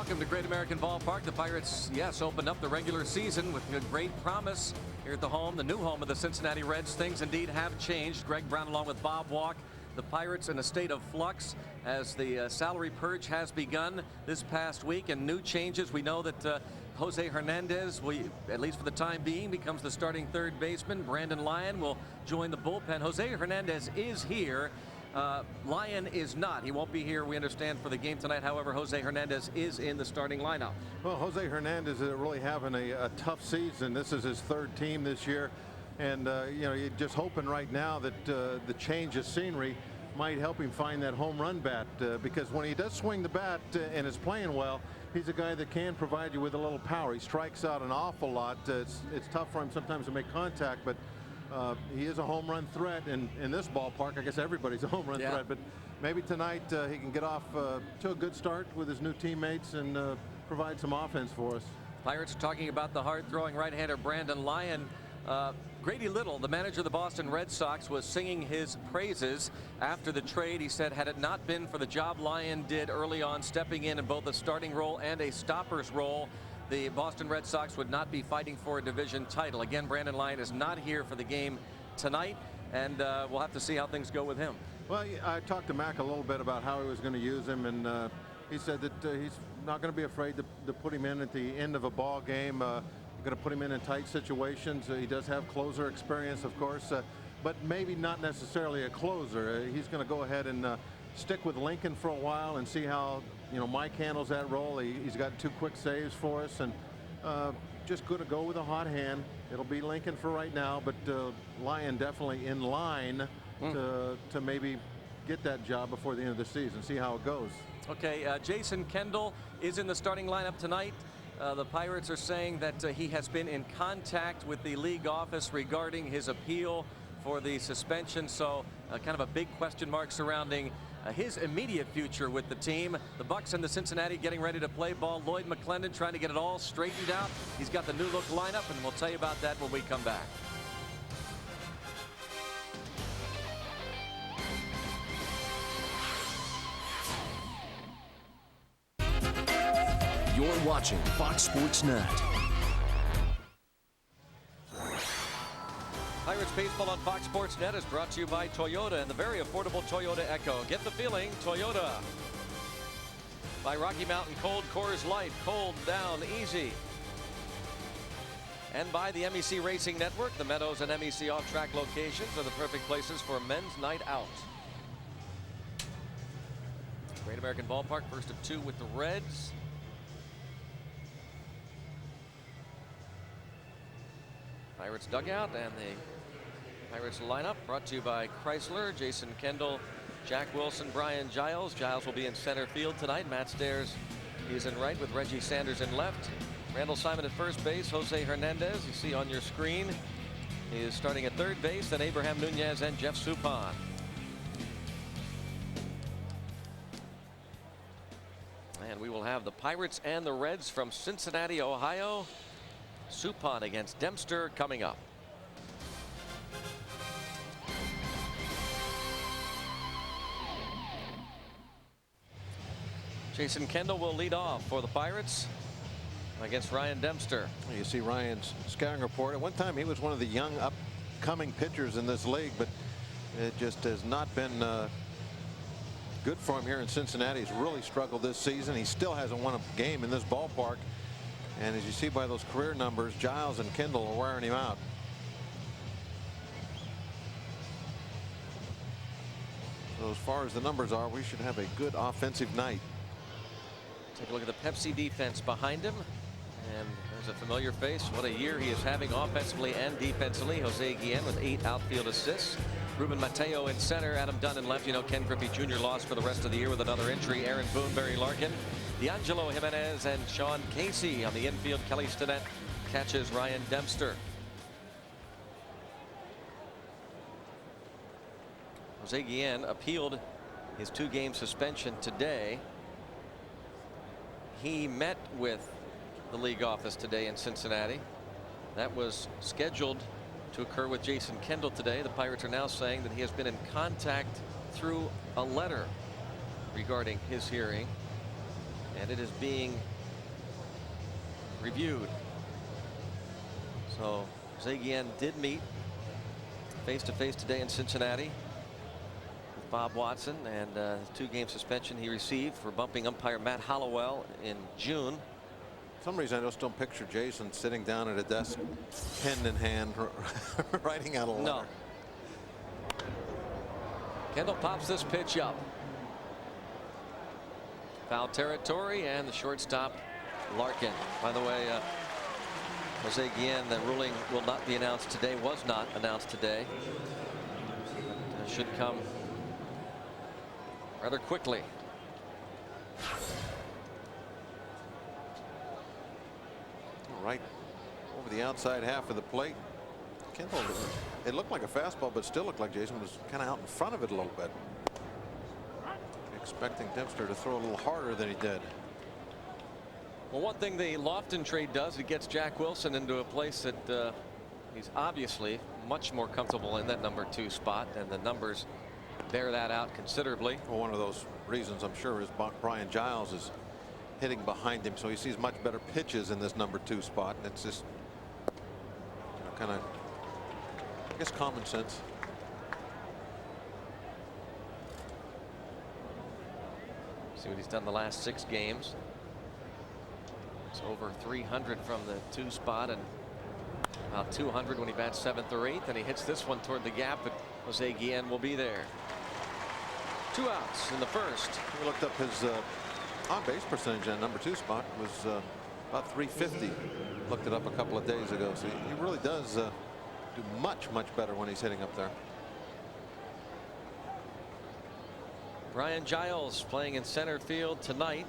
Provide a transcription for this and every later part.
welcome to Great American Ballpark. The Pirates, yes, opened up the regular season with a great promise here at the home, the new home of the Cincinnati Reds. Things indeed have changed. Greg Brown along with Bob Walk. The Pirates in a state of flux as the salary purge has begun this past week, and new changes. We know that Jose Hernandez, at least for the time being, becomes the starting third baseman. Brandon Lyon will join the bullpen. Jose Hernandez is here. Lyon is not. He won't be here, we understand, for the game tonight. However, Jose Hernandez is in the starting lineup. Well, Jose Hernandez is really having a tough season. This is his third team this year. And, you're just hoping right now that the change of scenery might help him find that home run bat, because when he does swing the bat and is playing well, he's a guy that can provide you with a little power. He strikes out an awful lot. It's tough for him sometimes to make contact, but he is a home run threat in this ballpark. I guess everybody's a home run threat, but maybe tonight he can get off to a good start with his new teammates and provide some offense for us. Pirates are talking about the hard-throwing right-hander Brandon Lyon. Grady Little, the manager of the Boston Red Sox, was singing his praises after the trade. He said, had it not been for the job Lyon did early on, stepping in both a starting role and a stopper's role, the Boston Red Sox would not be fighting for a division title. Again, Brandon Lyon is not here for the game tonight, and we'll have to see how things go with him. Well, I talked to Mac a little bit about how he was going to use him, and he said that he's not going to be afraid to put him in at the end of a ball game. Going to put him in tight situations. He does have closer experience, of course, but maybe not necessarily a closer. He's going to go ahead and stick with Lincoln for a while and see how Mike handles that role. He's got 2 quick saves for us, and just going to go with a hot hand. It'll be Lincoln for right now, but Lyon definitely in line to maybe get that job before the end of the season. See how it goes. Okay, Jason Kendall is in the starting lineup tonight. The Pirates are saying that he has been in contact with the league office regarding his appeal for the suspension, so kind of a big question mark surrounding his immediate future with the team. The Bucks and the Cincinnati getting ready to play ball. Lloyd McClendon trying to get it all straightened out. He's got the new look lineup, and we'll tell you about that when we come back. You're watching Fox Sports Net. Pirates baseball on Fox Sports Net is brought to you by Toyota and the very affordable Toyota Echo. Get the feeling, Toyota. By Rocky Mountain Cold Coors Light, cold down easy. And by the MEC Racing Network. The Meadows and MEC off-track locations are the perfect places for men's night out. Great American Ballpark, first of 2 with the Reds. Pirates dugout and the Pirates lineup brought to you by Chrysler. Jason Kendall, Jack Wilson, Brian Giles. Giles will be in center field tonight. Matt Stairs is in right with Reggie Sanders in left. Randall Simon at first base. Jose Hernandez, you see on your screen, is starting at third base. Then Abraham Nunez and Jeff Suppan. And we will have the Pirates and the Reds from Cincinnati, Ohio. Suppan against Dempster coming up. Jason Kendall will lead off for the Pirates against Ryan Dempster. You see Ryan's scouting report. At one time he was one of the young upcoming pitchers in this league, but it just has not been good for him here in Cincinnati. He's really struggled this season. He still hasn't won a game in this ballpark. And as you see by those career numbers, Giles and Kendall are wearing him out. So as far as the numbers are, we should have a good offensive night. Take a look at the Pepsi defense behind him. And there's a familiar face. What a year he is having offensively and defensively. Jose Guillen with 8 outfield assists. Ruben Mateo in center. Adam Dunn in left. Ken Griffey Jr. lost for the rest of the year with another injury. Aaron Boone, Barry Larkin, D'Angelo Jimenez, and Sean Casey on the infield. Kelly Stinnett catches Ryan Dempster. Jose Guillen appealed his 2-game suspension today. He met with the league office today in Cincinnati. That was scheduled to occur with Jason Kendall today. The Pirates are now saying that he has been in contact through a letter regarding his hearing, and it is being reviewed. So Jose Guillen did meet face-to-face today in Cincinnati with Bob Watson, and the 2-game suspension he received for bumping umpire Matt Hollowell in June. For some reason I just don't picture Jason sitting down at a desk, pen in hand, writing out a letter. No. Kendall pops this pitch up. Foul territory, and the shortstop Larkin. By the way, Jose Guillen, the ruling will not be announced today, was not announced today. It should come rather quickly. Right over the outside half of the plate. Kendall, it looked like a fastball, but still looked like Jason was kind of out in front of it a little bit. Expecting Dempster to throw a little harder than he did. Well, one thing the Lofton trade does, it gets Jack Wilson into a place that he's obviously much more comfortable in, that number 2 spot, and the numbers bear that out considerably. Well, one of those reasons, I'm sure, is Brian Giles is hitting behind him, so he sees much better pitches in this number 2 spot, and it's just, you know, kind of, I guess, common sense. See what he's done the last 6 games. It's over 300 from the 2 spot and about 200 when he bats 7th or 8th, and he hits this one toward the gap, but Jose Guillen will be there. 2 outs in the first. We looked up his on-base percentage on number 2 spot was about 350. Looked it up a couple of days ago, so he really does do much better when he's hitting up there. Brian Giles playing in center field tonight.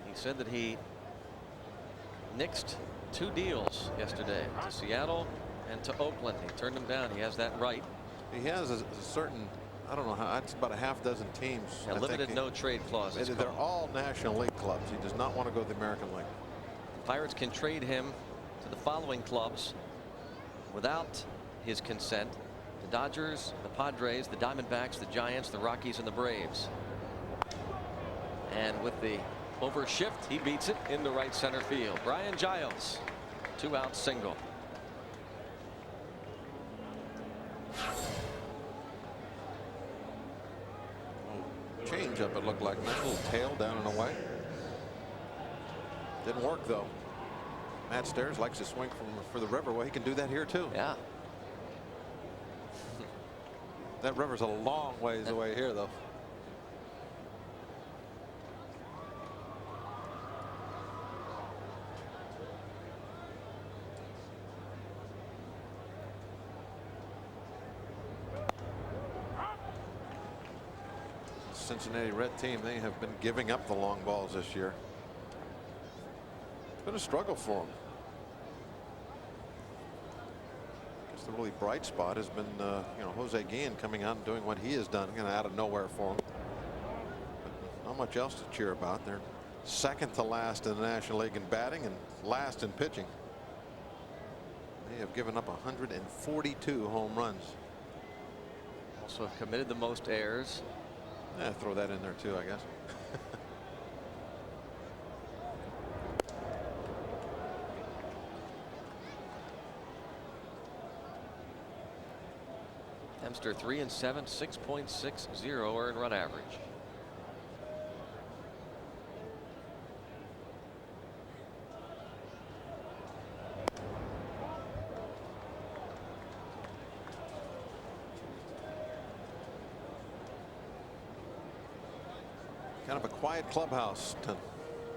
He said that he nixed 2 deals yesterday, to Seattle and to Oakland. He turned them down. He has that right. He has a certain, I don't know how, it's about a half dozen teams. Yeah, limited no trade clause. They're all National League clubs. He does not want to go to the American League. Pirates can trade him to the following clubs without his consent: the Dodgers, the Padres, the Diamondbacks, the Giants, the Rockies, and the Braves. And with the overshift, he beats it into right center field. Brian Giles, 2-out single. Change up, it looked like. Nice little tail down and away. Didn't work though. Matt Stairs likes to swing for the river. Well, he can do that here too. Yeah. That river's a long ways away here though. Cincinnati Red team, they have been giving up the long balls this year. It's been a struggle for them. I guess the really bright spot has been you know, Jose Guillen coming out and doing what he has done, kind of out of nowhere for him. But not much else to cheer about. They're second to last in the National League in batting and last in pitching. They have given up 142 home runs. Also have committed the most errors. Yeah, throw that in there too, I guess. Dempster 3-7, 6.60 earned run average. Kind of a quiet clubhouse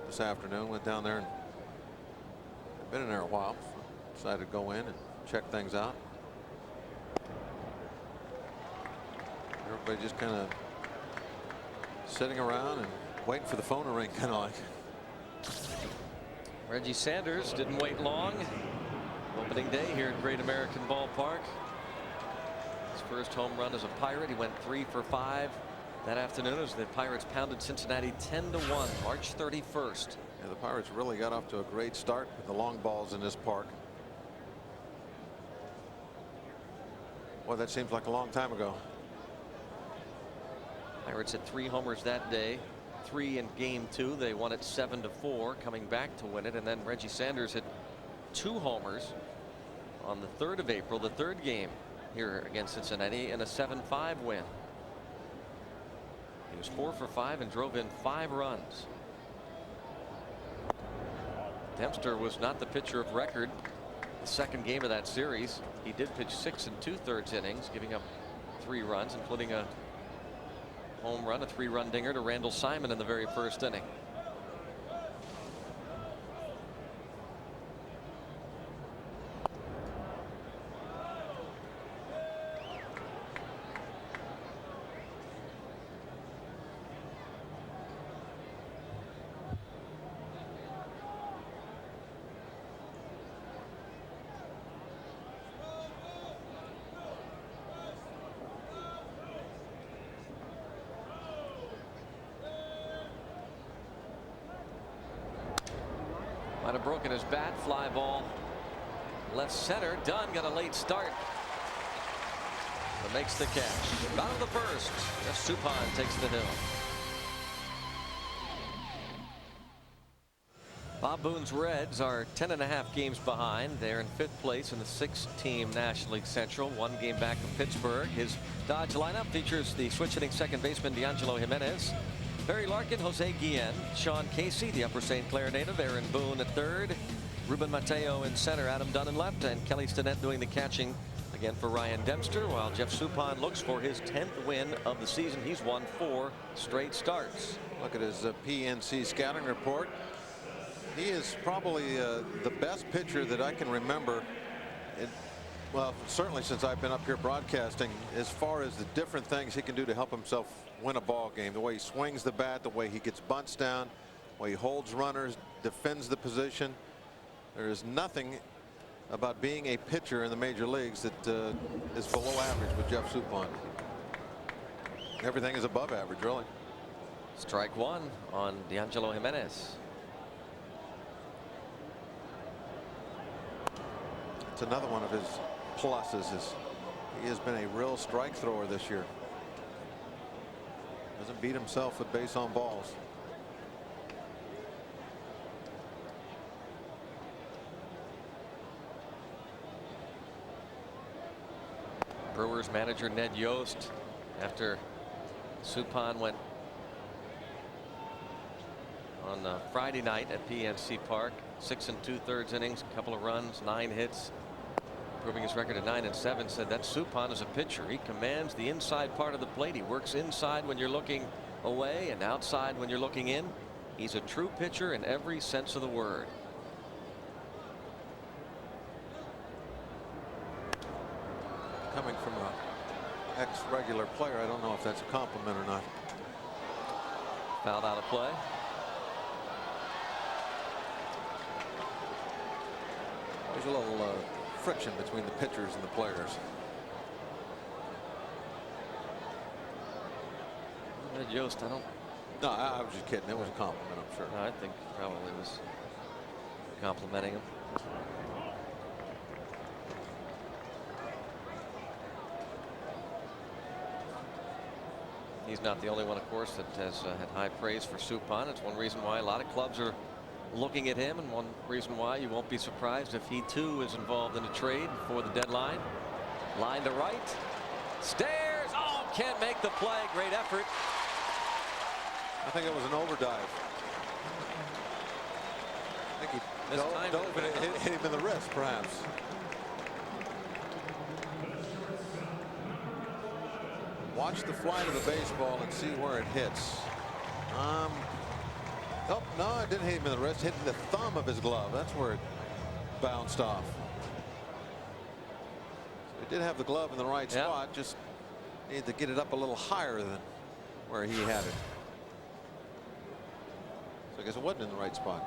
this afternoon. Went down there and been in there a while. Decided to go in and check things out. Everybody just kind of sitting around and waiting for the phone to ring, kind of like. Reggie Sanders didn't wait long. Opening day here at Great American Ballpark. His first home run as a Pirate. He went 3 for 5 that afternoon as the Pirates pounded Cincinnati 10-1, March 31st. Yeah, the Pirates really got off to a great start with the long balls in this park. Boy, that seems like a long time ago. Pirates had 3 homers that day. 3 in game 2. They won it 7-4, coming back to win it. And then Reggie Sanders hit 2 homers on the 3rd of April, the 3rd game here against Cincinnati, in a 7-5 win. He was 4 for 5 and drove in 5 runs. Dempster was not the pitcher of record the 2nd game of that series. He did pitch 6 2/3 innings, giving up 3 runs, including a home run, a 3-run dinger to Randall Simon in the very 1st inning. Might have broken his bat. Fly ball left center. Dunn got a late start, but makes the catch. Bottom of the 1st. Jeff Suppan takes the hill. Bob Boone's Reds are 10.5 games behind. They're in 5th place in the 6-team National League Central, 1 game back of Pittsburgh. His Dodge lineup features the switch-hitting second baseman D'Angelo Jimenez, Barry Larkin, Jose Guillen, Sean Casey, the Upper St. Clair native, Aaron Boone at 3rd, Ruben Mateo in center, Adam Dunn in left, and Kelly Stinnett doing the catching again for Ryan Dempster, while Jeff Suppan looks for his 10th win of the season. He's won 4 straight starts. Look at his PNC scouting report. He is probably the best pitcher that I can remember, well, certainly since I've been up here broadcasting, as far as the different things he can do to help himself win a ball game. The way he swings the bat, the way he gets bunts down, the way he holds runners, defends the position. There is nothing about being a pitcher in the major leagues that is below average with Jeff Suppan. Everything is above average, really. Strike 1 on D'Angelo Jimenez. It's another one of his pluses is he has been a real strike thrower this year. Doesn't beat himself with base on balls. Brewers manager Ned Yost, after Suppan went on Friday night at PNC Park, 6 2/3 innings, a couple of runs, 9 hits, improving his record to 9-7, said that Suppan is a pitcher. He commands the inside part of the plate. He works inside when you're looking away and outside when you're looking in. He's a true pitcher in every sense of the word. Coming from an ex-regular player, I don't know if that's a compliment or not. Fouled out of play. There's a little friction between the pitchers and the players. Ned Yost, I don't. No, I was just kidding. It was a compliment, I'm sure. No, I think probably was complimenting him. He's not the only one, of course, that has had high praise for Suppan. It's one reason why a lot of clubs are looking at him, and one reason why you won't be surprised if he too is involved in a trade before the deadline. Line to right. Stairs. Oh, can't make the play. Great effort. I think it was an overdive. I think he dove and hit him in the wrist, perhaps. Watch the flight of the baseball and see where it hits. Oh, no, it didn't hit him in the wrist. Hit the thumb of his glove. That's where it bounced off. So he did have the glove in the right spot. Just needed to get it up a little higher than where he had it. So I guess it wasn't in the right spot.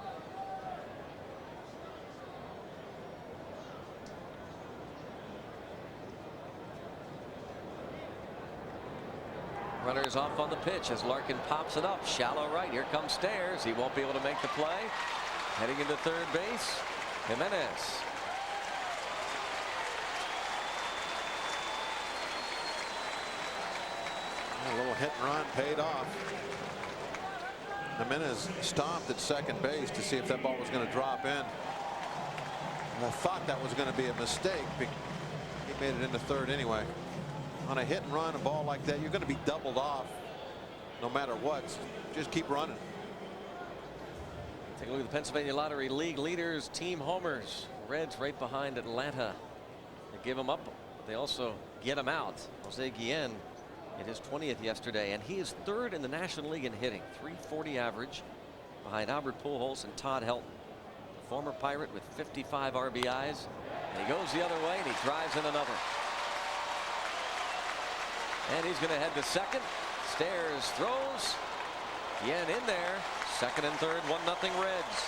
Runner is off on the pitch as Larkin pops it up. Shallow right. Here comes Stairs. He won't be able to make the play. Heading into third base, Jimenez. A little hit and run paid off. Jimenez stopped at second base to see if that ball was going to drop in. And I thought that was going to be a mistake. He made it into third anyway. On a hit and run, a ball like that, you're going to be doubled off no matter what. Just keep running. Take a look at the Pennsylvania Lottery League leaders, team homers. Reds right behind Atlanta. They give him up, but they also get him out. Jose Guillen in his 20th yesterday, and he is third in the National League in hitting, .340 average, behind Albert Pujols and Todd Helton. The former Pirate with 55 RBIs. And he goes the other way, and he drives in another. And he's going to head to second. Stairs, throws. Guillen in there. Second and third, 1-0 Reds.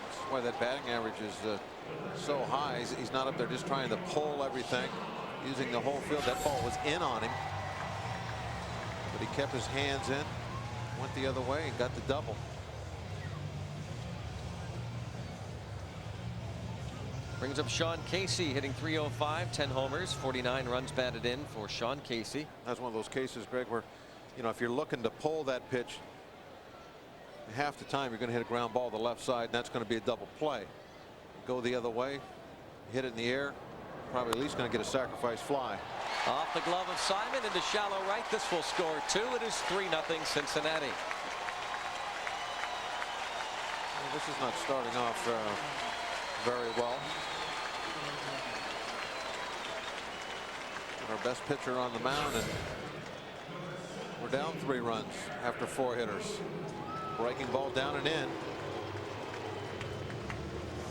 That's why that batting average is so high. He's not up there just trying to pull everything, using the whole field. That ball was in on him, but he kept his hands in, went the other way, and got the double. Brings up Sean Casey, hitting .305, 10 homers, 49 runs batted in for Sean Casey. That's one of those cases, Greg, where, you know, if you're looking to pull that pitch, half the time you're going to hit a ground ball to the left side, and that's going to be a double play. Go the other way, hit it in the air, probably at least going to get a sacrifice fly. Off the glove of Simon into shallow right. This will score 2. It is 3-0 Cincinnati. Well, this is not starting off very well. Our best pitcher on the mound, and we're down 3 runs after 4 hitters. Breaking ball down and in.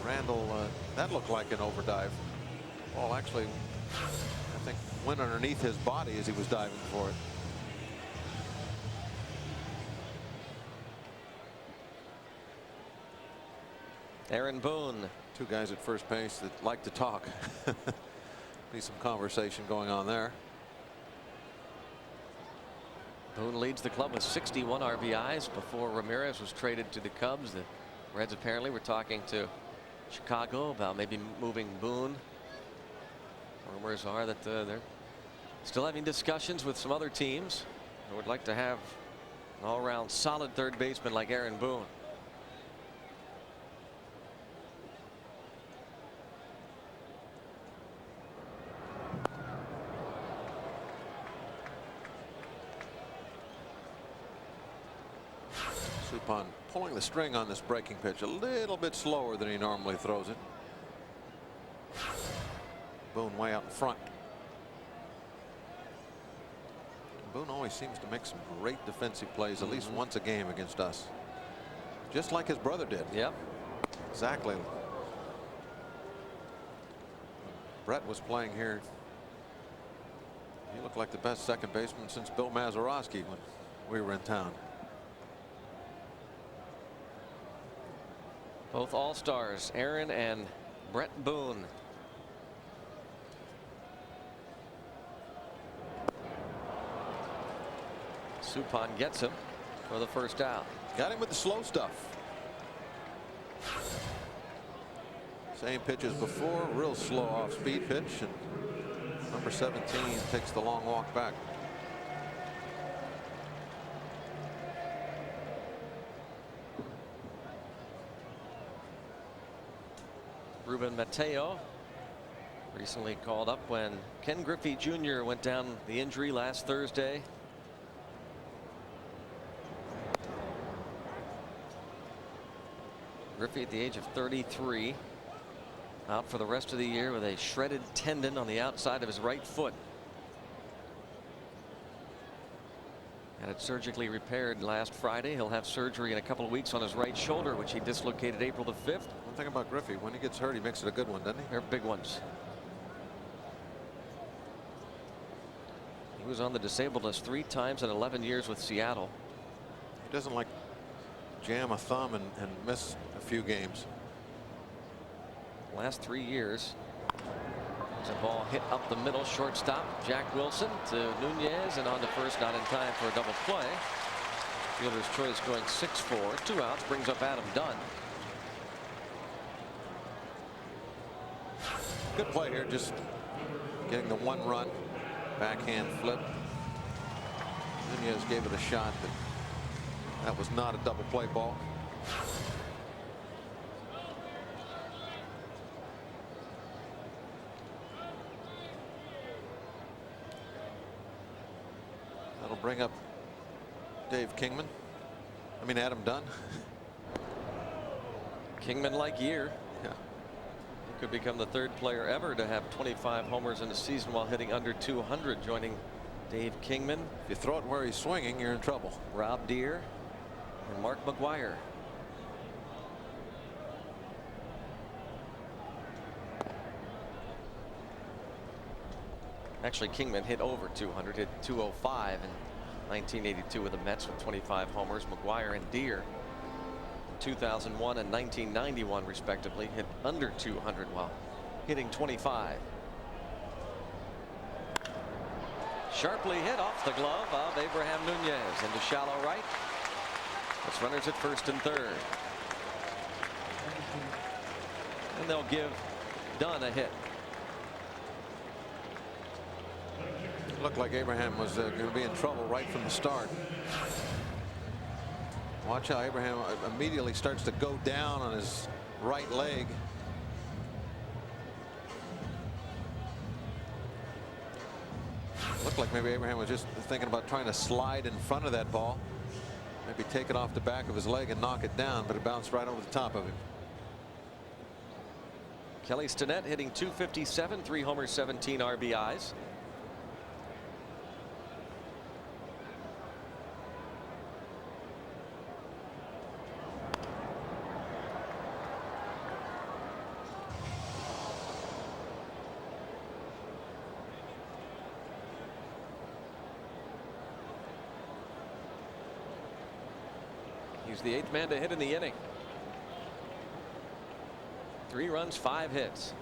Randall, that looked like an overdrive. Ball actually, I think, went underneath his body as he was diving for it. Aaron Boone. 2 guys at first base that like to talk. Be some conversation going on there. Boone leads the club with 61 RBIs before Ramirez was traded to the Cubs. The Reds apparently were talking to Chicago about maybe moving Boone. Rumors are that they're still having discussions with some other teams who would like to have an all-around solid third baseman like Aaron Boone. Suppan pulling the string on this breaking pitch a little bit slower than he normally throws it. Boone way out in front. Boone always seems to make some great defensive plays, at least once a game against us, just like his brother did. Yep. Exactly. Brett was playing here. He looked like the best second baseman since Bill Mazeroski when we were in town. Both all-stars, Aaron and Brett Boone. Suppan gets him for the first out. Got him with the slow stuff. Same pitch as before, real slow off-speed pitch, and number 17 takes the long walk back. Ruben Mateo recently called up when Ken Griffey Jr. went down the injury last Thursday. Griffey at the age of 33, out for the rest of the year with a shredded tendon on the outside of his right foot. Had it surgically repaired last Friday. He'll have surgery in a couple of weeks on his right shoulder, which he dislocated April the 5th. One thing about Griffey, when he gets hurt, he makes it a good one, doesn't he? They're big ones. He was on the disabled list 3 times in 11 years with Seattle. He doesn't like jam a thumb and miss a few games. Last 3 years. There's a ball hit up the middle, shortstop Jack Wilson to Nunez, and on to first, not in time for a double play. Fielder's choice going 6-4, 2 outs, brings up Adam Dunn. Good play here, just getting the 1 run. Backhand flip. Nunez gave it a shot, but that was not a double play ball. That'll bring up Dave Kingman. I mean Adam Dunn. Kingman-like year. Yeah. He could become the 3rd player ever to have 25 homers in a season while hitting under 200, joining Dave Kingman. If you throw it where he's swinging, you're in trouble. Rob Deere and Mark McGwire. Actually, Kingman hit over 200, hit 205 in 1982 with the Mets with 25 homers. McGwire and Deere, 2001 and 1991 respectively, hit under 200 while hitting 25. Sharply hit off the glove of Abraham Nunez into shallow right. That's runners at 1st and 3rd. And they'll give Dunn a hit. Looked like Abraham was going to be in trouble right from the start. Watch how Abraham immediately starts to go down on his right leg. Looked like maybe Abraham was just thinking about trying to slide in front of that ball. Maybe take it off the back of his leg and knock it down, but it bounced right over the top of him. Kelly Stinnett hitting .257, 3 homers, 17 RBIs. He's the 8th man to hit in the inning. 3 runs, 5 hits.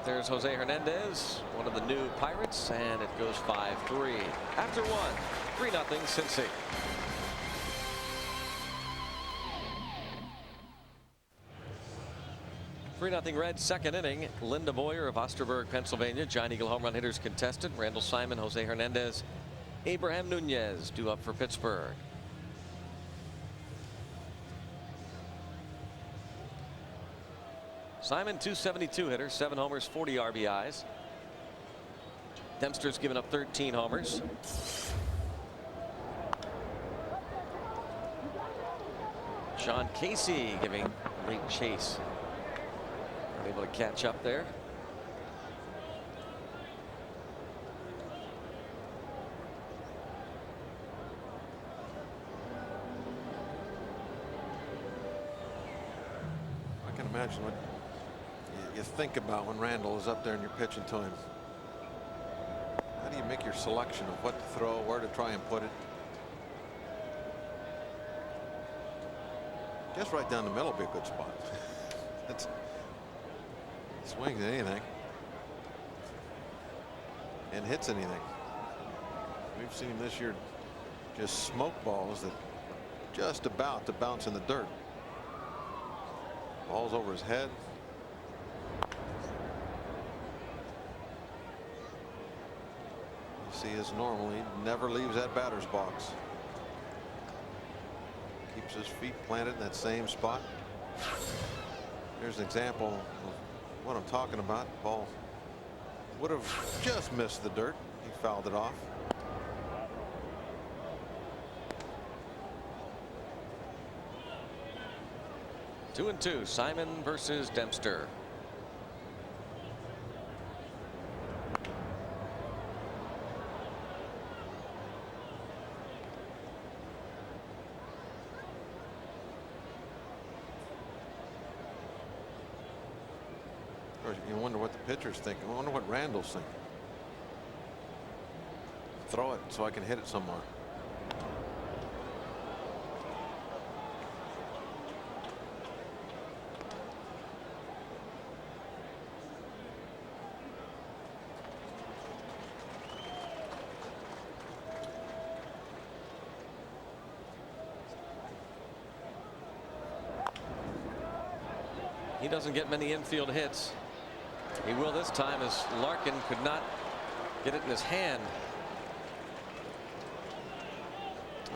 There's Jose Hernandez, one of the new Pirates, and it goes 5-3. After 1, 3-0 Cincy. Nothing Reds, 2nd inning. Linda Boyer of Osterburg, Pennsylvania. Giant Eagle home run hitters contested. Randall Simon, Jose Hernandez, Abraham Nunez due up for Pittsburgh. Simon, .272 hitter, 7 homers, 40 RBIs. Dempster's given up 13 homers. Sean Casey giving late chase. Able to catch up there. I can imagine what you think about when Randall is up there and you're pitching to him. How do you make your selection of what to throw, where to try and put it? Guess right down the middle would be a good spot. That's swings at anything and hits anything. We've seen him this year just smoke balls that just about to bounce in the dirt. Balls over his head. You see, as normal, he never leaves that batter's box. Keeps his feet planted in that same spot. Here's an example of what I'm talking about. Ball would have just missed the dirt. He fouled it off. Two and two. Simon versus Dempster. You wonder what the pitcher's thinking. I wonder what Randall's thinking. Throw it so I can hit it somewhere. He doesn't get many infield hits. He will this time, as Larkin could not get it in his hand.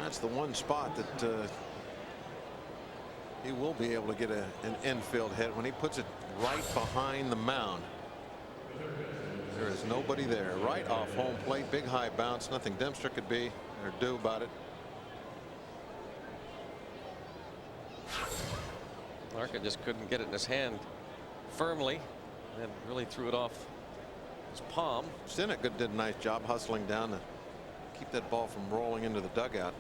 That's the one spot that he will be able to get an infield hit when he puts it right behind the mound. There is nobody there. Right off home plate. Big high bounce. Nothing Dempster could be or do about it. Larkin just couldn't get it in his hand firmly and really threw it off his palm. Sinek did a nice job hustling down to keep that ball from rolling into the dugout.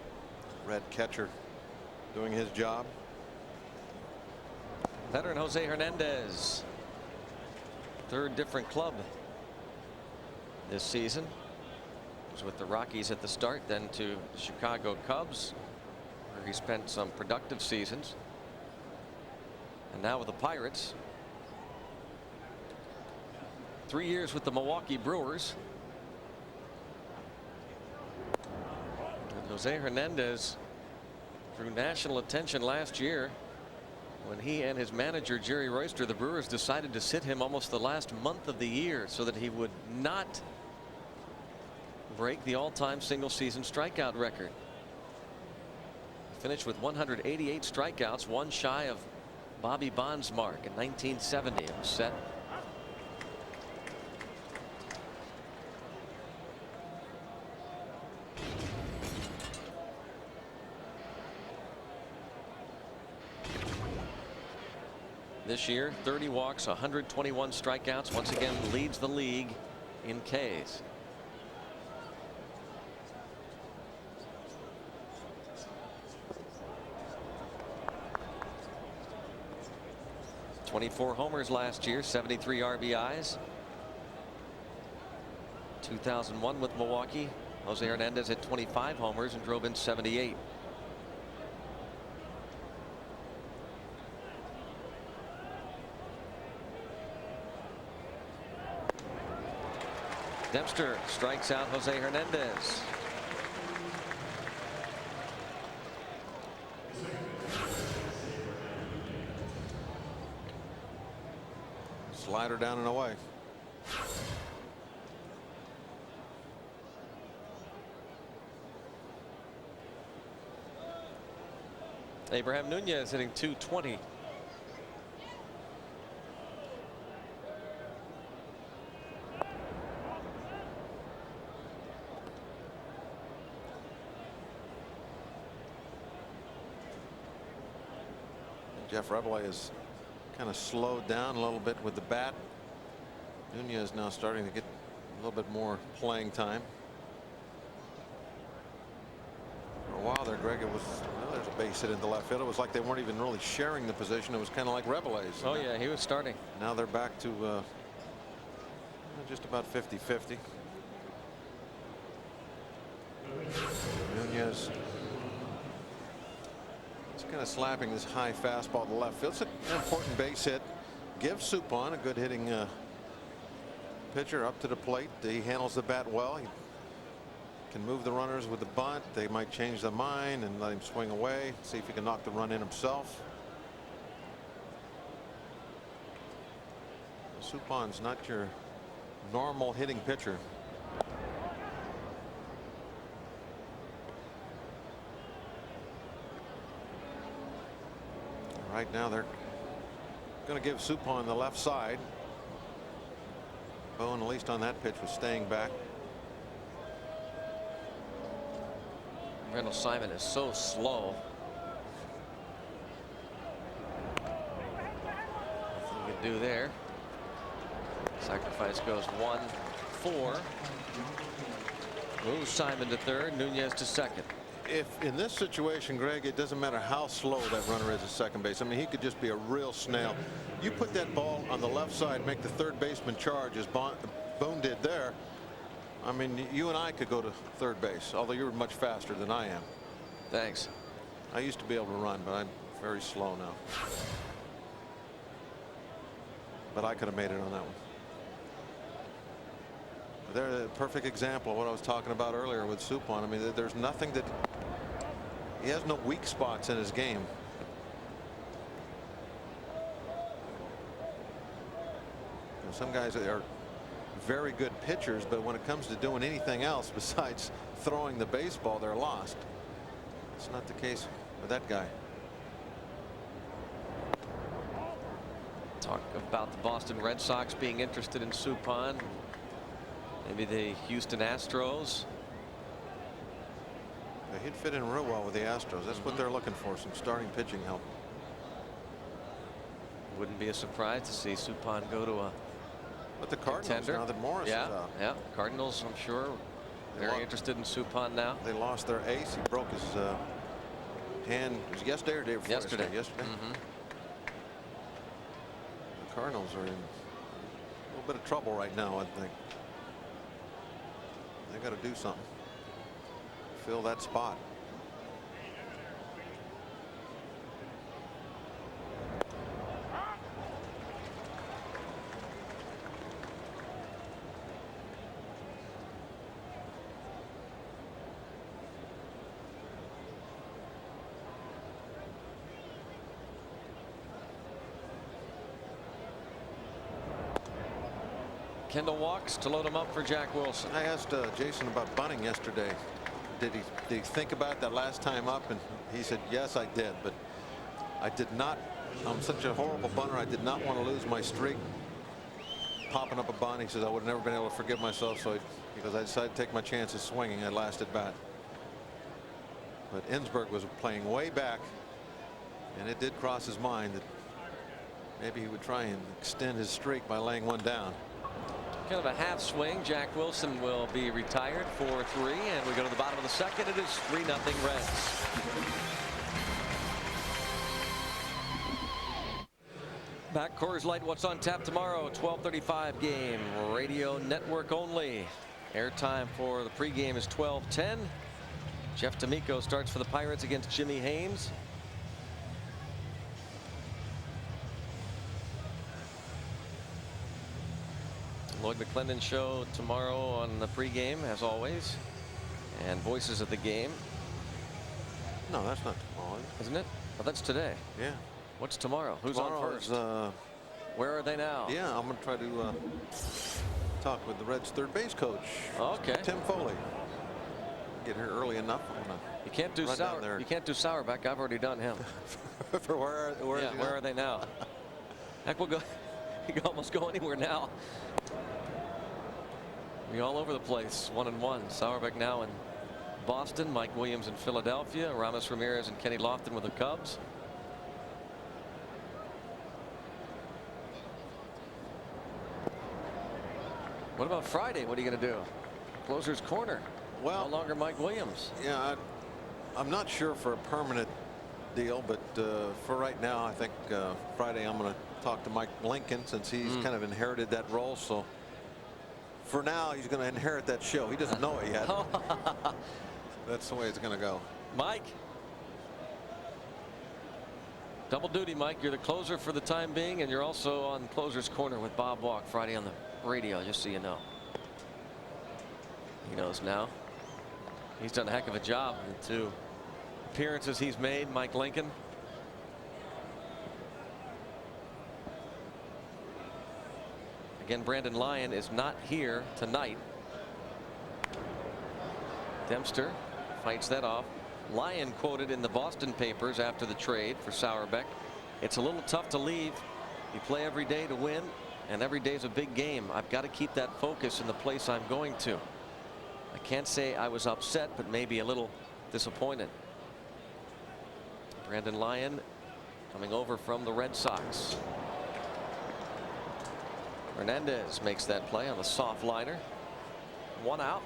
Red catcher doing his job. Veteran Jose Hernandez, third different club this season. Was with the Rockies at the start, then to the Chicago Cubs, where he spent some productive seasons, and now with the Pirates. 3 years with the Milwaukee Brewers. And Jose Hernandez drew national attention last year when he and his manager Jerry Royster, the Brewers, decided to sit him almost the last month of the year so that he would not break the all-time single-season strikeout record. Finished with 188 strikeouts, one shy of Bobby Bonds' mark in 1970. It was set. This year, 30 walks, 121 strikeouts. Once again, leads the league in Ks. .24 homers last year, 73 RBIs. 2001 with Milwaukee, Jose Hernandez had 25 homers and drove in 78. Dempster strikes out Jose Hernandez. Slider down and away. Abraham Nunez hitting .220. Jeff Rabelais is kind of slowed down a little bit with the bat. Nunez now starting to get a little bit more playing time. For a while there, Greg, it was, well, there's a base hit into left field. It was like they weren't even really sharing the position. It was kind of like Rabelais. Oh yeah, he was starting. Now they're back to just about 50-50. Nunez kind of slapping this high fastball to left field. It's an important base hit. Gives Suppan, a good hitting pitcher, up to the plate. He handles the bat well. He can move the runners with the bunt. They might change their mind and let him swing away. See if he can knock the run in himself. Suppan's not your normal hitting pitcher. Right now they're going to give Suppan the left side. Bowen, at least on that pitch, was staying back. Randall Simon is so slow. Nothing you can do there. Sacrifice goes 1-4. Moves Simon to third, Nunez to second. If in this situation, Greg, it doesn't matter how slow that runner is at second base. I mean, he could just be a real snail. You put that ball on the left side, make the third baseman charge as Boone did there. I mean, you and I could go to third base, although you're much faster than I am. Thanks. I used to be able to run, but I'm very slow now. But I could have made it on that one. They're a perfect example of what I was talking about earlier with Suppan. I mean, there's nothing that he has, no weak spots in his game. Some guys are very good pitchers, but when it comes to doing anything else besides throwing the baseball, they're lost. It's not the case with that guy. Talk about the Boston Red Sox being interested in Suppan. Maybe the Houston Astros. Yeah, he'd fit in real well with the Astros. That's what they're looking for, some starting pitching help. Wouldn't be a surprise to see Suppan go to a But the Cardinals, contender. now that Morris is out. Yeah, Cardinals, I'm sure, very interested in Suppan now. They lost their ace. He broke his hand. It was yesterday or day before Yesterday. Yesterday. The Cardinals are in a little bit of trouble right now, I think. They got to do something. Fill that spot. Kendall walks to load him up for Jack Wilson. I asked Jason about bunting yesterday. Did he think about that last time up? And he said, yes, I did. But I did not. I'm such a horrible bunter. I did not want to lose my streak popping up a bunt. He says I would have never been able to forgive myself. So because I decided to take my chances swinging at last at bat. But Ensberg was playing way back. And it did cross his mind that maybe he would try and extend his streak by laying one down. Kind of a half swing. Jack Wilson will be retired for 3, and we go to the bottom of the second. It is 3-0 Reds. Back Coors Light, what's on tap tomorrow? 12:35 game, radio network only. Airtime for the pregame is 12:10. Jeff D'Amico starts for the Pirates against Jimmy Haynes. Lloyd McClendon show tomorrow on the pregame, as always, and voices of the game. No, that's not tomorrow, isn't it? Oh, that's today. Yeah. What's tomorrow? Who's tomorrow on first? Is, where are they now? Yeah, I'm going to try to talk with the Reds' third base coach. Okay. Tim Foley. Get here early enough. I'm gonna you can't do You can't do Sauerbeck. I've already done him. For where are they now? Heck, we'll go. You can almost go anywhere now. We're all over the place. 1-1. Sauerbeck now in Boston. Mike Williams in Philadelphia. Ramos Ramirez and Kenny Lofton with the Cubs. What about Friday? What are you going to do? Closer's corner. Well, no longer Mike Williams. Yeah, I'm not sure for a permanent deal, but for right now, I think Friday I'm going to talk to Mike Lincoln since he's kind of inherited that role. So for now, he's going to inherit that show. He doesn't know it yet. That's the way it's going to go. Mike. Double duty, Mike. You're the closer for the time being, and you're also on Closer's Corner with Bob Walk Friday on the radio, just so you know. He knows now. He's done a heck of a job in the 2 appearances he's made. Mike Lincoln. Again, Brandon Lyon is not here tonight. Dempster fights that off. Lyon quoted in the Boston papers after the trade for Sauerbeck. It's a little tough to leave. You play every day to win, and every day is a big game. I've got to keep that focus in the place I'm going to. I can't say I was upset, but maybe a little disappointed. Brandon Lyon coming over from the Red Sox. Hernandez makes that play on the soft liner. 1 out.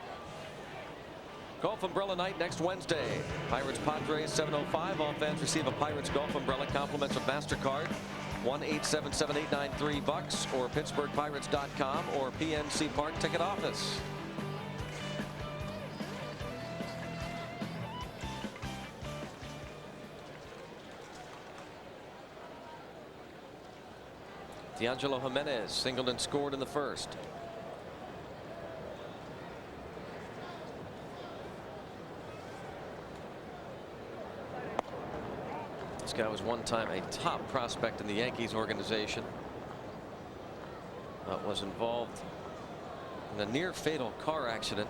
Golf Umbrella Night next Wednesday. Pirates Padres 7:05 on fans receive a Pirates Golf Umbrella compliments of MasterCard. 1-877-893-BUCKS or PittsburghPirates.com or PNC Park ticket office. D'Angelo Jimenez singled and scored in the first. This guy was one time a top prospect in the Yankees organization. but was involved in a near fatal car accident.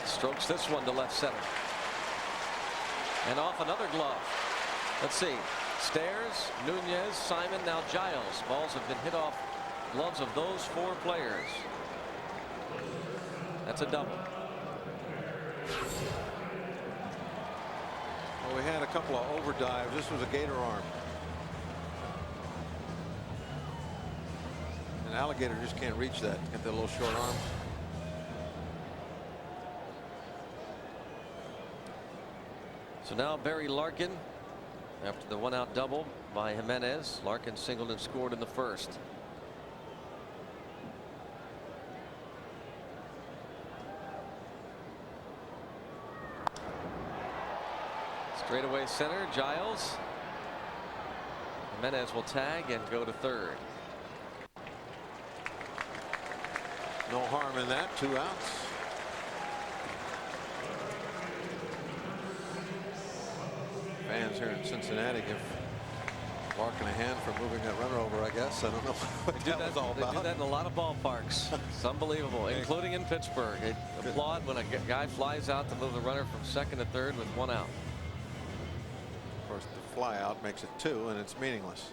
Strokes this one to left center. And off another glove. Let's see. Stairs, Nunez, Simon, now Giles. Balls have been hit off gloves of those 4 players. That's a double. Well, we had a couple of overdives. This was a gator arm. An alligator just can't reach that. Get that little short arm. So now Barry Larkin, after the 1-out double by Jimenez. Larkin singled and scored in the first. Straightaway center, Giles. Jimenez will tag and go to third. No harm in that. 2 outs. Fans here in Cincinnati give Larkin a hand for moving that runner over, I guess. I don't know what They do that was all They about. do that in a lot of ballparks. It's unbelievable, including in Pittsburgh. They applaud when a guy flies out to move the runner from second to third with 1 out. Of course, the fly out makes it 2, and it's meaningless.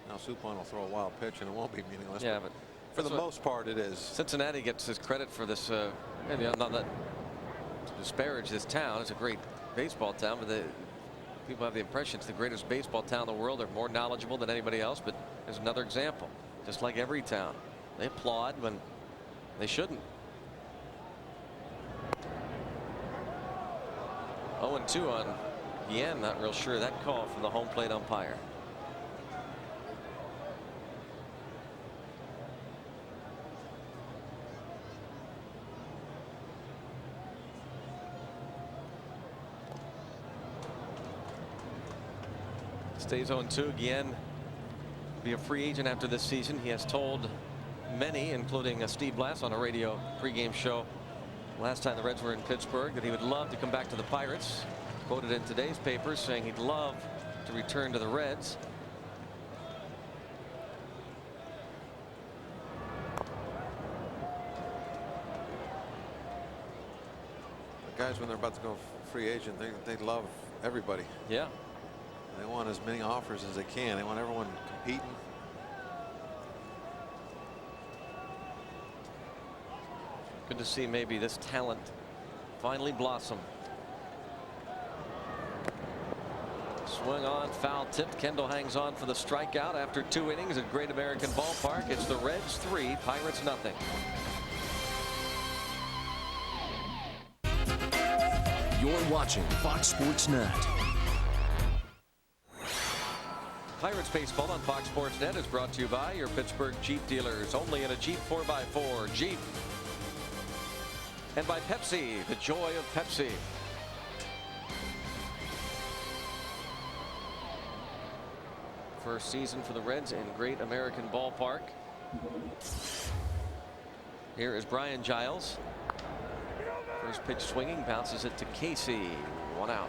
Now Suppan will throw a wild pitch, and it won't be meaningless. Yeah, but for the most part, it is. Cincinnati gets his credit for this. Maybe not that to disparage this town. It's a great baseball town, but people have the impression it's the greatest baseball town in the world. They're more knowledgeable than anybody else. But there's another example. Just like every town, they applaud when they shouldn't. 0-2 on Yen. Not real sure of that call from the home plate umpire. Stays 0-2. Again, be a free agent after this season. He has told many, including Steve Blass on a radio pregame show last time the Reds were in Pittsburgh, that he would love to come back to the Pirates. Quoted in today's papers saying he'd love to return to the Reds. The guys, when they're about to go free agent, they love everybody. Yeah. They want as many offers as they can. They want everyone competing. Good to see maybe this talent finally blossom. Swing on, foul tipped. Kendall hangs on for the strikeout after 2 innings at Great American Ballpark. It's the Reds 3, Pirates nothing. You're watching Fox Sports Net. Pirates baseball on Fox Sports Net is brought to you by your Pittsburgh Jeep dealers. Only in a Jeep 4x4. Jeep. And by Pepsi, the joy of Pepsi. First season for the Reds in Great American Ballpark. Here is Brian Giles. First pitch swinging, bounces it to Casey. 1 out.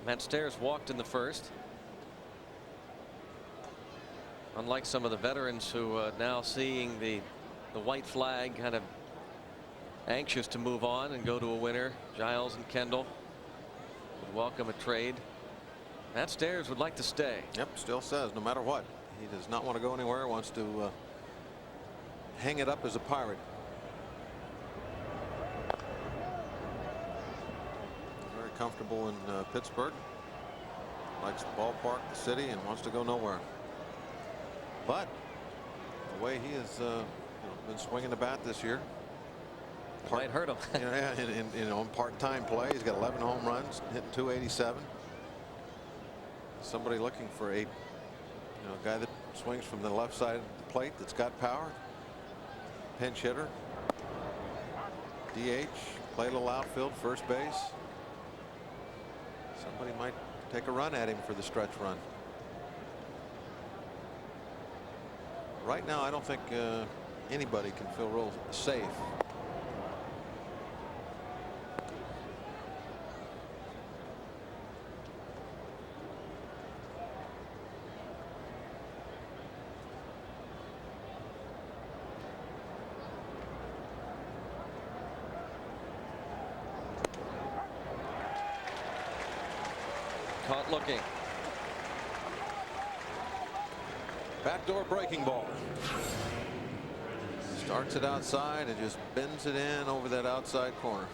Matt Stairs walked in the first. Unlike some of the veterans who now seeing the white flag, kind of anxious to move on and go to a winner, Giles and Kendall would welcome a trade. Matt Stairs would like to stay. Yep, still says no matter what, he does not want to go anywhere. Wants to hang it up as a Pirate. Very comfortable in Pittsburgh. Likes the ballpark, the city, and wants to go nowhere. But the way he has been swinging the bat this year, Might hurt him. in part-time play, he's got 11 home runs, hitting .287. Somebody looking for a guy that swings from the left side of the plate, that's got power. Pinch hitter, DH, play a little outfield, first base. Somebody might take a run at him for the stretch run. Right now, I don't think anybody can feel real safe. Caught looking. Backdoor breaking ball. Starts it outside and just bends it in over that outside corner.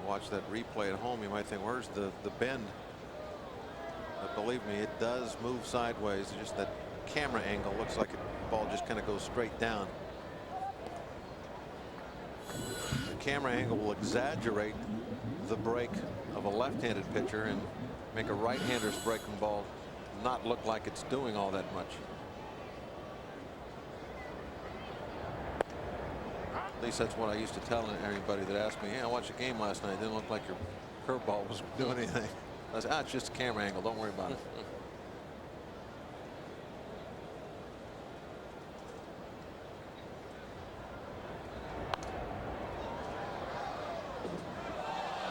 Watch that replay at home. You might think, where's the bend? But believe me, it does move sideways. Just that camera angle looks like the ball just kind of goes straight down. The camera angle will exaggerate the break of a left-handed pitcher and make a right-hander's breaking ball not look like it's doing all that much. At least that's what I used to tell everybody that asked me, "Yeah, I watched the game last night. It didn't look like your curveball was doing anything." I said, it's just a camera angle. Don't worry about it.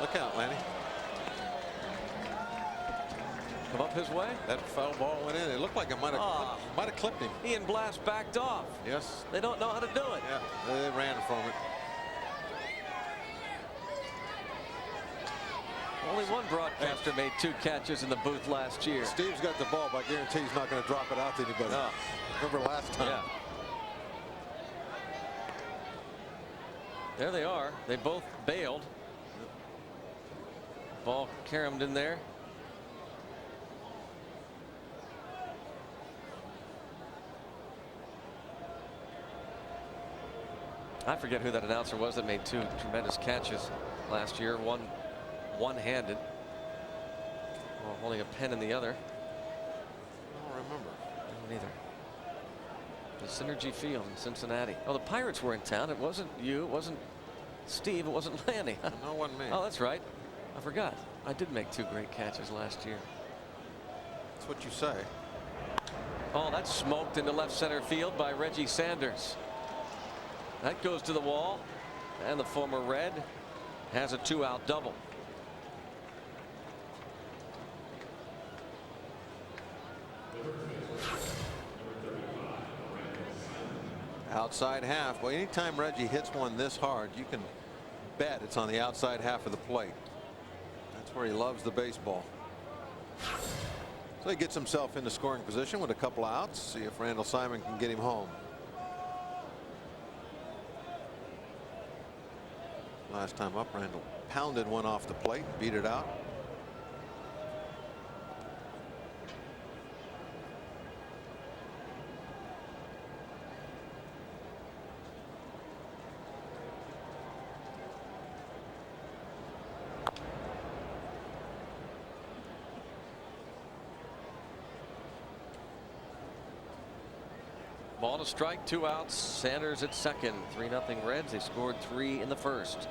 Look out, Lanny. Come up his way. That foul ball went in. It looked like it might have clipped him. Ian Blast backed off. Yes. They don't know how to do it. Yeah, they ran from it. Only one broadcaster made 2 catches in the booth last year. Steve's got the ball, but I guarantee he's not going to drop it out to anybody. No. Remember last time. Yeah. There they are. They both bailed. Ball caromed in there. I forget who that announcer was that made 2 tremendous catches last year. One-handed, while holding a pen in the other. I don't remember. I don't either. The Synergy Field in Cincinnati. Oh, the Pirates were in town. It wasn't you. It wasn't Steve. It wasn't Lanny. No, it wasn't me. Oh, that's right. I forgot. I did make 2 great catches last year. That's what you say. Oh, that's smoked into left center field by Reggie Sanders. That goes to the wall, and the former Red has a 2-out double. Outside half. Well, anytime Reggie hits one this hard, you can bet it's on the outside half of the plate. That's where he loves the baseball. So he gets himself into scoring position with a couple outs. See if Randall Simon can get him home. Last time up, Randall pounded one off the plate, beat it out. Ball to strike, 2 outs. Sanders at second. 3-0 Reds. They scored 3 in the first.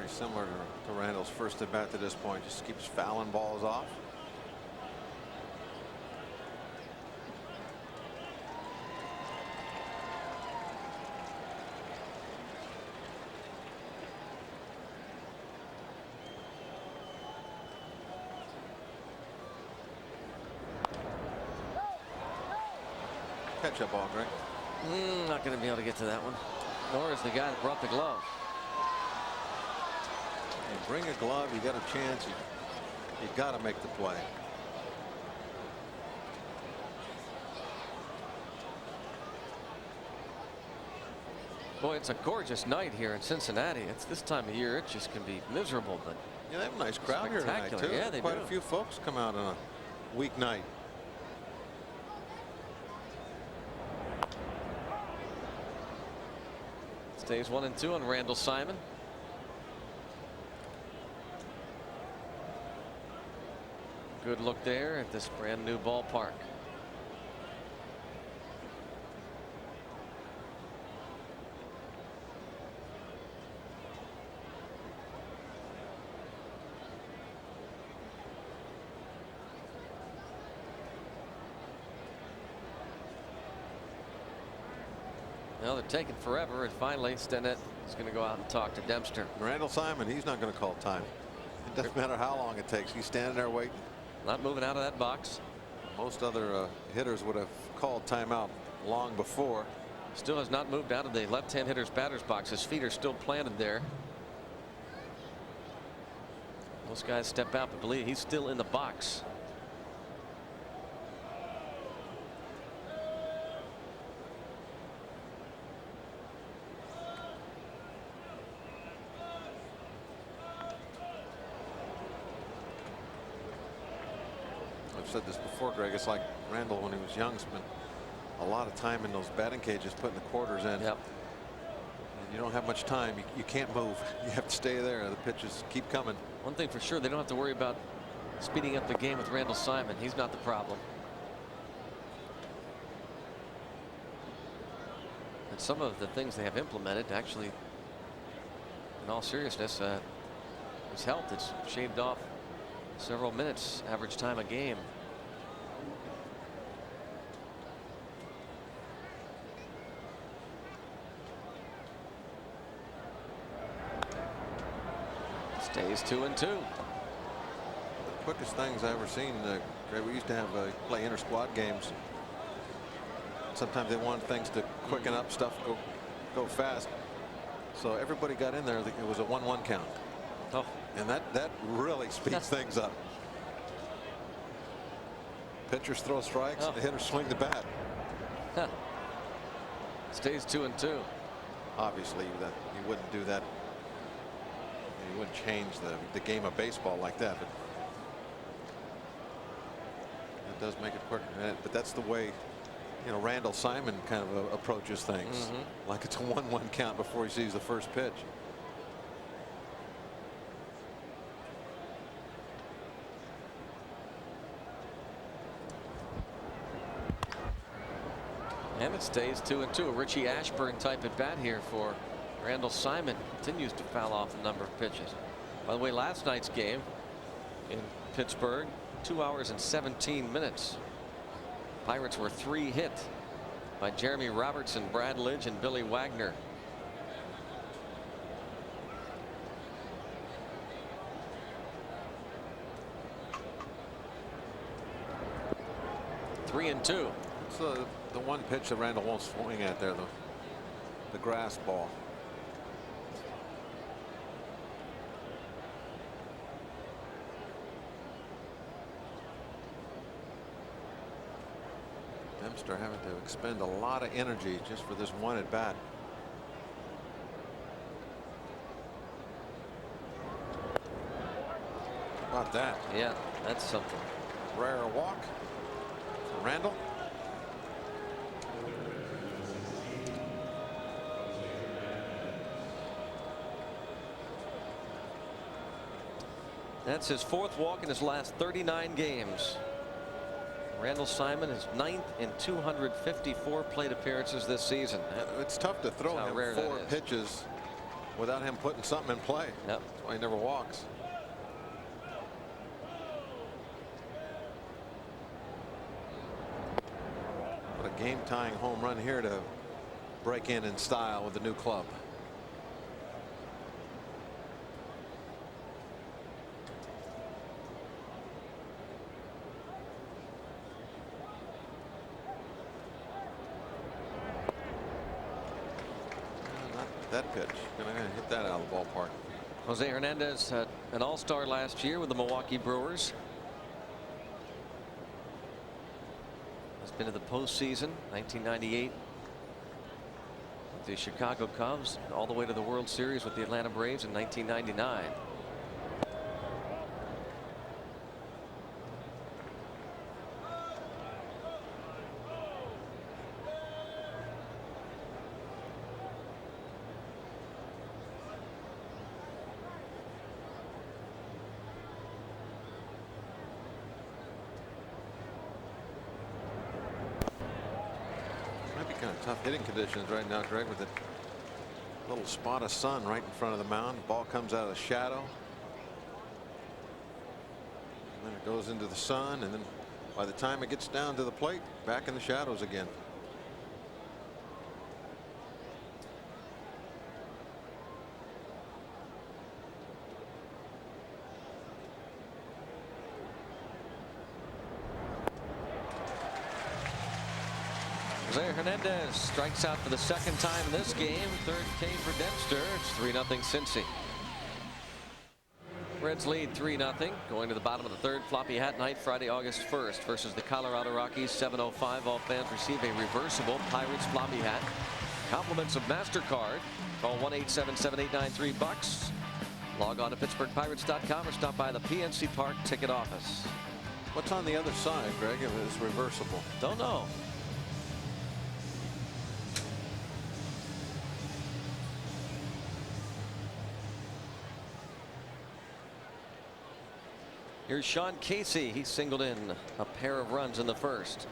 Similar to Randall's first at bat to this point, just keeps fouling balls off. Catch up ball, Greg. Not going to be able to get to that one. Nor is the guy that brought the glove. You bring a glove, you got a chance. You got to make the play. Boy, it's a gorgeous night here in Cincinnati. It's this time of year, it just can be miserable, but Yeah, they have a nice crowd here tonight, spectacular. too. Yeah, they Quite do. a few folks come out on a weeknight. Stays 1-2 on Randall Simon. Good look there at this brand new ballpark. Well, they're taking forever, and finally Stennett is going to go out and talk to Dempster. Randall Simon, he's not going to call time. It doesn't matter how long it takes. He's standing there waiting. Not moving out of that box. Most other hitters would have called timeout long before. Still has not moved out of the left-hand hitter's batter's box. His feet are still planted there. Most guys step out, but believe he's still in the box. I've said this before, Greg. It's like Randall when he was young spent a lot of time in those batting cages putting the quarters in. Yep. And you don't have much time. You can't move. You have to stay there. The pitches keep coming. One thing for sure, they don't have to worry about speeding up the game with Randall Simon. He's not the problem. And some of the things they have implemented actually, in all seriousness, has helped. It's shaved off several minutes average time a game. Stays 2-2. The quickest things I ever seen. Greg, we used to have play inter-squad games. Sometimes they wanted things to quicken up, stuff go fast. So everybody got in there. It was a 1-1 count. Oh, And that really speeds things up. Pitchers throw strikes. Oh. The hitters swing the bat. stays 2-2. Obviously, that you wouldn't do that. You wouldn't change the game of baseball like that. But it does make it quicker. But that's the way, Randall Simon kind of approaches things. Like it's a 1-1 count before he sees the first pitch. And it stays 2-2. A Richie Ashburn type at bat here for Randall Simon. Continues to foul off a number of pitches. By the way, last night's game in Pittsburgh, 2 hours and 17 minutes. Pirates were 3 hit by Jeremy Robertson, Brad Lidge, and Billy Wagner. Three and two. It's the one pitch that Randall won't swing at there, the grass ball. Dempster having to expend a lot of energy just for this one at bat. How about that? Yeah, that's something. Rare walk for Randall. That's his 4th walk in his last 39 games. Randall Simon is 9th in 254 plate appearances this season. It's tough to throw That's how rare him that 4 is. pitches without him putting something in play. Yep. That's why he never walks. What a game-tying home run here to break in style with the new club. Not that pitch. Gonna hit that out of the ballpark. Jose Hernandez, an all-star last year with the Milwaukee Brewers. Has been to the postseason, 1998. with the Chicago Cubs all the way to the World Series with the Atlanta Braves in 1999. Might be kind of tough hitting conditions right now, Greg, with a little spot of sun right in front of the mound. Ball comes out of the shadow. And then it goes into the sun, and then by the time it gets down to the plate, back in the shadows again. Jose Hernandez strikes out for the second time in this game. Third K for Dempster. It's 3-0 Cincy. Reds lead 3-0 going to the bottom of the third. Floppy hat night Friday, August 1st versus the Colorado Rockies. 7:05. All fans receive a reversible Pirates floppy hat. Compliments of MasterCard. Call 1-877-893-BUCKS. Log on to PittsburghPirates.com or stop by the PNC Park ticket office. What's on the other side, Greg, if it's reversible? Don't know. Here's Sean Casey. He singled in a pair of runs in the first.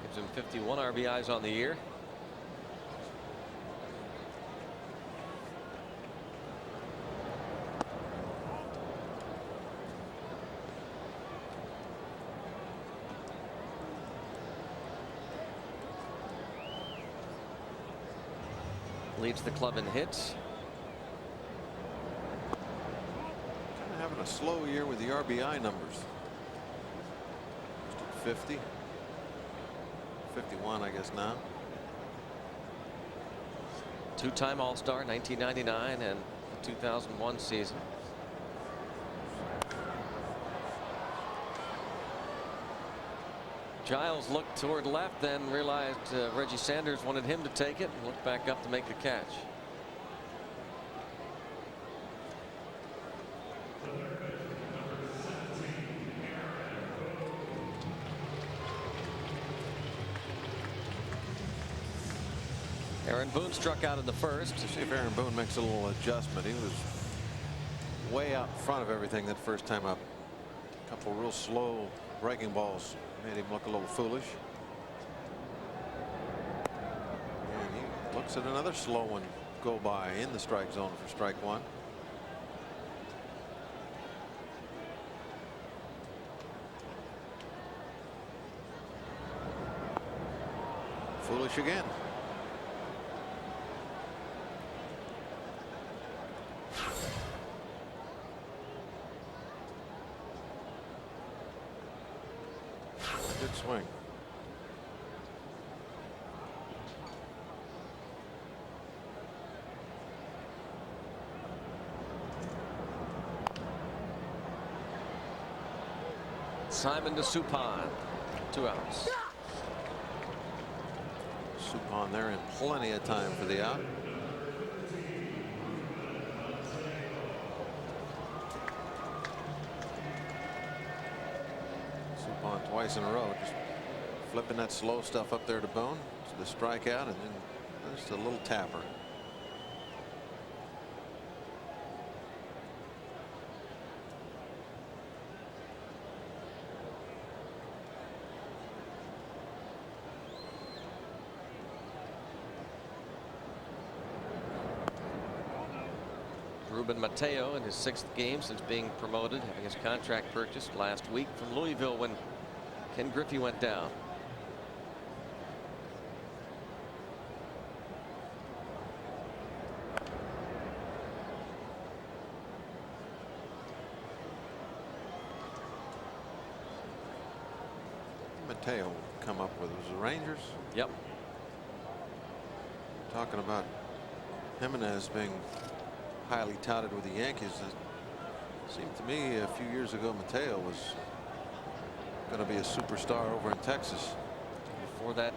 Gives him 51 RBIs on the year. Leads the club in hits. Kind of having a slow year with the RBI numbers. 50. 51, I guess now. Two-time All-Star 1999 and the 2001 season. Giles looked toward left, then realized Reggie Sanders wanted him to take it and looked back up to make the catch. Aaron Boone struck out in the first. See if Aaron Boone makes a little adjustment. He was way out in front of everything that first time up. A couple real slow breaking balls made him look a little foolish. And he looks at another slow one go by in the strike zone for strike one. Foolish again. Good swing. Simon to Suppan. 2 outs. Suppan there in plenty of time for the out. Suppan twice in a row, just flipping that slow stuff up there to Boone to the strikeout, and then just a little tapper. Ruben Mateo in his 6th game since being promoted, having his contract purchased last week from Louisville when Ken Griffey went down. Mateo come up with was the Rangers. Yep. Talking about Jimenez being highly touted with the Yankees. Seemed to me a few years ago Mateo was going to be a superstar over in Texas. Before that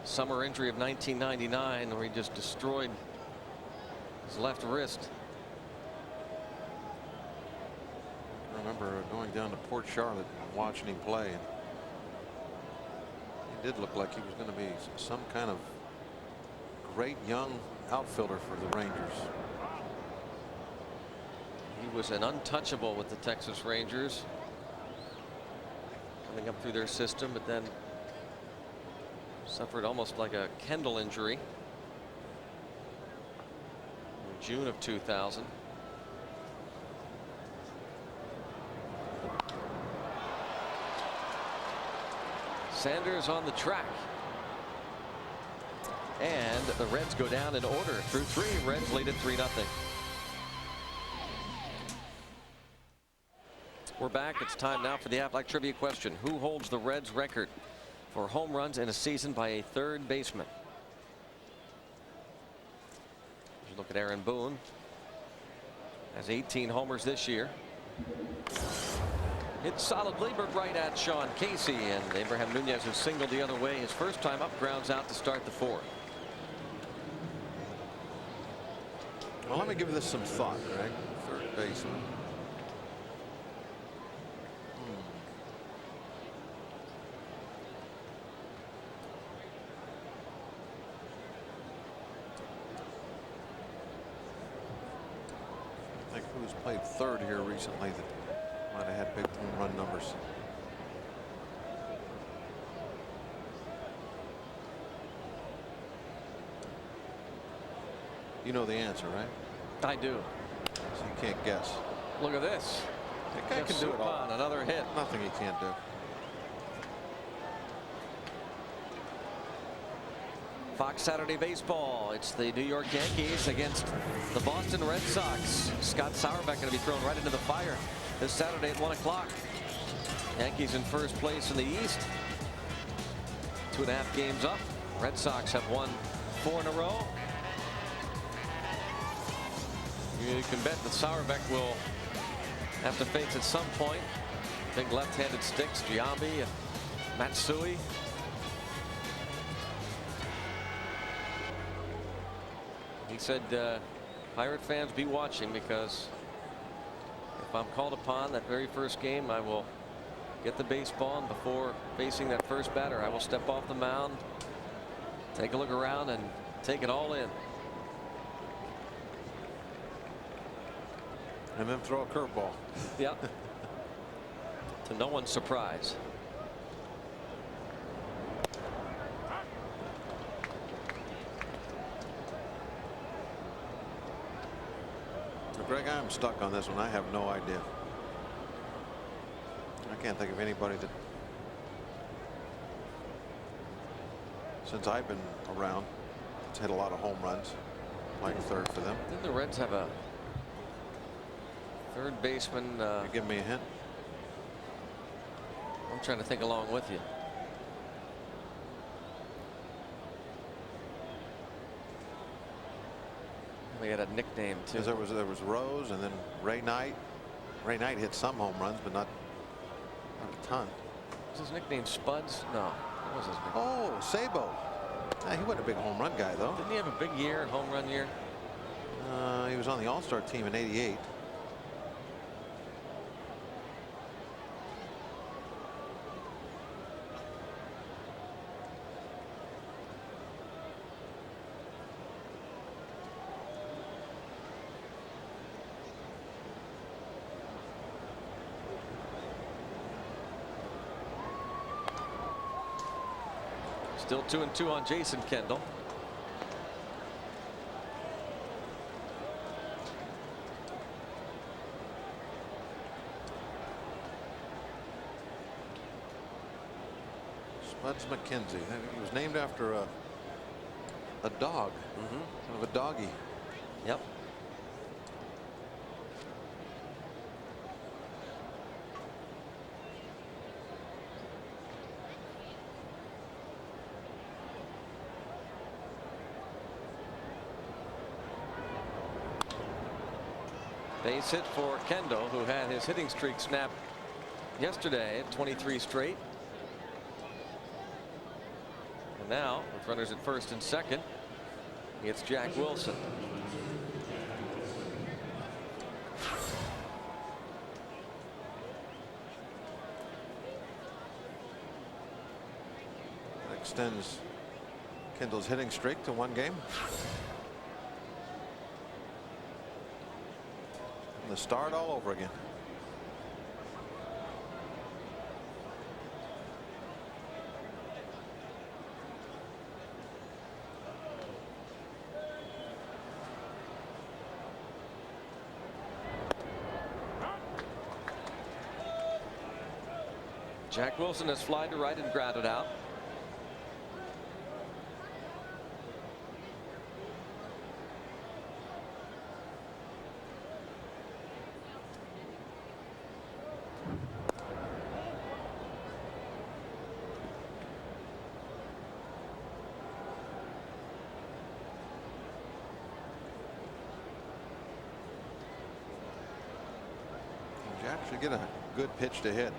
summer injury of 1999 where he just destroyed his left wrist. I remember going down to Port Charlotte and watching him play, and he did look like he was going to be some kind of great young outfielder for the Rangers. He was an untouchable with the Texas Rangers coming up through their system, but then suffered almost like a Kendall injury in June of 2000. Sanders on the track. And the Reds go down in order through 3. Reds lead at 3-0. We're back. It's time now for the Aflac Trivia question. Who holds the Reds record for home runs in a season by a third baseman? As you look at Aaron Boone, has 18 homers this year. Hit solidly, but right at Sean Casey, and Abraham Nunez, who singled the other way his first time up, grounds out to start the 4th. Well, let me give this some thought, Greg. Third baseman. I think who's played third here recently that might have had big home run numbers. You know the answer, right? I do. So you can't guess. Look at this. That guy can do it all. Another hit. Nothing he can't do. Fox Saturday Baseball. It's the New York Yankees against the Boston Red Sox. Scott Sauerbeck going to be thrown right into the fire this Saturday at 1 o'clock. Yankees in first place in the East. 2.5 games up. Red Sox have won 4 in a row. You can bet that Sauerbeck will have to face at some point big left-handed sticks, Giambi and Matsui. He said, Pirate fans, be watching, because if I'm called upon that very first game, I will get the baseball, and before facing that first batter, I will step off the mound, take a look around, and take it all in. And then throw a curveball. Yeah. To no one's surprise. Greg, I'm stuck on this one. I have no idea. I can't think of anybody that, since I've been around, has hit a lot of home runs, like third for them. Didn't the Reds have a third baseman? You give me a hint. I'm trying to think along with you. We had a nickname too. Because there was Rose and then Ray Knight. Ray Knight hit some home runs, but not a ton. Was his nickname Spuds? No. What was his nickname? Oh, Sabo. He wasn't a big home run guy, though. Didn't he have a big year, home run year? He was on the All-Star team in '88. Still 2-2 on Jason Kendall. Spuds McKenzie. He was named after a dog. Kind of a doggy. Yep. Base hit for Kendall, who had his hitting streak snapped yesterday at 23 straight. And now, with runners at first and second, it's Jack Wilson. That extends Kendall's hitting streak to 1 game. And the start all over again. Jack Wilson has flied to right and grounded out. Jack should get a good pitch to hit.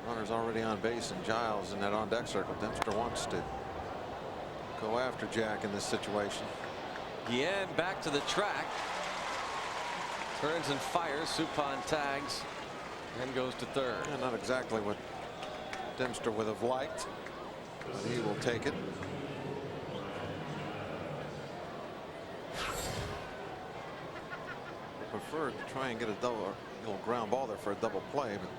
Runner's already on base, and Giles in that on deck circle. Dempster wants to go after Jack in this situation. Yan back to the track. Turns and fires. Suppan tags and goes to third. Yeah, not exactly what Dempster would have liked, but he will take it. Preferred to try and get a little ground ball there for a double play, but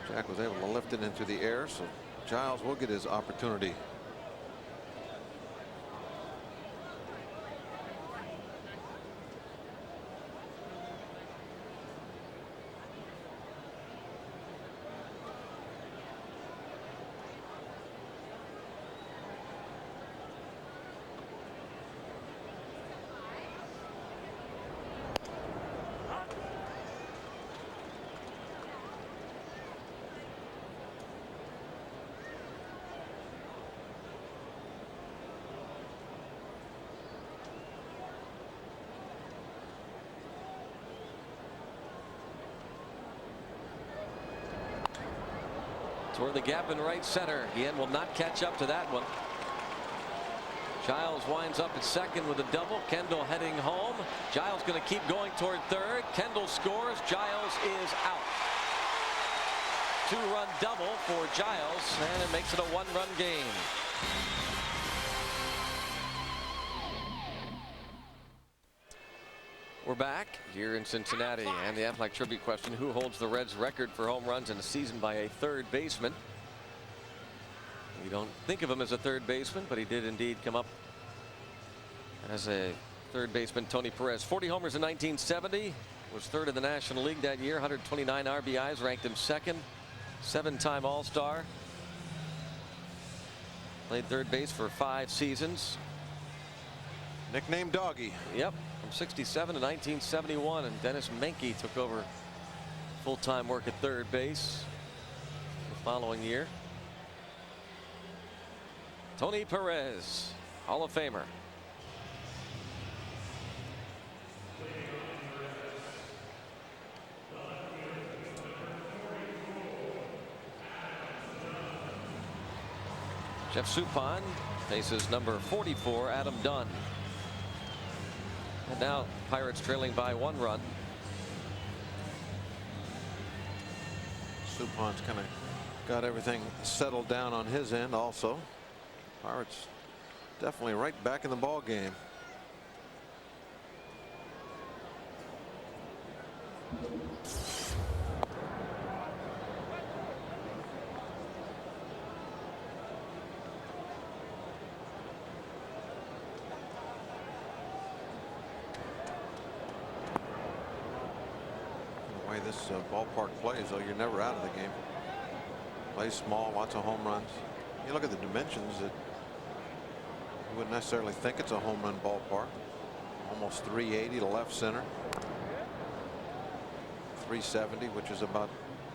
Jack was able to lift it into the air, so Giles will get his opportunity. Toward the gap in right center. Yan will not catch up to that one. Giles winds up at second with a double. Kendall heading home. Giles going to keep going toward third. Kendall scores. Giles is out. 2-run double for Giles, and it makes it a 1-run game. We're back here in Cincinnati, and the Aflac tribute question: who holds the Reds record for home runs in a season by a third baseman? We don't think of him as a third baseman, but he did indeed come up as a third baseman. Tony Perez, 40 homers in 1970, was third in the National League that year. 129 RBIs, ranked him second. 7-time All-Star. Played third base for 5 seasons. Nicknamed Doggy. Yep, from 67 to 1971, and Dennis Menke took over full-time work at third base the following year. Tony Perez, Hall of Famer. Jeff Suppan faces number 44, Adam Dunn. And now Pirates trailing by 1 run. Suppan's kind of got everything settled down on his end also. Pirates definitely right back in the ball game. The way this ballpark plays, though, you're never out of the game. Plays small, lots of home runs. You look at the dimensions, you wouldn't necessarily think it's a home run ballpark. Almost 380 to left center. 370, which is about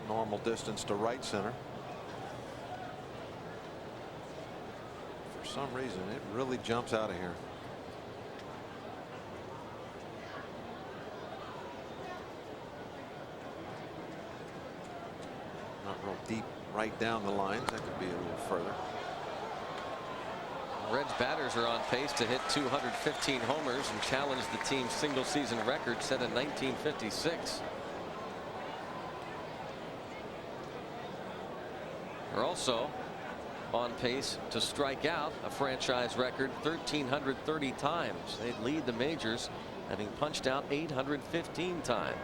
normal distance to right center. For some reason, it really jumps out of here. Not real deep right down the lines. That could be a little further. Reds batters are on pace to hit 215 homers and challenge the team's single season record set in 1956. They're also on pace to strike out a franchise record 1,330 times. They'd lead the majors, having punched out 815 times.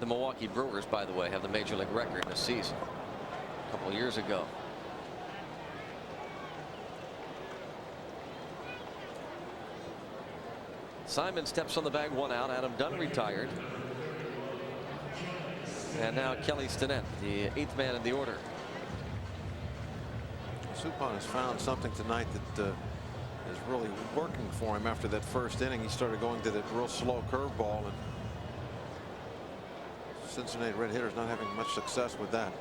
The Milwaukee Brewers, by the way, have the major league record in a season a couple of years ago. Simon steps on the bag, 1 out. Adam Dunn retired. And now Kelly Stinnett, the 8th man in the order. Suppan has found something tonight that is really working for him. After that first inning, he started going to that real slow curveball, and Cincinnati Red hitters not having much success with that.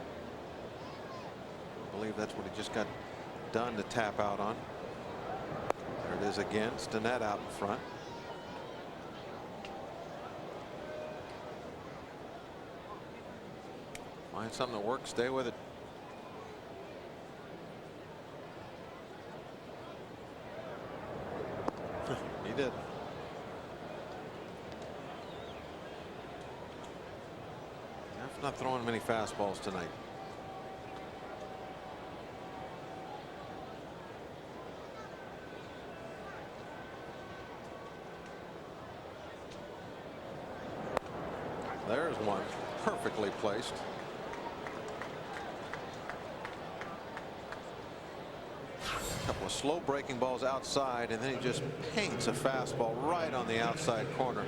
I believe that's what he just got done to tap out on. There it is again. Stinnett out in front. Find something that works, stay with it. He did. Not throwing many fastballs tonight. There's one, perfectly placed. A couple of slow breaking balls outside, and then he just paints a fastball right on the outside corner.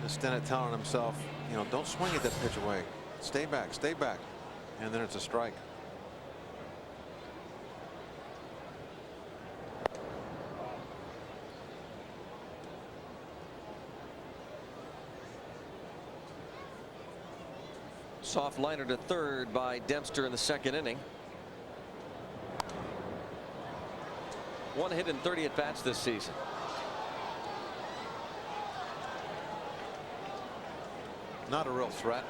Stinnett telling himself, you know, don't swing at that pitch away. Stay back, stay back. And then it's a strike. Soft liner to third by Dempster in the 2nd inning. 1 hit in 30 at bats this season. Not a real threat.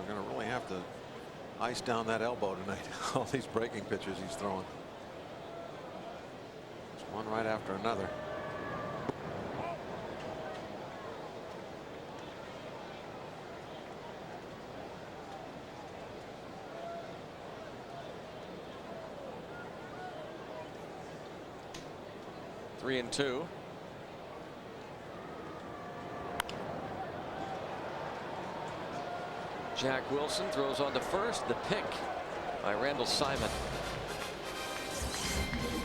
Going to really have to ice down that elbow tonight. All these breaking pitches he's throwing. Just one right after another. Three and two. Jack Wilson throws on to first. The pick by Randall Simon.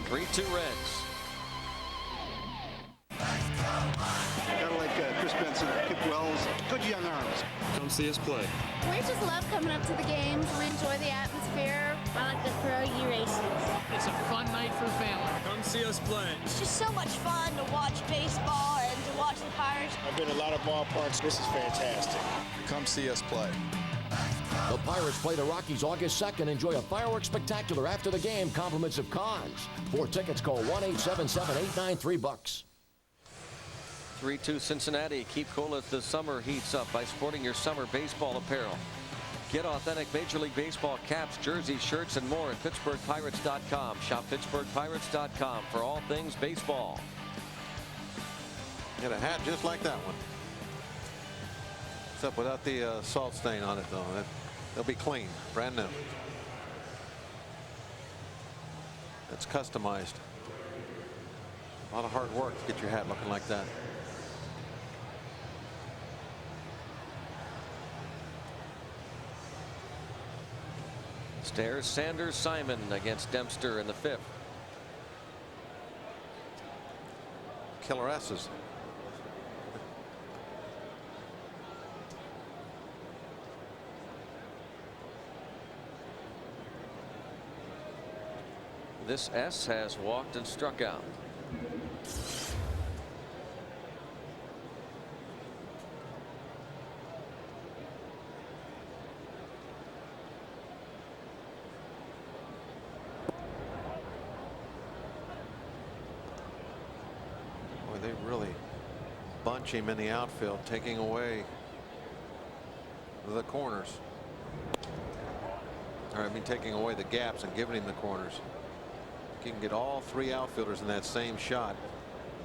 3-2 Reds. Kind of like Chris Benson, Kip Wells, good young arms. Come see us play. We just love coming up to the games. We enjoy the atmosphere. I like the pierogi races. It's a fun night for family. Come see us play. It's just so much fun to watch baseball and to watch the Pirates. I've been in a lot of ballparks. This is fantastic. Come see us play. The Pirates play the Rockies August 2nd. Enjoy a fireworks spectacular after the game. Compliments of Cons. For tickets, call 1-877-893-BUCKS. 3-2 Cincinnati. Keep cool as the summer heats up by sporting your summer baseball apparel. Get authentic Major League Baseball caps, jerseys, shirts, and more at PittsburghPirates.com. Shop PittsburghPirates.com for all things baseball. Get a hat just like that one. Except without the salt stain on it, though. They'll be clean, brand new. That's customized. A lot of hard work to get your hat looking like that. Stairs, Sanders, Simon against Dempster in the 5th. Killer S's. This S has walked and struck out. Boy, they really bunch him in the outfield, taking away the corners. Or I mean, taking away the gaps and giving him the corners. You can get all 3 outfielders in that same shot,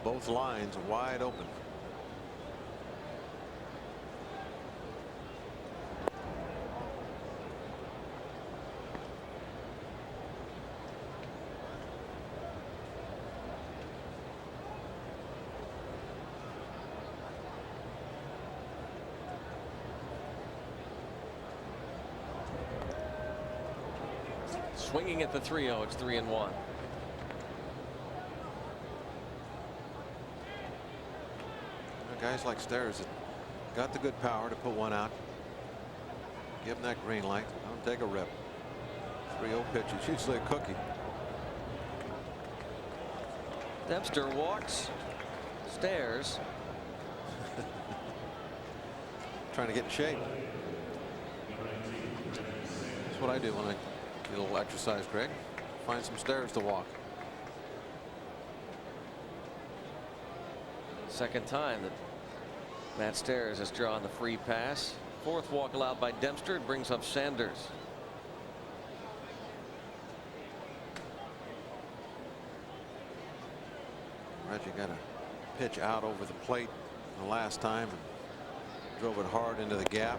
both lines wide open. Swinging at the 3-0. It's 3-1. Guys like Stairs that got the good power to put one out. Give him that green light. Don't take a rip. 3-0 pitch. It's usually a cookie. Dempster walks. Stairs. Trying to get in shape. That's what I do when I get a little exercise, Greg. Find some stairs to walk. Second time that Matt Stairs has drawn the free pass. 4th walk allowed by Dempster. It brings up Sanders. Reggie got a pitch out over the plate the last time and drove it hard into the gap.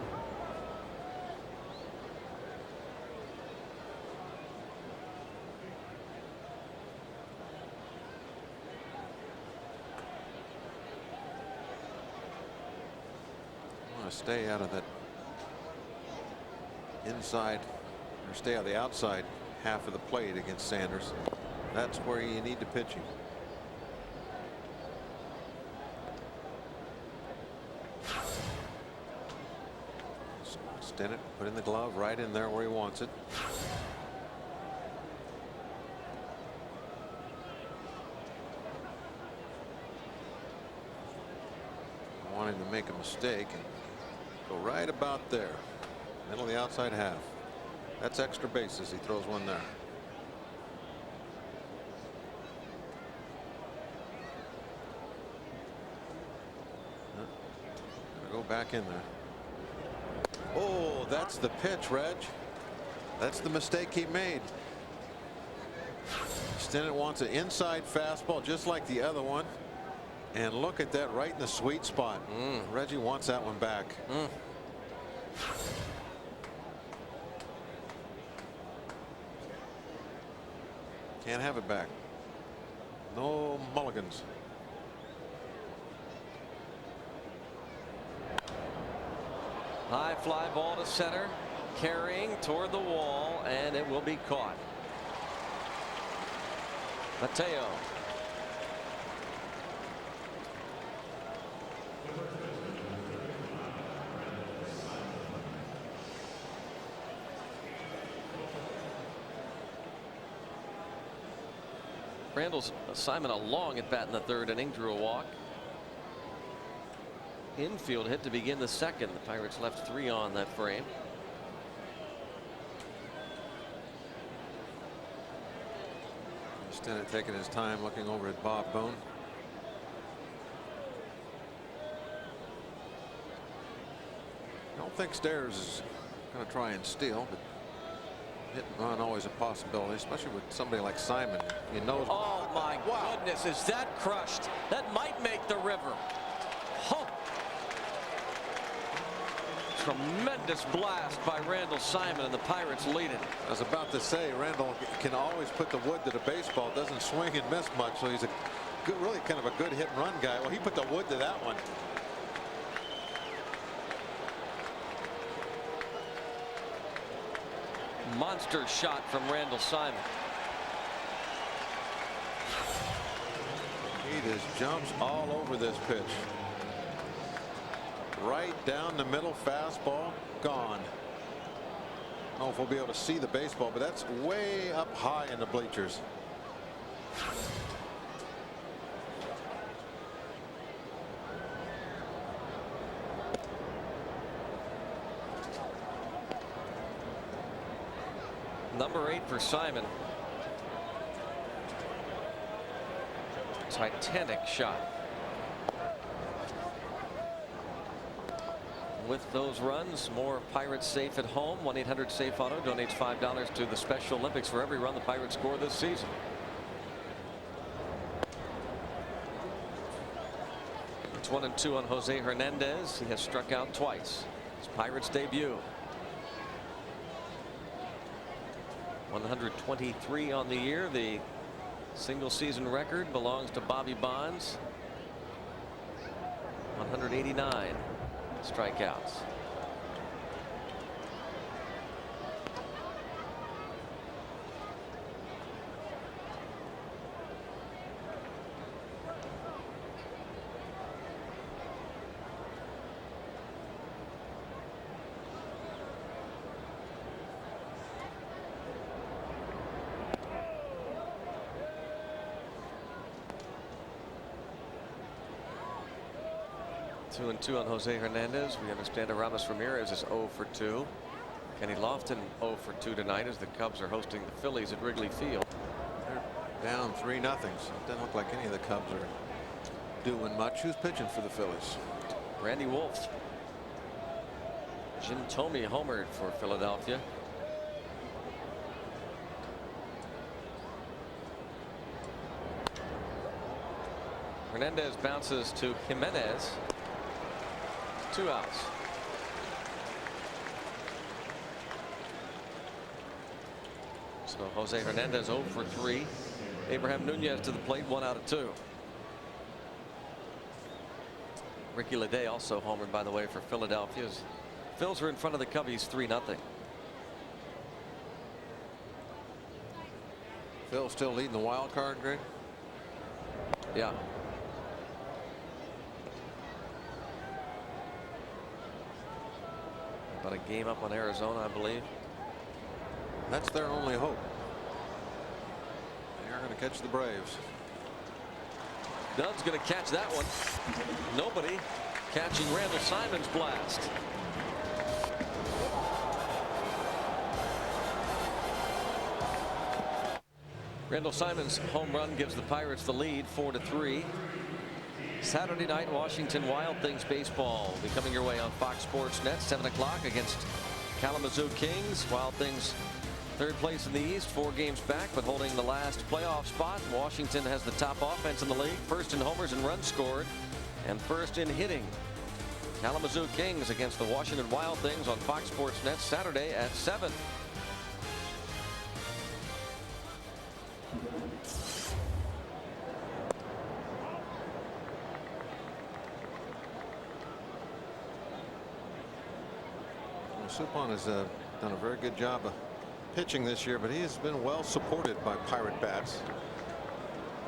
Stay out of that inside, or stay out of the outside half of the plate against Sanders. That's where you need to pitch him. Stennett put in the glove right in there where he wants it. Wanting to make a mistake and go right about there, middle of the outside half. That's extra bases. He throws one there. Go back in there. Oh, that's the pitch, Reg. That's the mistake he made. Stennett wants an inside fastball just like the other one. And look at that, right in the sweet spot. Reggie wants that one back. Can't have it back. No mulligans. High fly ball to center, carrying toward the wall, and it will be caught. Mateo. Randall Simon a long at bat in the 3rd inning, drew a walk. Infield hit to begin the 2nd. The Pirates left 3 on that frame. Stennett taking his time looking over at Bob Boone. I don't think Stairs is going to try and steal, but hit and run always a possibility, especially with somebody like Simon. He knows. Oh my goodness, is that crushed? That might make the river. Oh. Tremendous blast by Randall Simon, and the Pirates lead it. I was about to say, Randall can always put the wood to the baseball. Doesn't swing and miss much, so he's a good, really kind of a good hit and run guy. Well, he put the wood to that one. monster shot from Randall Simon. He just jumps all over this pitch. Right down the middle, fastball, gone. I don't know if we'll be able to see the baseball, but that's way up high in the bleachers. Number 8 for Simon. Titanic shot. With those runs, more Pirates safe at home. 1-800-SAFE-AUTO donates $5 to the Special Olympics for every run the Pirates score this season. It's 1-2 on Jose Hernandez. He has struck out twice. His Pirates debut. 123 on the year. The single season record belongs to Bobby Bonds. 189 strikeouts. Two and 2 on Jose Hernandez. We understand Aramis Ramirez is 0 for 2. Kenny Lofton 0 for 2 tonight as the Cubs are hosting the Phillies at Wrigley Field. They're down 3-0. So it doesn't look like any of the Cubs are doing much. Who's pitching for the Phillies? Randy Wolf. Jim Thome homered for Philadelphia. Hernandez bounces to Jimenez. 2 outs. So Jose Hernandez 0 for 3. Abraham Nunez to the plate, 1 out of 2. Ricky Leday also homered, by the way, for Philadelphia's. Phils are in front of the Cubbies 3-0. Phil still leading the wild card, Greg? Yeah. About a game up on Arizona, I believe. That's their only hope. They are going to catch the Braves. Dunn's going to catch that one. Nobody catching Randall Simon's blast. Randall Simon's home run gives the Pirates the lead 4-3. Saturday night, Washington Wild Things baseball will be coming your way on Fox Sports Net, 7 o'clock against Kalamazoo Kings. Wild Things third place in the East, 4 games back, but holding the last playoff spot. Washington has the top offense in the league, first in homers and runs scored, and first in hitting. Kalamazoo Kings against the Washington Wild Things on Fox Sports Net Saturday at 7. Suppan has done a very good job of pitching this year, but he has been well supported by Pirate bats.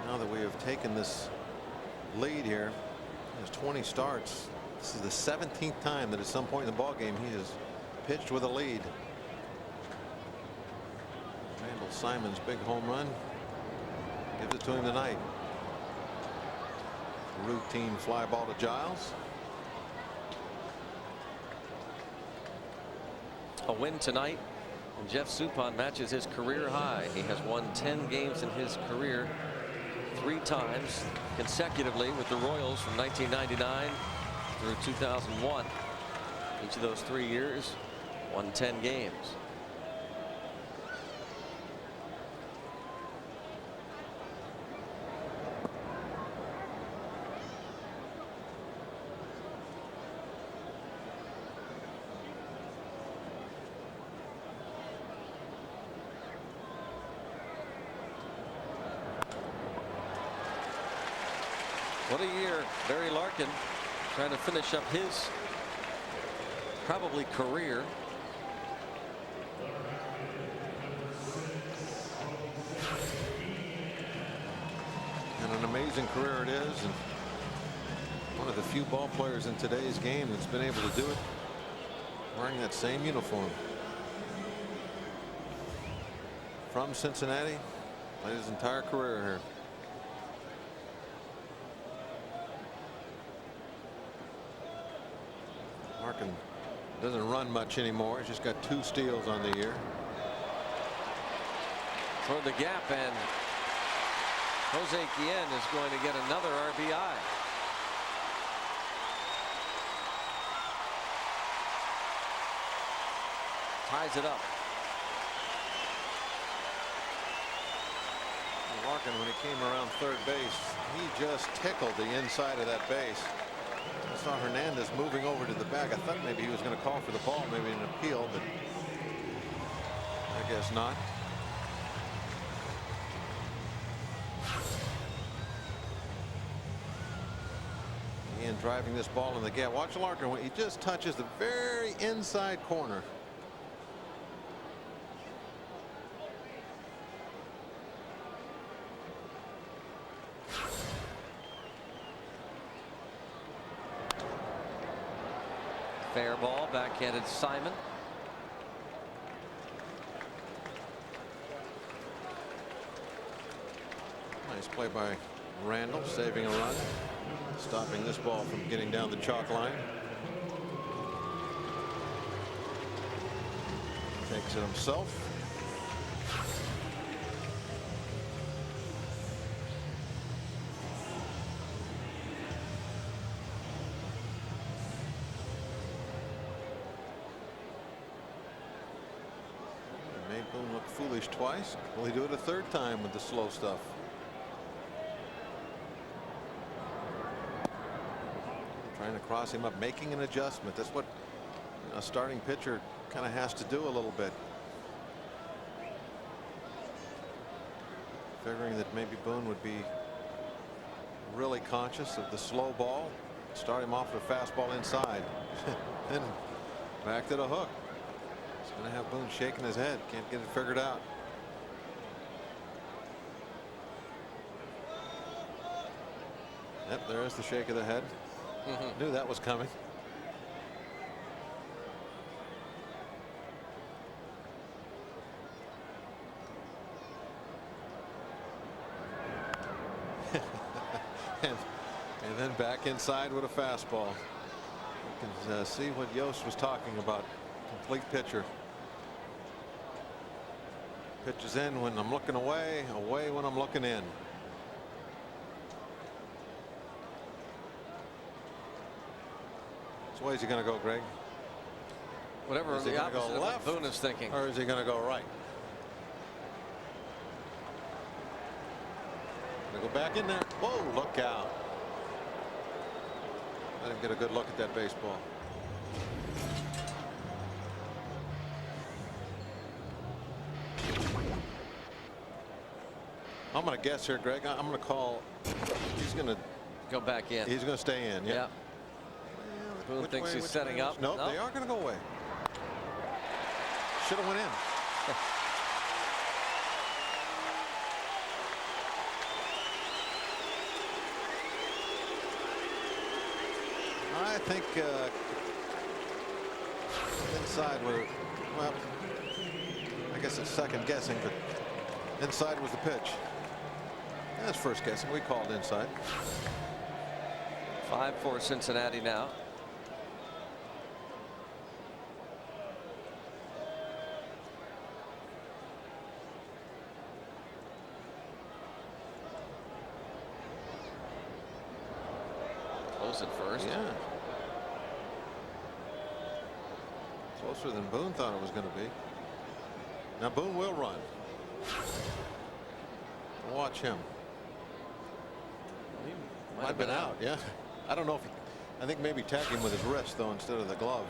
Now that we have taken this lead here, he has 20 starts. This is the 17th time that at some point in the ball game he has pitched with a lead. Randall Simon's big home run gives it to him tonight. Routine fly ball to Giles. A win tonight, and Jeff Suppan matches his career high. He has won 10 games in his career 3 times consecutively with the Royals from 1999 through 2001. Each of those 3 years won 10 games. What a year. Barry Larkin trying to finish up his probably career. And an amazing career it is, and one of the few ball players in today's game that's been able to do it wearing that same uniform. From Cincinnati, played his entire career here. Larkin doesn't run much anymore. He's just got 2 steals on the year. Toward the gap, and Jose Guillen is going to get another RBI. Ties it up. Larkin, when he came around third base, he just tickled the inside of that base. I saw Hernandez moving over to the bag. I thought maybe he was going to call for the ball, maybe an appeal, but I guess not. Ian driving this ball in the gap. Watch Larkin when he just touches the very inside corner. Fair ball, backhanded Simon. Nice play by Randall, saving a run, stopping this ball from getting down the chalk line. Takes it himself. Made Boone look foolish twice. Will he do it a third time with the slow stuff? Trying to cross him up, making an adjustment. That's what a starting pitcher kind of has to do a little bit. Figuring that maybe Boone would be really conscious of the slow ball. Start him off with a fastball inside. Then back to the hook. He's going to have Boone shaking his head. Can't get it figured out. Yep, there's the shake of the head. Knew that was coming. and then back inside with a fastball. You can see what Yost was talking about. Complete pitcher. Pitches in when I'm looking away, away when I'm looking in. So where's he going to go, Greg? Whatever the opposite of what Boone is thinking. Or is he going to go right? Going to go back in there. Whoa, look out. Let him get a good look at that baseball. I'm going to guess here, Greg. I'm going to call. He's going to go back in. He's going to stay in. Yeah. Boone thinks he's setting up. Nope, they are going to go away. Should have went in. I think inside were, well, I guess it's second guessing, but inside was the pitch. That's first guessing. We called inside. 5-4 Cincinnati now. Close at first. Yeah. Closer than Boone thought it was going to be. Now Boone will run. Watch him. He Might have been out. Yeah. I don't know if he, I think maybe tagged him with his wrist though instead of the glove.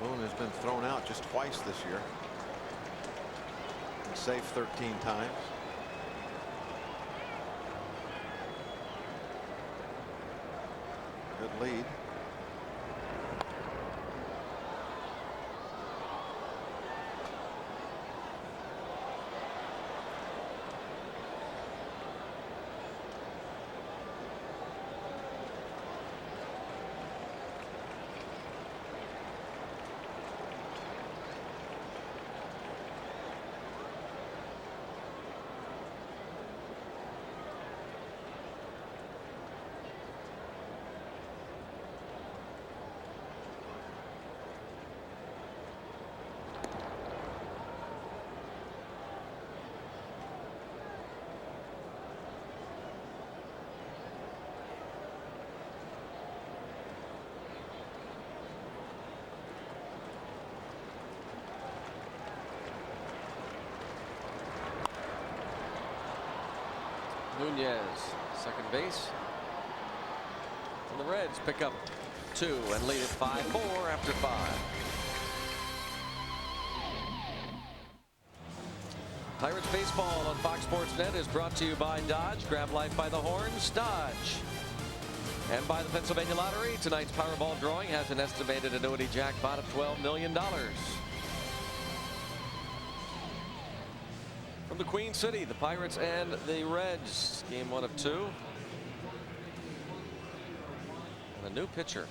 Boone has been thrown out just twice this year. And safe 13 times. Good lead. Nunez, second base. And the Reds pick up 2 and lead it 5-4 after 5. Pirates baseball on Fox Sports Net is brought to you by Dodge. Grab life by the horns, Dodge. And by the Pennsylvania Lottery. Tonight's Powerball drawing has an estimated annuity jackpot of $12 million. From the Queen City, the Pirates and the Reds. Game 1 of 2. And a new pitcher,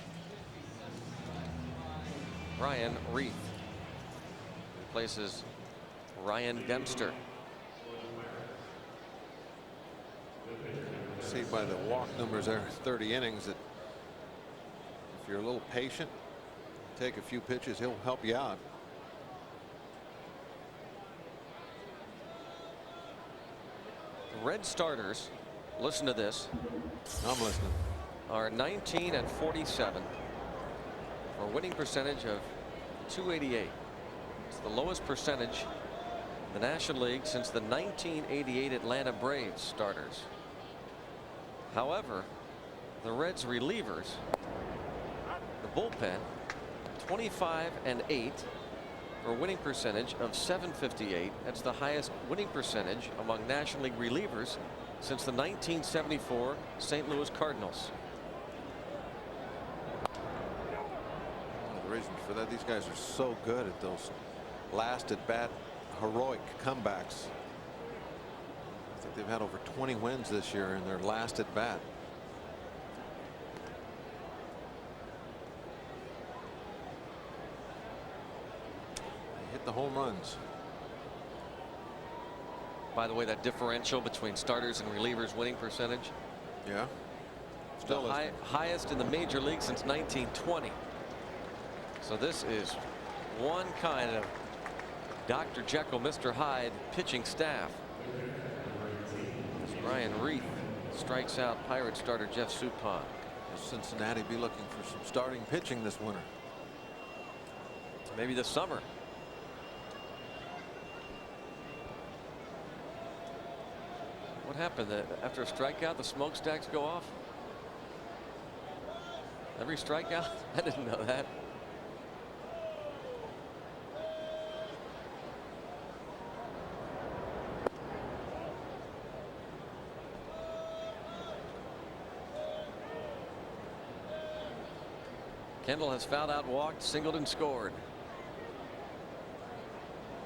Ryan Reith, replaces Ryan Dempster. See by the walk numbers there, 30 innings, that if you're a little patient, take a few pitches, he'll help you out. The Red starters, listen to this. I'm listening. Are 19 and 47 for a winning percentage of .288. It's the lowest percentage in the National League since the 1988 Atlanta Braves starters. However, the Reds relievers, the bullpen, 25 and 8 for a winning percentage of .758. That's the highest winning percentage among National League relievers since the 1974 St. Louis Cardinals. One of the reasons for that, these guys are so good at those last at bat heroic comebacks. I think they've had over 20 wins this year in their last at bat. They hit the home runs. By the way, that differential between starters and relievers winning percentage. Yeah. Still the highest in the major league since 1920. So this is one kind of Dr. Jekyll, Mr. Hyde pitching staff. As Ryan Reith strikes out Pirate starter Jeff Suppan. Cincinnati be looking for some starting pitching this winter. Maybe this summer. What happened? After a strikeout, the smokestacks go off? Every strikeout? I didn't know that. Kendall has fouled out, walked, singled, and scored.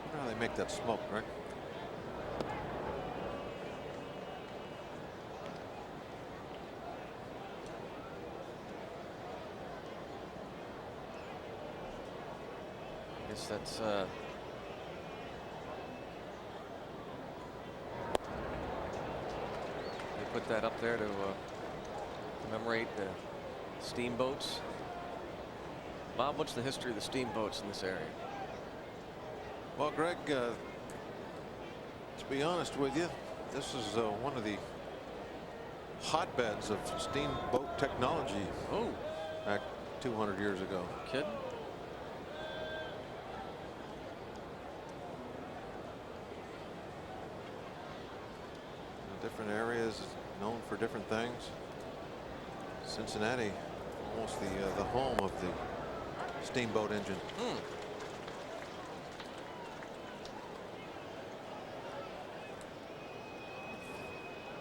I wonder how they make that smoke, right? I guess that's they put that up there to commemorate the steamboats. Bob, what's the history of the steamboats in this area? Well, Greg, to be honest with you, this is one of the hotbeds of steamboat technology. Oh, back 200 years ago. Kidding? Different areas known for different things. Cincinnati, almost the home of the Steamboat engine.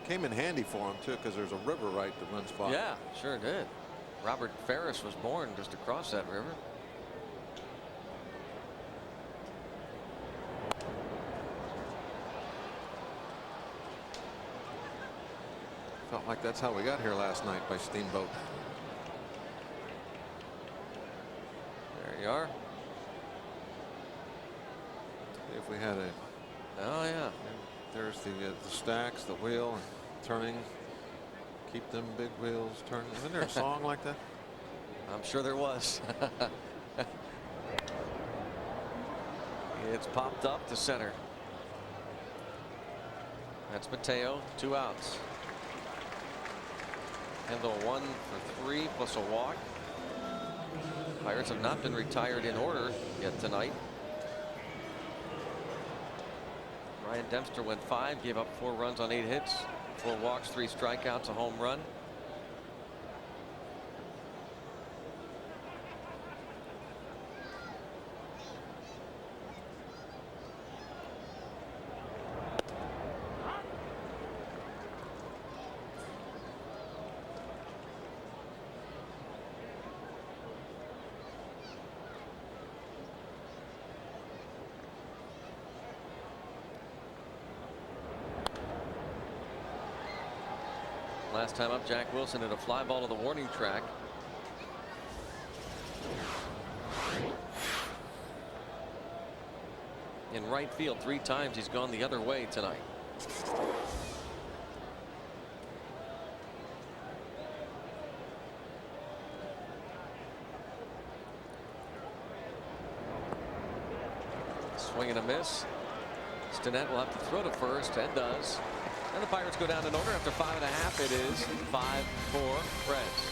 Came in handy for him too, because there's a river right that runs by. Yeah, sure did. Robert Ferris was born just across that river. Felt like that's how we got here last night by Steamboat. There you are. If we had a. Oh yeah. There's the stacks, the wheel, and turning. Keep them big wheels turning. Isn't there a song like that? I'm sure there was. It's popped up to center. That's Mateo. 2 outs. Handle 1 for 3 plus a walk. Pirates have not been retired in order yet tonight. Ryan Dempster went 5, gave up 4 runs on 8 hits, 4 walks, 3 strikeouts, a home run. Last time up, Jack Wilson hit a fly ball to the warning track. In right field 3 times. He's gone the other way tonight. Swing and a miss. Stinnett will have to throw to first, and does. And the Pirates go down in order after 5.5. It is 5-4 Reds.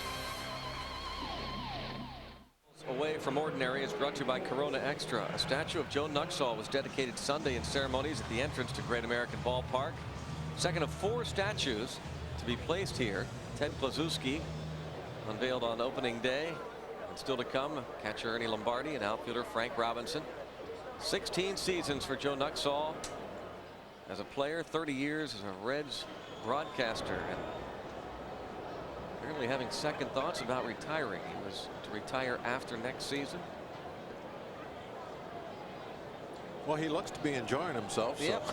Away from Ordinary is brought to you by Corona Extra. A statue of Joe Nuxhall was dedicated Sunday in ceremonies at the entrance to Great American Ballpark. Second of 4 statues to be placed here. Ted Kluszewski unveiled on opening day. And still to come, catcher Ernie Lombardi and outfielder Frank Robinson. 16 seasons for Joe Nuxhall as a player, 30 years as a Reds broadcaster, and apparently having second thoughts about retiring. He was to retire after next season. Well, he looks to be enjoying himself. So Yep.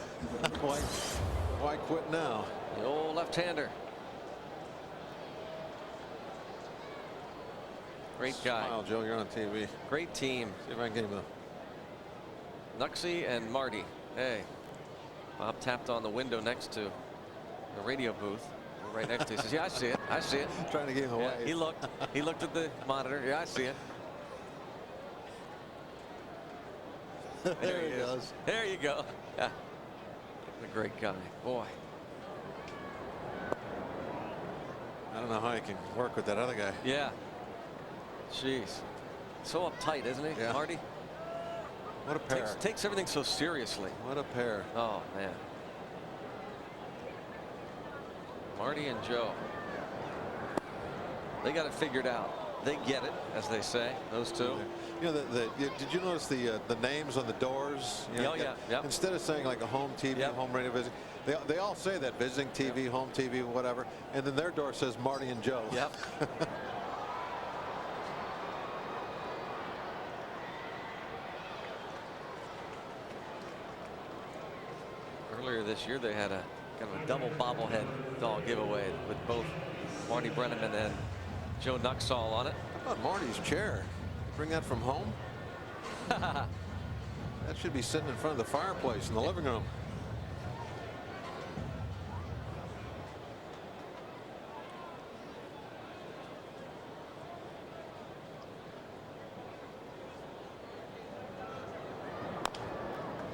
why quit now? The old left-hander. Great guy. Smile, Joe, you're on TV. Great team. See if I can get him a. Nuxie and Marty. Hey, Bob tapped on the window next to the radio booth. Right next to. He says, "Yeah, I see it. I see it." Trying to give him away. Yeah, he looked. He looked at the monitor. Yeah, I see it. There he goes. There you go. Yeah. What a great guy. Boy. I don't know how he can work with that other guy. Yeah. Jeez. So uptight, isn't he, Yeah. Marty? What a pair. Takes everything so seriously. What a pair. Oh, man. Marty and Joe. They got it figured out. They get it, as they say, those two. You know, did you notice the names on the doors? You know, Oh, yeah. Yep. Instead of saying like a home TV, Yep. home radio visiting, they all say that, visiting TV, home TV, whatever. And then their door says Marty and Joe. Yep. Earlier this year, they had a kind of a double bobblehead doll giveaway with both Marty Brennaman and Joe Nuxhall on it. How about Marty's chair? Bring that from home? That should be sitting in front of the fireplace in the living room.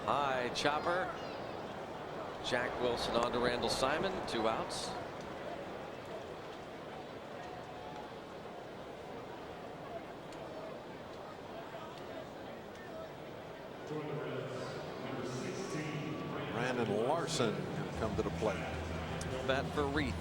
High chopper. Jack Wilson on to Randall Simon. 2 outs. Brandon Larson going to come to the plate. Bat for Reith.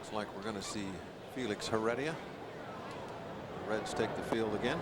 Looks like we're going to see Felix Heredia. The Reds take the field again.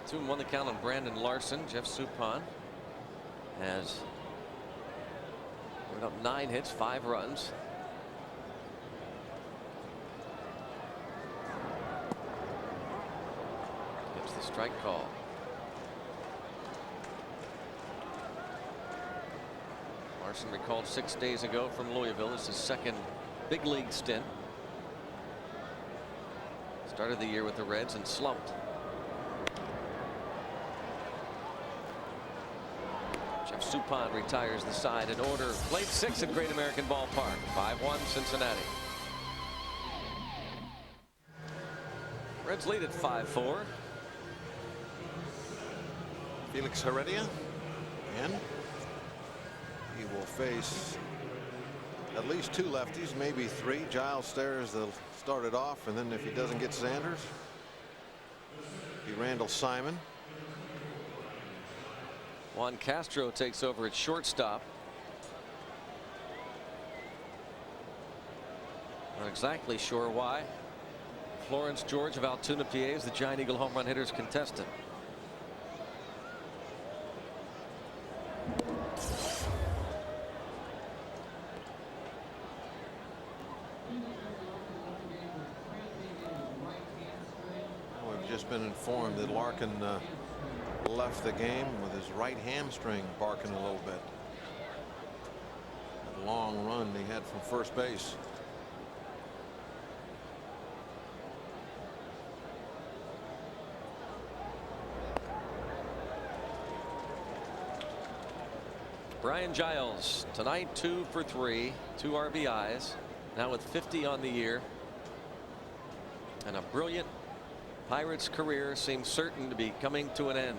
Two and one the count on Brandon Larson. Jeff Suppan has put up 9 hits, 5 runs. Gets the strike call. Larson recalled 6 days ago from Louisville. It's his second big league stint. Started the year with the Reds and slumped. Jeff Suppan retires the side in order. Played 6 at Great American Ballpark. 5-1 Cincinnati. Reds lead at 5-4. Felix Heredia, and he will face at least 2 lefties, maybe 3. Giles Stairs, they'll start it off, and then if he doesn't get Sanders, it'll be Randall Simon. Juan Castro takes over at shortstop. Not exactly sure why. Florence George of Altoona, PA is the Giant Eagle home run hitters contestant. We've just been informed that Larkin left the game with his right hamstring barking a little bit. That long run he had from first base. Brian Giles tonight 2 for 3, 2 RBIs, now with 50 on the year, and a brilliant Pirates career seems certain to be coming to an end.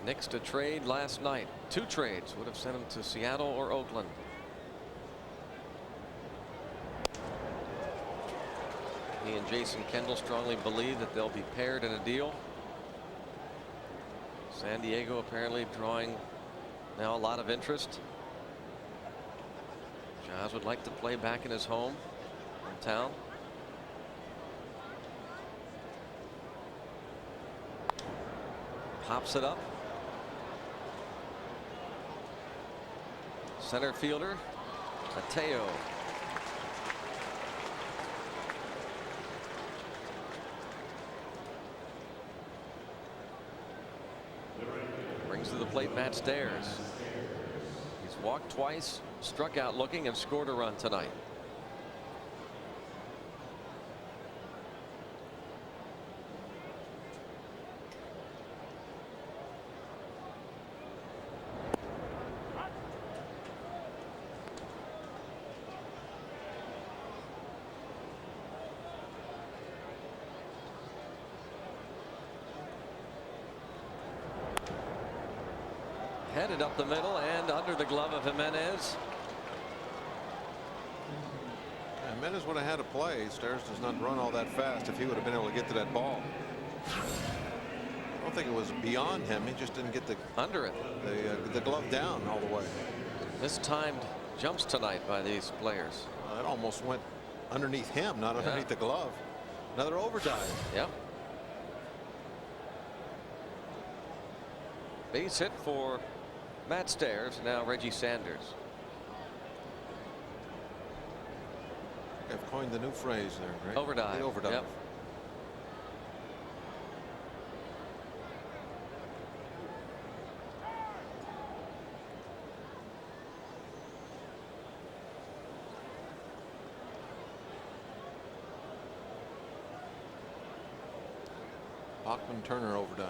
Nixed a trade last night. 2 trades would have sent him to Seattle or Oakland. He and Jason Kendall strongly believe that they'll be paired in a deal. San Diego apparently drawing now a lot of interest. Giles would like to play back in his hometown. Pops it up. Center fielder Mateo. Brings to the plate Matt Stairs. He's walked twice, struck out looking, and scored a run tonight. Headed up the middle and under the glove of Jimenez. Jimenez would have had a play. Stairs does not run all that fast. If he would have been able to get to that ball, I don't think it was beyond him. He just didn't get the under it. The glove down all the way. Mistimed jumps tonight by these players. It almost went underneath him, not underneath the glove. Another overdive. Yep. Base hit for Matt Stairs. Now Reggie Sanders. I've coined the new phrase there, right? Overdive. The overdive. Yep. Tauchman Turner overdive.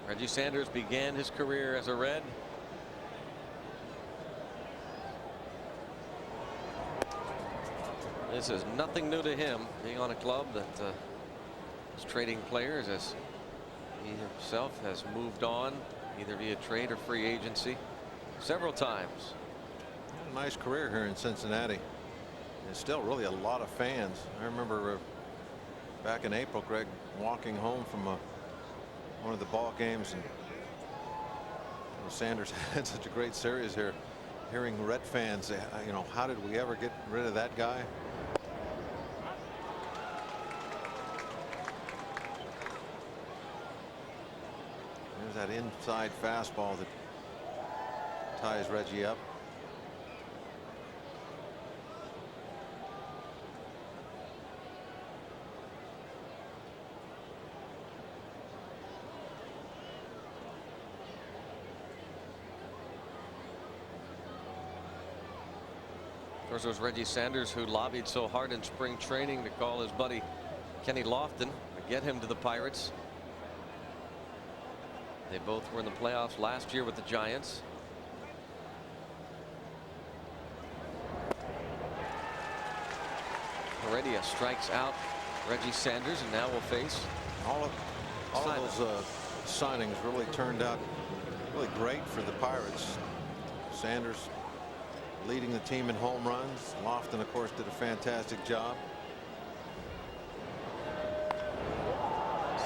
Reggie Sanders began his career as a Red. This is nothing new to him, being on a club that is trading players, as he himself has moved on either via trade or free agency several times. A nice career here in Cincinnati. There's still really a lot of fans. I remember back in April, Greg, walking home from one of the ball games, and Sanders had such a great series here, hearing Red fans say, you know, how did we ever get rid of that guy? There's that inside fastball that ties Reggie up. Of course, it was Reggie Sanders who lobbied so hard in spring training to call his buddy Kenny Lofton to get him to the Pirates. They both were in the playoffs last year with the Giants. Heredia strikes out Reggie Sanders, and now will face all of those signings really turned out really great for the Pirates. Sanders leading the team in home runs. Lofton, of course, did a fantastic job.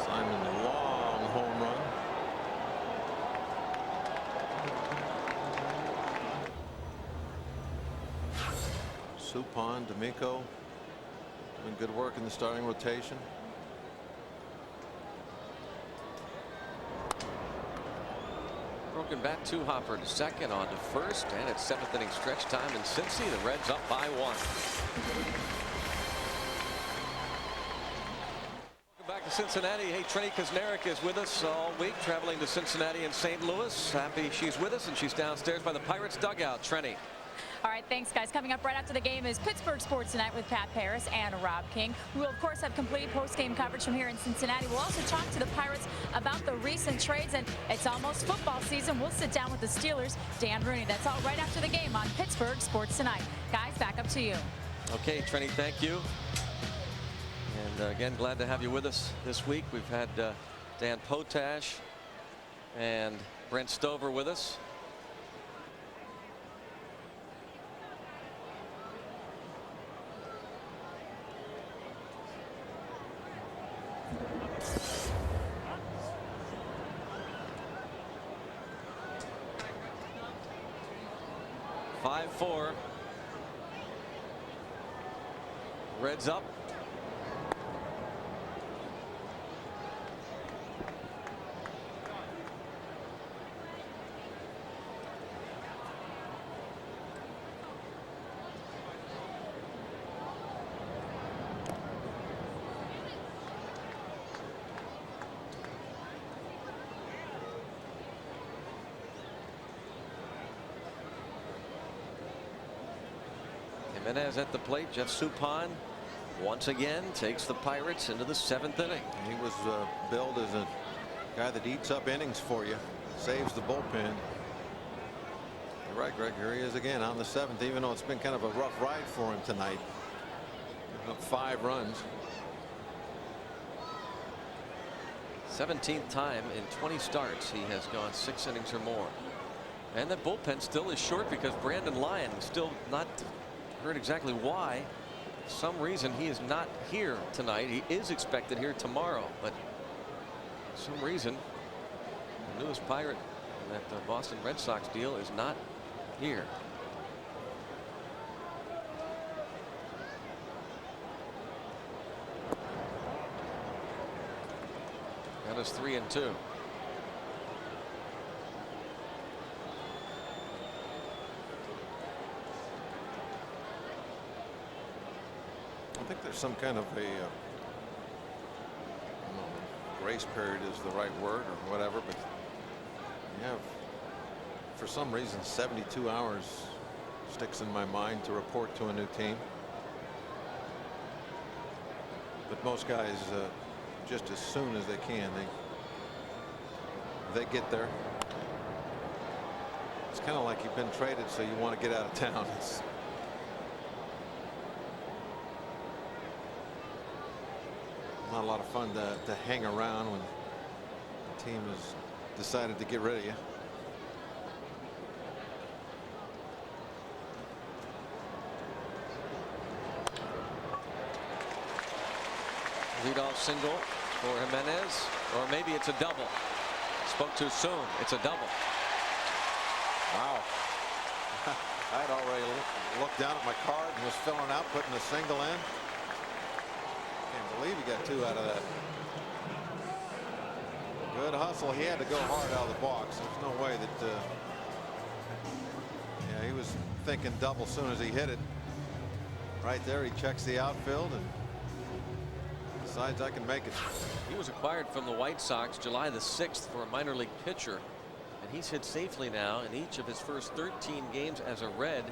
Simon, a long home run. Suppan, D'Amico doing good work in the starting rotation. Broken bat to Hopper to second, on to first, and it's 7th inning stretch time in Cincy. The Reds up by 1. Welcome back to Cincinnati. Hey, Trenny Kusnierek is with us all week, traveling to Cincinnati and St. Louis. Happy she's with us, and she's downstairs by the Pirates dugout. Trenny. All right, thanks, guys. Coming up right after the game is Pittsburgh Sports Tonight with Pat Paris and Rob King. We will, of course, have complete post-game coverage from here in Cincinnati. We'll also talk to the Pirates about the recent trades, and it's almost football season. We'll sit down with the Steelers, Dan Rooney. That's all right after the game on Pittsburgh Sports Tonight. Guys, back up to you. Okay, Trenny, thank you. And again, glad to have you with us this week. We've had Dan Potash and Brent Stover with us. Four. Reds up. Jimenez at the plate. Jeff Suppan once again takes the Pirates into the 7th inning. He was billed as a guy that eats up innings for you, saves the bullpen. You're right, Greg. Here he is again on the 7th, even though it's been kind of a rough ride for him tonight. Up 5 runs. 17th time in 20 starts he has gone 6 innings or more. And the bullpen still is short because Brandon Lyon still not heard exactly why. For some reason he is not here tonight. He is expected here tomorrow, but for some reason the newest Pirate in that Boston Red Sox deal is not here. count is 3-2. I think there's some kind of a I don't know, grace period is the right word or whatever, but you have, for some reason, 72 hours sticks in my mind to report to a new team. But most guys, just as soon as they can, they get there. It's kind of like you've been traded, so you want to get out of town. It's not a lot of fun to hang around when the team has decided to get rid of you. Leadoff single for Jimenez, or maybe it's a double. Spoke too soon. It's a double. Wow. I'd already looked down at my card and was filling out, putting a single in. Can't believe he got 2 out of that. Good hustle. He had to go hard out of the box. There's no way that yeah, he was thinking double as soon as he hit it. Right there, he checks the outfield and decides I can make it. He was acquired from the White Sox July the 6th for a minor league pitcher, and he's hit safely now in each of his first 13 games as a Red.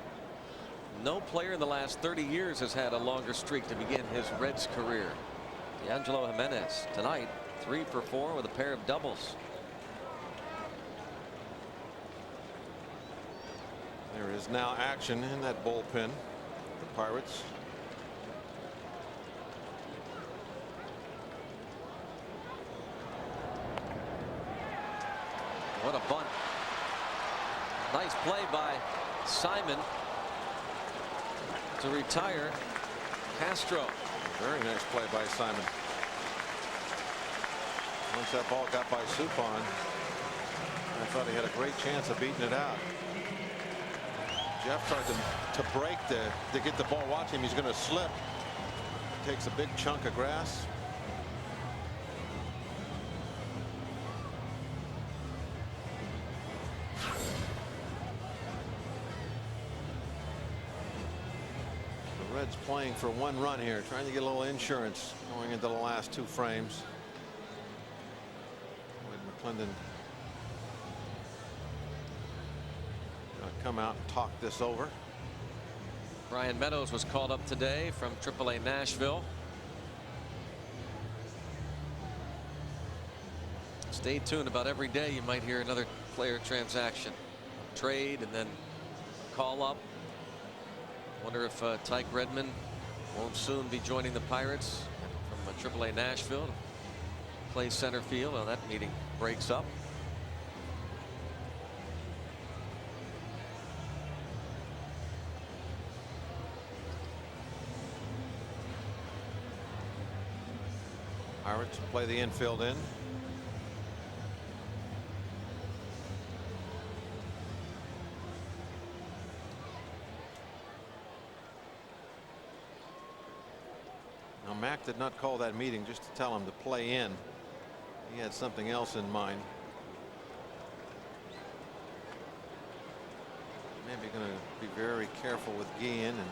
No player in the last 30 years has had a longer streak to begin his Reds career. D'Angelo Jimenez tonight 3 for 4 with a pair of doubles. There is now action in that bullpen. The Pirates. What a bunt. Nice play by Simon to retire Castro. Very nice play by Simon. Once that ball got by Suppan, I thought he had a great chance of beating it out. Jeff tried to break to get the ball. Watch him. He's going to slip. Takes a big chunk of grass. The Reds playing for 1 run here, trying to get a little insurance going into the last 2 frames. Wade McClendon come out and talk this over. Brian Meadows was called up today from AAA Nashville. Stay tuned. About every day you might hear another player transaction, trade, and then call up. Wonder if Tyke Redmond won't soon be joining the Pirates from AAA Nashville to play center field. Well, that meeting breaks up. Pirates play the infield in. Now Mac did not call that meeting just to tell him to play in. He had something else in mind. Maybe going to be very careful with Guillen and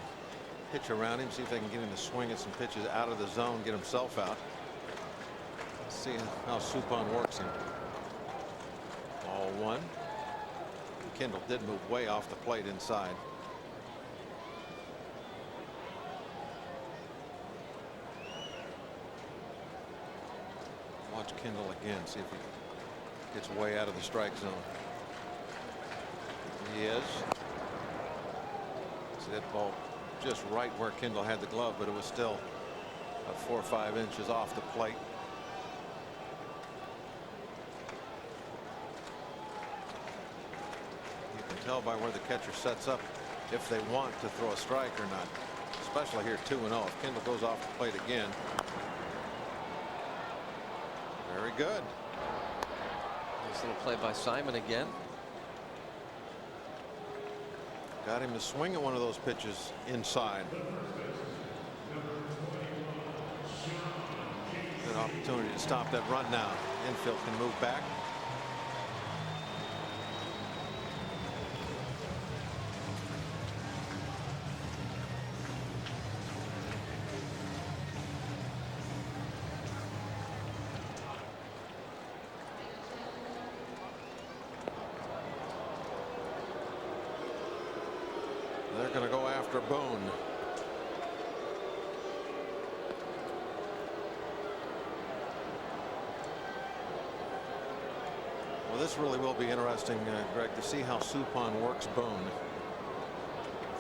pitch around him, see if they can get him to swing at some pitches out of the zone, get himself out. See how Suppan works him. Ball 1. Kendall did move way off the plate inside. Watch Kendall again, see if he gets way out of the strike zone. He is. See that ball just right where Kendall had the glove, but it was still 4 or 5 inches off the plate. Tell by where the catcher sets up if they want to throw a strike or not, especially here 2-0. If Kendall goes off the plate again. Very good. Nice little play by Simon again. Got him to swing at one of those pitches inside. Good opportunity to stop that run now. Infield can move back. They're going to go after Boone. Well, this really will be interesting, Greg, to see how Suppan works Boone.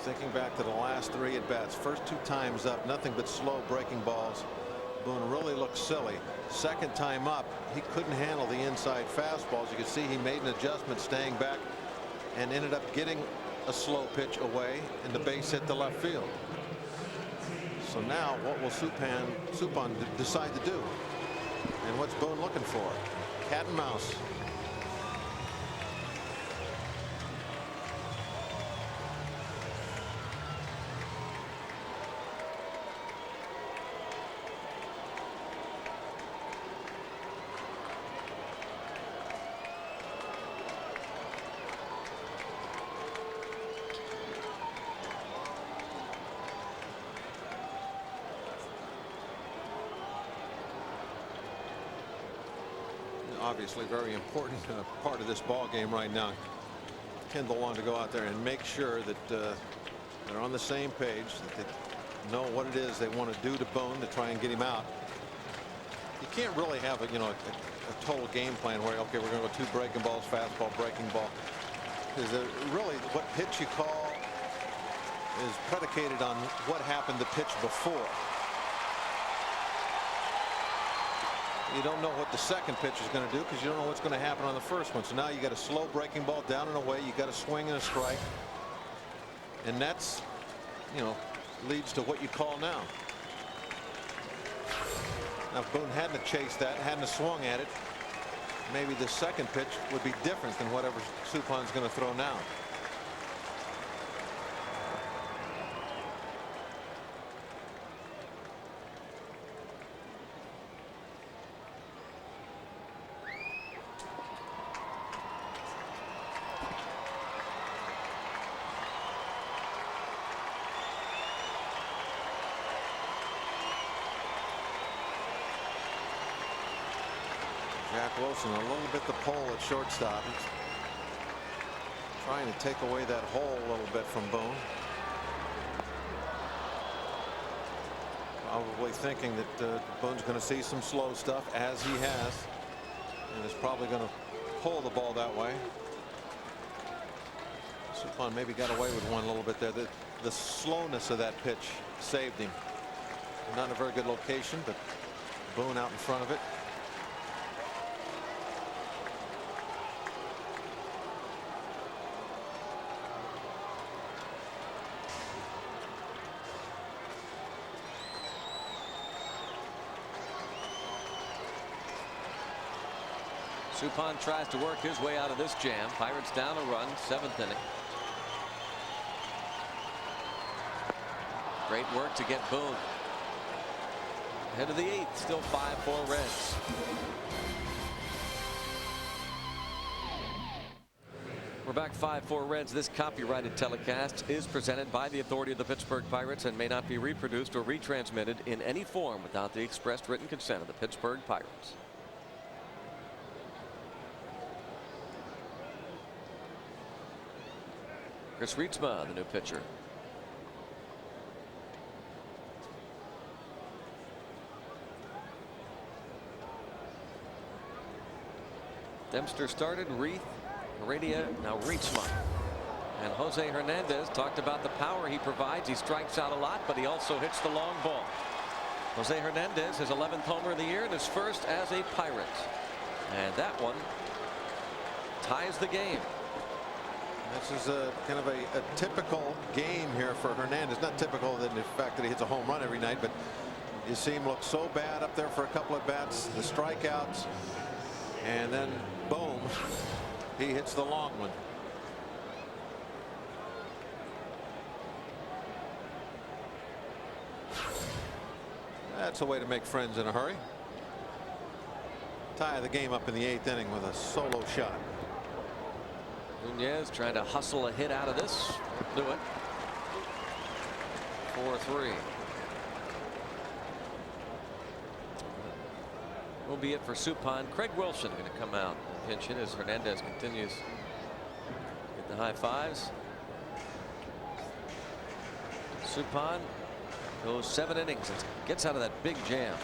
Thinking back to the last 3 at bats, first 2 times up, nothing but slow breaking balls. Boone really looked silly. Second time up, he couldn't handle the inside fastballs. You could see he made an adjustment staying back and ended up getting a slow pitch away, and the base hit the left field. So now what will Suppan decide to do? And what's Boone looking for? Cat and mouse. Obviously very important part of this ball game right now. Kendall wanted to go out there and make sure that they're on the same page, that they know what it is they want to do to Boone to try and get him out. You can't really have a total game plan where, okay, we're going to go 2 breaking balls, fastball, breaking ball. Is really what pitch you call is predicated on what happened the pitch before. You don't know what the second pitch is going to do because you don't know what's going to happen on the first one. So now you got a slow breaking ball down and away. You got a swing and a strike, and that's, leads to what you call now. Now if Boone hadn't chased that, hadn't swung at it, maybe the second pitch would be different than whatever Suppan's going to throw now. Jack Wilson a little bit the pole at shortstop. He's trying to take away that hole a little bit from Boone. Probably thinking that Boone's going to see some slow stuff, as he has, and is probably going to pull the ball that way. Suppan maybe got away with one a little bit there. The slowness of that pitch saved him. Not in a very good location, but Boone out in front of it. Suppan tries to work his way out of this jam. Pirates down a run, 7th inning. Great work to get Boone. Ahead of the 8th, still 5-4 Reds. We're back 5-4 Reds. This copyrighted telecast is presented by the authority of the Pittsburgh Pirates and may not be reproduced or retransmitted in any form without the expressed written consent of the Pittsburgh Pirates. Chris Rietsma, the new pitcher. Dempster started, Reith, Heredia, now Rietsma. And Jose Hernandez talked about the power he provides. He strikes out a lot, but he also hits the long ball. Jose Hernandez, his 11th homer of the year and his first as a Pirate. And that one ties the game. This is a kind of a typical game here for Hernandez. Not typical in the fact that he hits a home run every night, but you see him look so bad up there for a couple of bats, the strikeouts, and then boom, he hits the long one. That's a way to make friends in a hurry. tie the game up in the 8th inning with a solo shot. Nunez trying to hustle a hit out of this. Do it. 4-3. Will be it for Suppan. Craig Wilson going to come out and pinch hit as Hernandez continues to get the high fives. Suppan goes 7 innings and gets out of that big jam.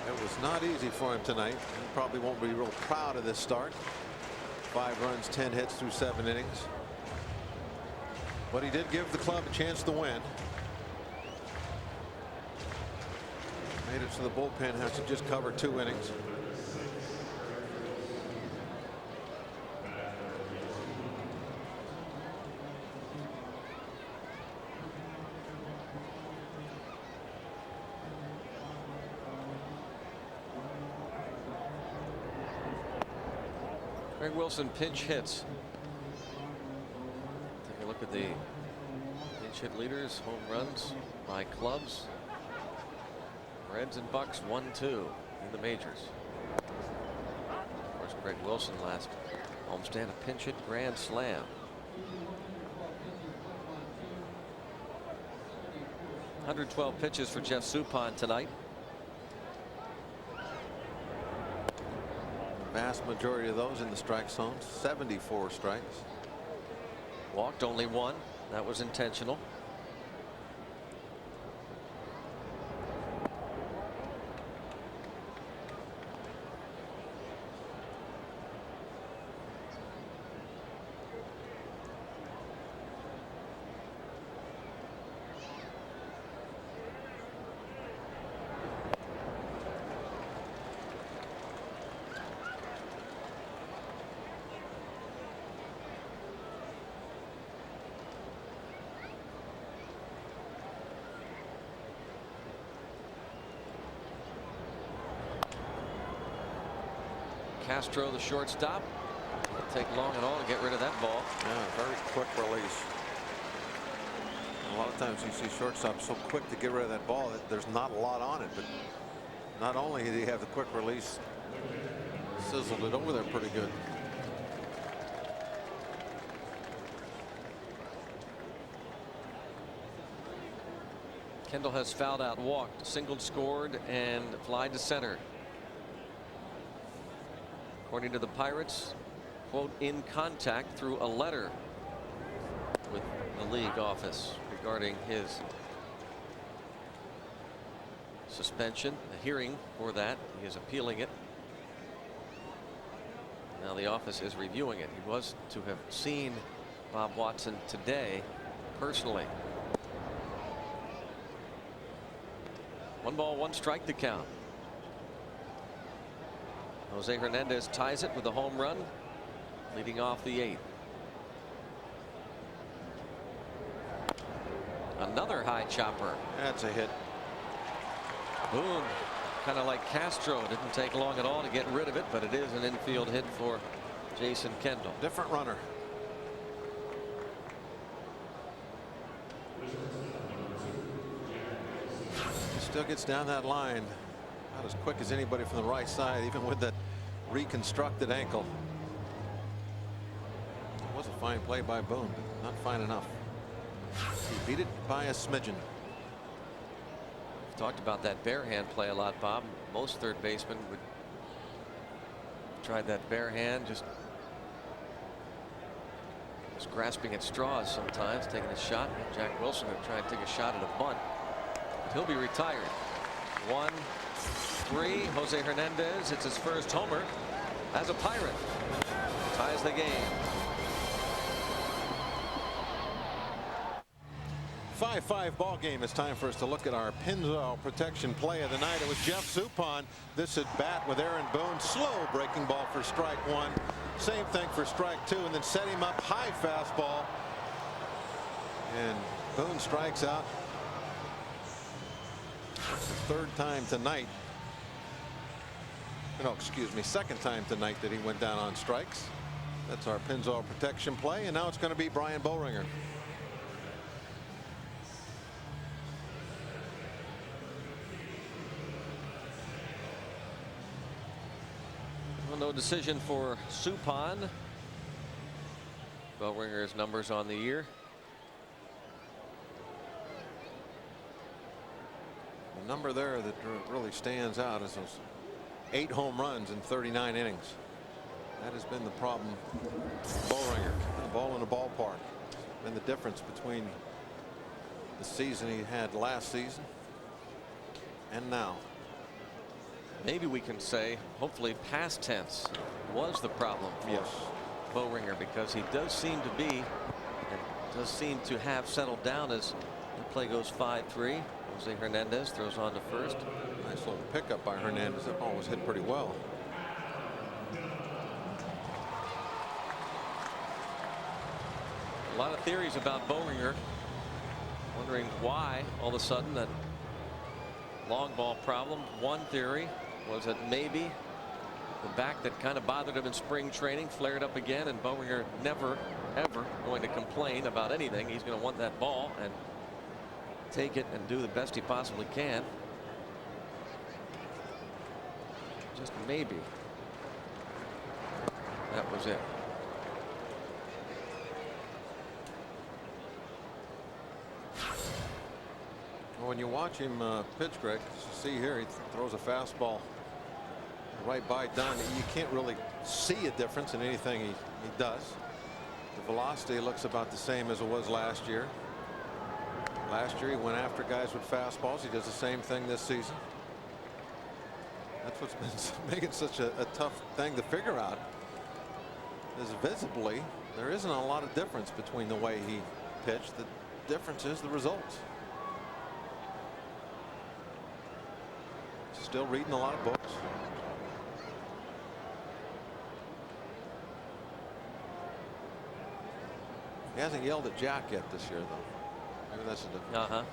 It was not easy for him tonight. He probably won't be real proud of this start. 5 runs, 10 hits through 7 innings. But he did give the club a chance to win. Made it so the bullpen has to just cover 2 innings. Craig Wilson pinch hits. Take a look at the pinch hit leaders. Home runs by clubs. Reds and Bucks 1-2 in the majors. Of course, Craig Wilson last homestand a pinch hit grand slam. .112 pitches for Jeff Suppan tonight. Vast majority of those in the strike zone. 74 strikes. Walked only 1. That was intentional. Castro, the shortstop. It'll take long at all to get rid of that ball. Yeah, very quick release. A lot of times you see shortstops so quick to get rid of that ball that there's not a lot on it. But not only did he have the quick release, sizzled it over there pretty good. Kendall has fouled out, walked, singled, scored, and flied to center. According to the Pirates, quote, in contact through a letter with the league office regarding his suspension. The hearing for that, he is appealing it. Now the office is reviewing it. He was to have seen Bob Watson today personally. 1 ball, 1 strike to count. Jose Hernandez ties it with a home run, leading off the 8th. Another high chopper. That's a hit. Boone, kind of like Castro, didn't take long at all to get rid of it, but it is an infield hit for Jason Kendall. Different runner. He still gets down that line not as quick as anybody from the right side, even with that reconstructed ankle. It was a fine play by Boone, but not fine enough. He beat it by a smidgen. We've talked about that bare hand play a lot, Bob. Most third basemen would try that bare hand, just grasping at straws sometimes, taking a shot. Jack Wilson would try and take a shot at a bunt. But he'll be retired. 1-3. Jose Hernandez hits his first homer as a Pirate. Ties the game. 5-5 ball game. It's time for us to look at our Pennzoil protection play of the night. It was Jeff Suppan. This at bat with Aaron Boone. Slow breaking ball for strike 1. Same thing for strike 2, and then set him up high fastball. And Boone strikes out. Third time tonight. No, excuse me, second time tonight that he went down on strikes. That's our Pennzoil protection play, and now it's going to be Brian Boehringer. Well, no decision for Suppan. Bowringer's numbers on the year. The number there that really stands out is those 8 home runs in 39 innings. That has been the problem for Bowringer. The ball in the ballpark. Been the difference between the season he had last season and now. Maybe we can say, hopefully past tense was the problem for Bowringer, because he does seem to be, and does seem to have settled down as the play goes 5-3. Jose Hernandez throws on to first. Nice little pickup by Hernandez. That ball was hit pretty well. A lot of theories about Bowringer. Wondering why all of a sudden that long ball problem. One theory was that maybe the back that kind of bothered him in spring training flared up again, and Bowringer never ever going to complain about anything. He's going to want that ball and take it and do the best he possibly can. Just maybe that was it. When you watch him pitch, Greg, you see here he throws a fastball right by Dunn. You can't really see a difference in anything he does. The velocity looks about the same as it was last year. Last year he went after guys with fastballs. He does the same thing this season. That's what's been making such a tough thing to figure out, is visibly there isn't a lot of difference between the way he pitched. The difference is the results. Still reading a lot of books. He hasn't yelled at Jack yet this year, though. Maybe that's a difference.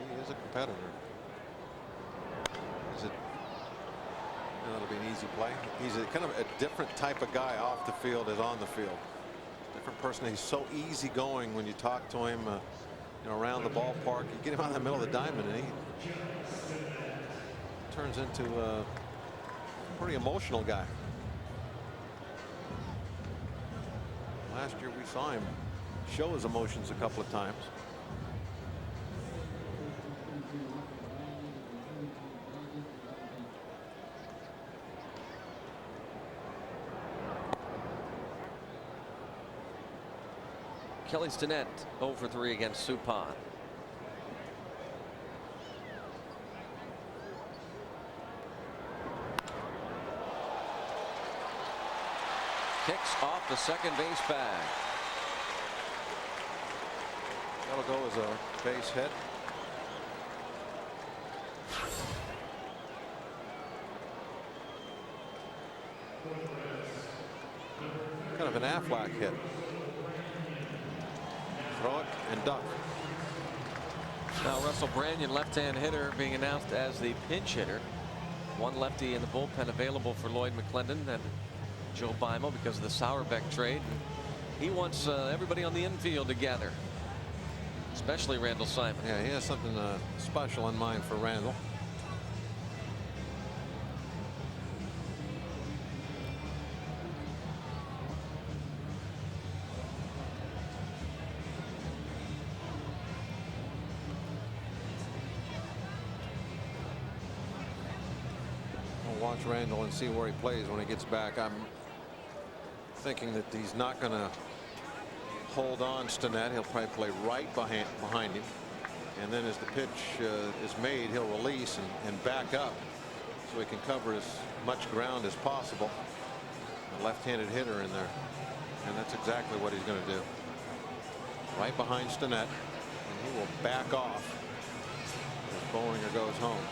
He is a competitor. Is it? That'll be an easy play. He's a kind of a different type of guy off the field as on the field. Different person. He's so easygoing when you talk to him. Around the ballpark, you get him out in the middle of the diamond and he turns into a pretty emotional guy. Last year we saw him show his emotions a couple of times. Kelly Stinnett 0 for 3 against Suppan. Kicks off the second base bag. That'll go as a base hit. Kind of an Aflac hit. Throw it and duck. Now Russell Branyan, left-hand hitter, being announced as the pinch hitter. One lefty in the bullpen available for Lloyd McClendon and Joe Beimel because of the Sauerbeck trade. And he wants everybody on the infield to gather, especially Randall Simon. Yeah, he has something special in mind for Randall. Watch Randall and see where he plays when he gets back. I'm thinking that he's not going to hold on Stinnett. He'll probably play right behind him, and then as the pitch is made, he'll release and back up so he can cover as much ground as possible. A left-handed hitter in there, and that's exactly what he's going to do. Right behind Stinnett, and he will back off as Bowringer goes home.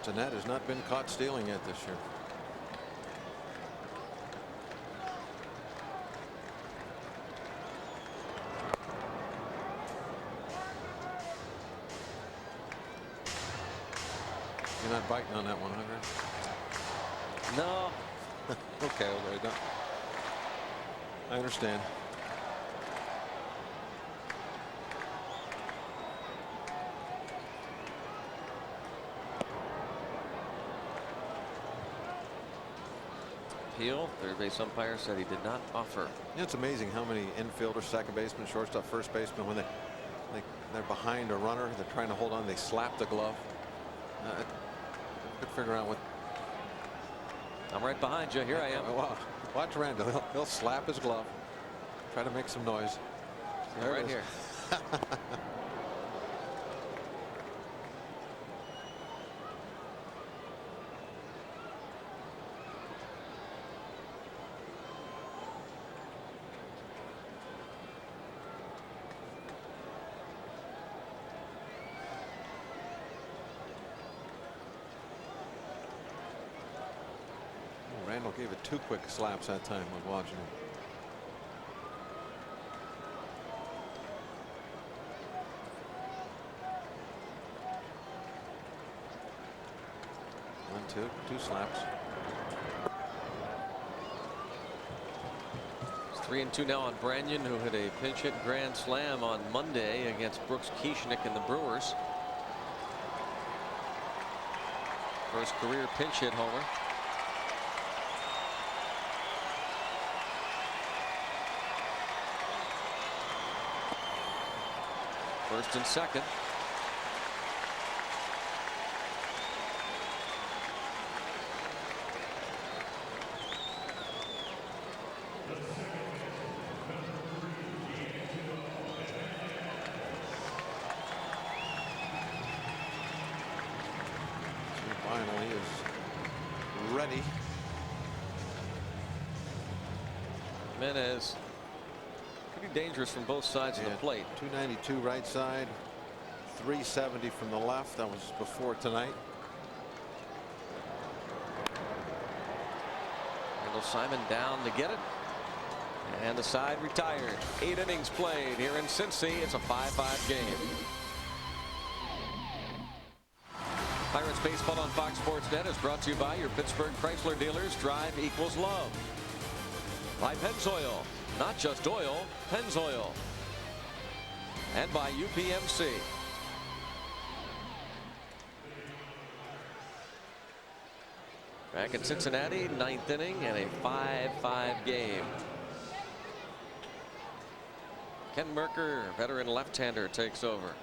Stinnett has not been caught stealing yet this year. You're not biting on that one, huh? No. Okay, I understand. Appeal. Third base umpire said he did not offer. Yeah, it's amazing how many infielders, second baseman, shortstop, first baseman, when they're behind a runner, they're trying to hold on, they slap the glove. Could figure out what. I'm right behind you. Here I am. Wow. Watch Randall. He'll slap his glove. Try to make some noise. There right it is. here. Randall gave it 2 quick slaps that time. I was watching him. Two slaps. It's 3-2 now on Branyan, who hit a pinch hit grand slam on Monday against Brooks Kieschnick and the Brewers. First career pinch hit homer. First and second. Finally is ready. Jimenez pretty dangerous from both sides of the plate. 292 right side, 370 from the left. That was before tonight. Randall Simon down to get it. And the side retired. 8 innings played here in Cincy. It's a 5-5 game. Pirates baseball on Fox Sports Net is brought to you by your Pittsburgh Chrysler dealers. Drive equals love. By Pennzoil, not just oil, Pennzoil. And by UPMC. Back in Cincinnati, 9th inning and a 5-5 game. Ken Mercker, veteran left-hander, takes over.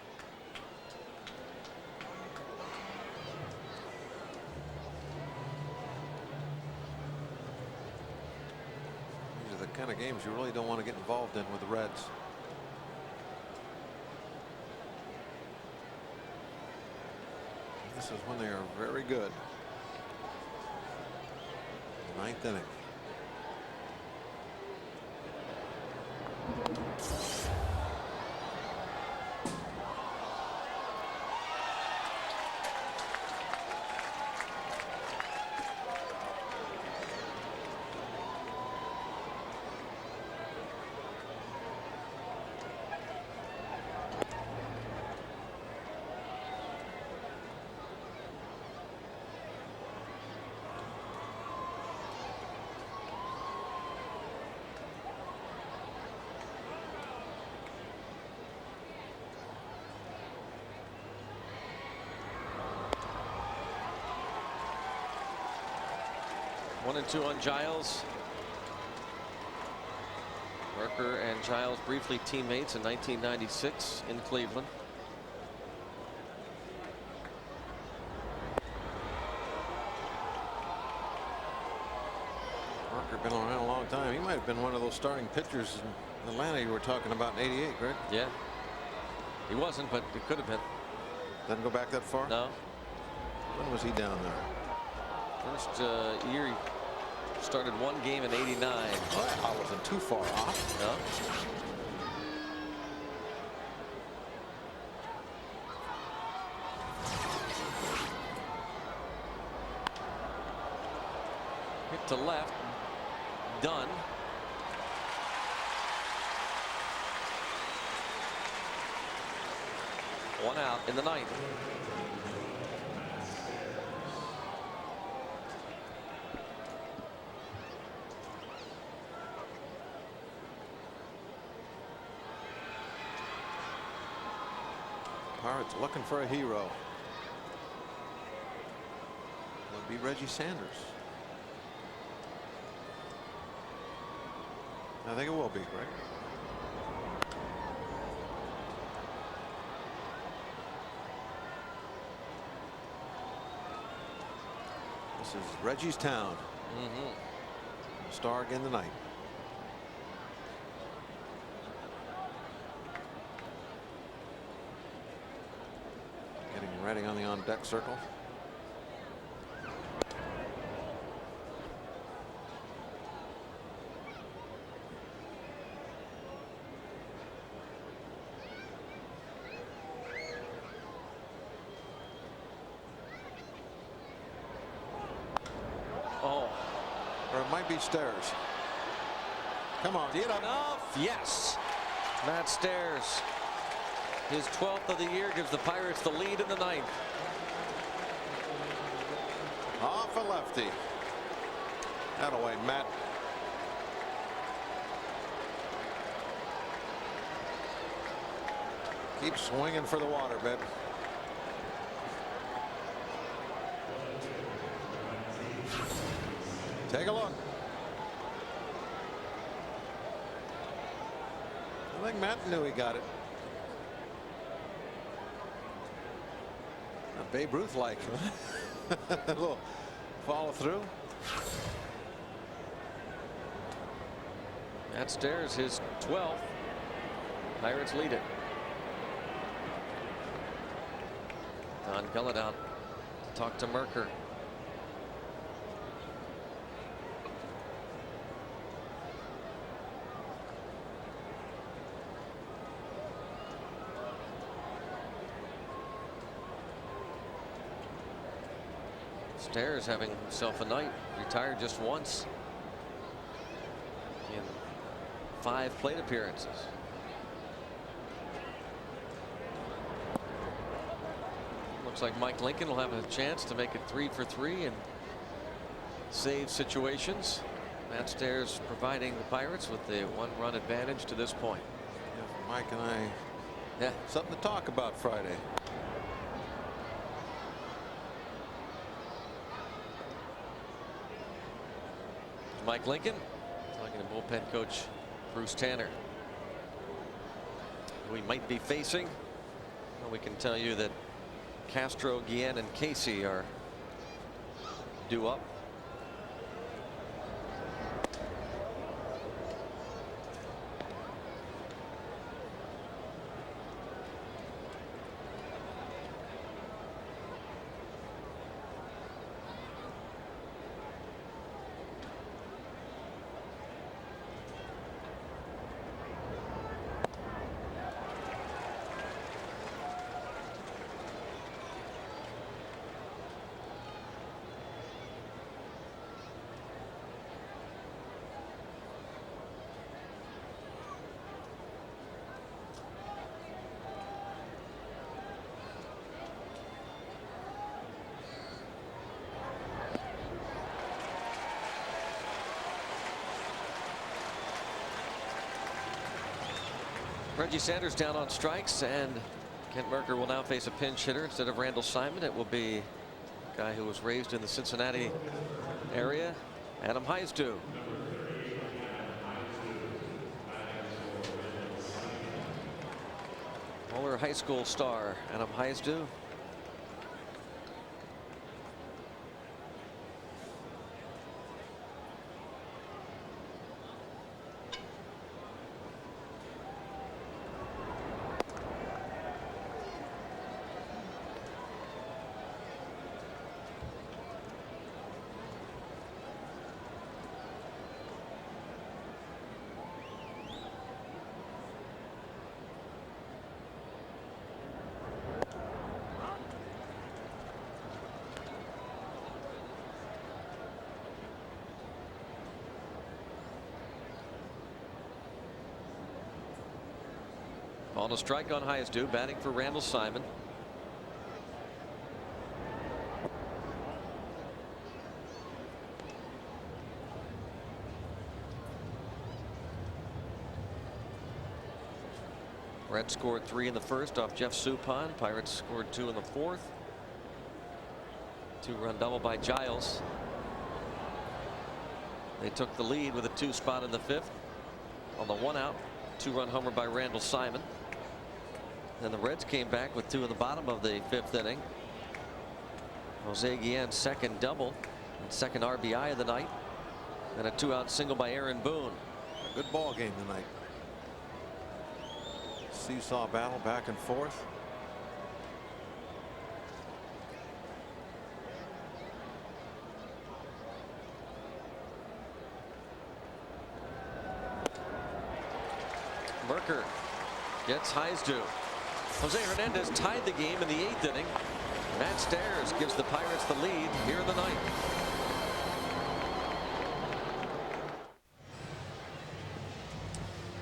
These are the kind of games you really don't want to get involved in with the Reds. This is when they are very good. 9th inning. One and two on Giles. Mercker and Giles briefly teammates in 1996 in Cleveland. Mercker been around a long time. He might have been one of those starting pitchers in Atlanta you were talking about in '88, Greg. Yeah. He wasn't, but it could have been. Doesn't go back that far? No. When was he down there? First year he started one game in '89. Well, I wasn't too far off. No. Hit to left. Done. One out in the ninth. Pirates looking for a hero. It'll be Reggie Sanders. I think it will be, right? This is Reggie's town. Star again tonight. Getting ready on the on-deck circle. Or it might be Stairs. Come on. Did enough. Yes. Matt Stairs. His 12th of the year gives the Pirates the lead in the 9th. Off a lefty. That away, Matt. Keep swinging for the water, babe. Take a look. I think Matt knew he got it. Babe Ruth like a little follow through. Matt Stairs, his 12th. Pirates lead it. Don Gullett out to talk to Merker. Stairs having himself a night. Retired just once in 5 plate appearances. Looks like Mike Lincoln will have a chance to make it 3 for 3 and save situations. Matt Stairs providing the Pirates with the 1-run advantage to this point. Yeah, Mike and I, something to talk about Friday. Mike Lincoln talking to bullpen coach Bruce Tanner, who we might be facing. Well, we can tell you that Castro, Guillen, and Casey are due up. Reggie Sanders down on strikes, and Kent Merker will now face a pinch hitter instead of Randall Simon. It will be a guy who was raised in the Cincinnati area, Adam Heisdu. Moeller High School star Adam Heisdu. On a strike on Heisdu, batting for Randall Simon. Reds scored 3 in the first off Jeff Suppan. Pirates scored 2 in the fourth. 2-run double by Giles. They took the lead with a 2 spot in the fifth. On the 1-out, 2-run homer by Randall Simon. Then the Reds came back with 2 in the bottom of the fifth inning. Jose Guillen's second double and second RBI of the night. And a 2-out single by Aaron Boone. A good ball game tonight. Seesaw battle back and forth. Merker gets Heisdu. Jose Hernandez tied the game in the 8th inning. Matt Stairs gives the Pirates the lead here in the 9th.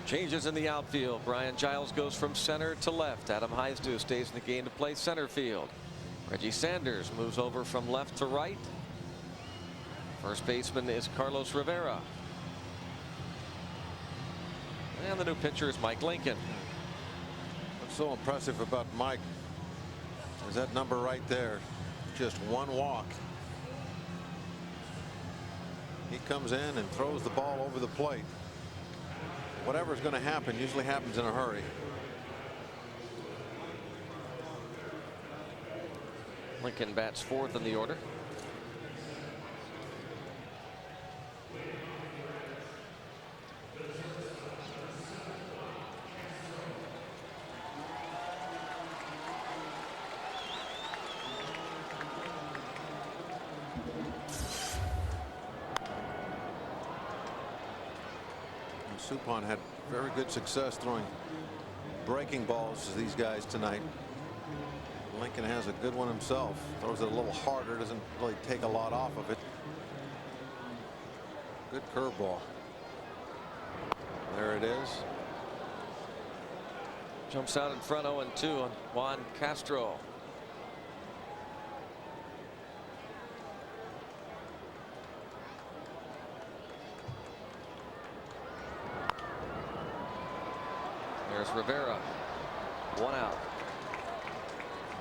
Changes in the outfield. Brian Giles goes from center to left. Adam Heisdu stays in the game to play center field. Reggie Sanders moves over from left to right. First baseman is Carlos Rivera. And the new pitcher is Mike Lincoln. What's so impressive about Mike is that number right there. Just 1 walk. He comes in and throws the ball over the plate. Whatever's going to happen usually happens in a hurry. Lincoln bats 4th in the order. Suppan had very good success throwing breaking balls to these guys tonight. Lincoln has a good one himself. Throws it a little harder. Doesn't really take a lot off of it. Good curveball. There it is. Jumps out in front 0-2 on Juan Castro. There's Rivera. 1 out.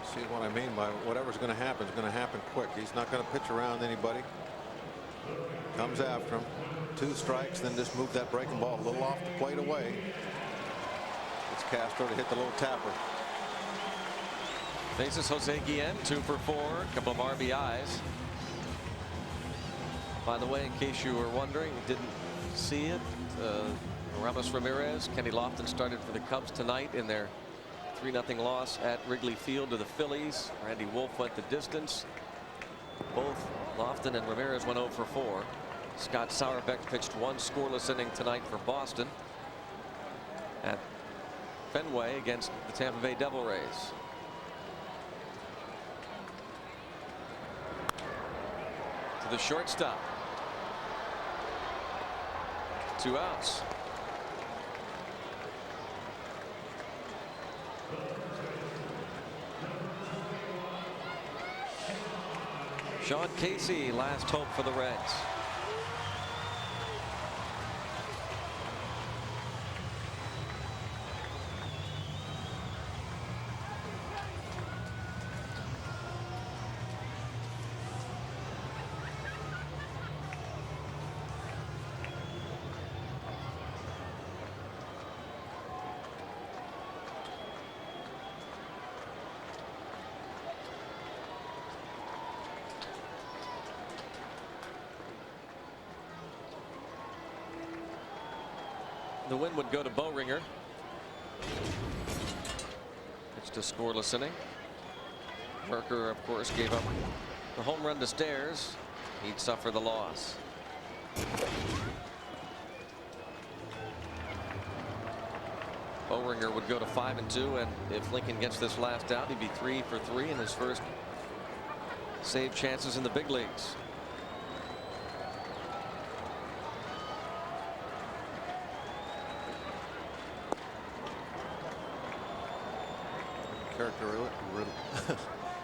See what I mean by whatever's going to happen is going to happen quick. He's not going to pitch around anybody. Comes after him. 2 strikes, then just move that breaking ball a little off the plate away. It's Castro to hit the little tapper. Faces Jose Guillen, 2 for 4, a couple of RBIs. By the way, in case you were wondering, didn't see it, Ramos Ramirez, Kenny Lofton started for the Cubs tonight in their 3-0 loss at Wrigley Field to the Phillies. Randy Wolf went the distance. Both Lofton and Ramirez went 0 for 4. Scott Sauerbeck pitched 1 scoreless inning tonight for Boston at Fenway against the Tampa Bay Devil Rays. To the shortstop. 2 outs. Sean Casey, last hope for the Reds. The win would go to Boehringer. Pitched a scoreless inning. Merker, of course, gave up the home run to Stairs. He'd suffer the loss. Boehringer would go to 5-2, and if Lincoln gets this last out, he'd be 3 for 3 in his first save chances in the big leagues.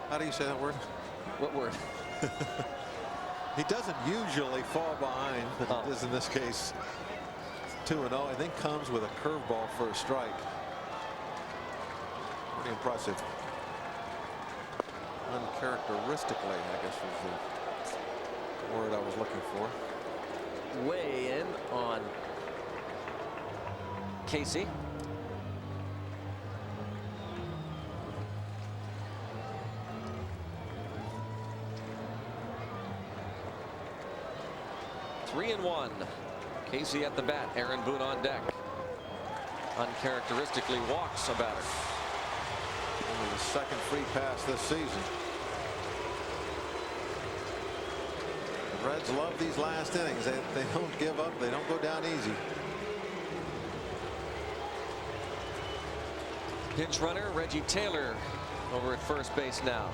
How do you say that word? What word? He doesn't usually fall behind, but he does in this case. 2-0, I think, comes with a curveball for a strike. Pretty impressive. Uncharacteristically, I guess was the word I was looking for. Way in on Casey. Three and one. Casey at the bat. Aaron Boone on deck. Uncharacteristically walks a batter. Only the second free pass this season. The Reds love these last innings. They don't give up. They don't go down easy. Pinch runner Reggie Taylor over at first base now.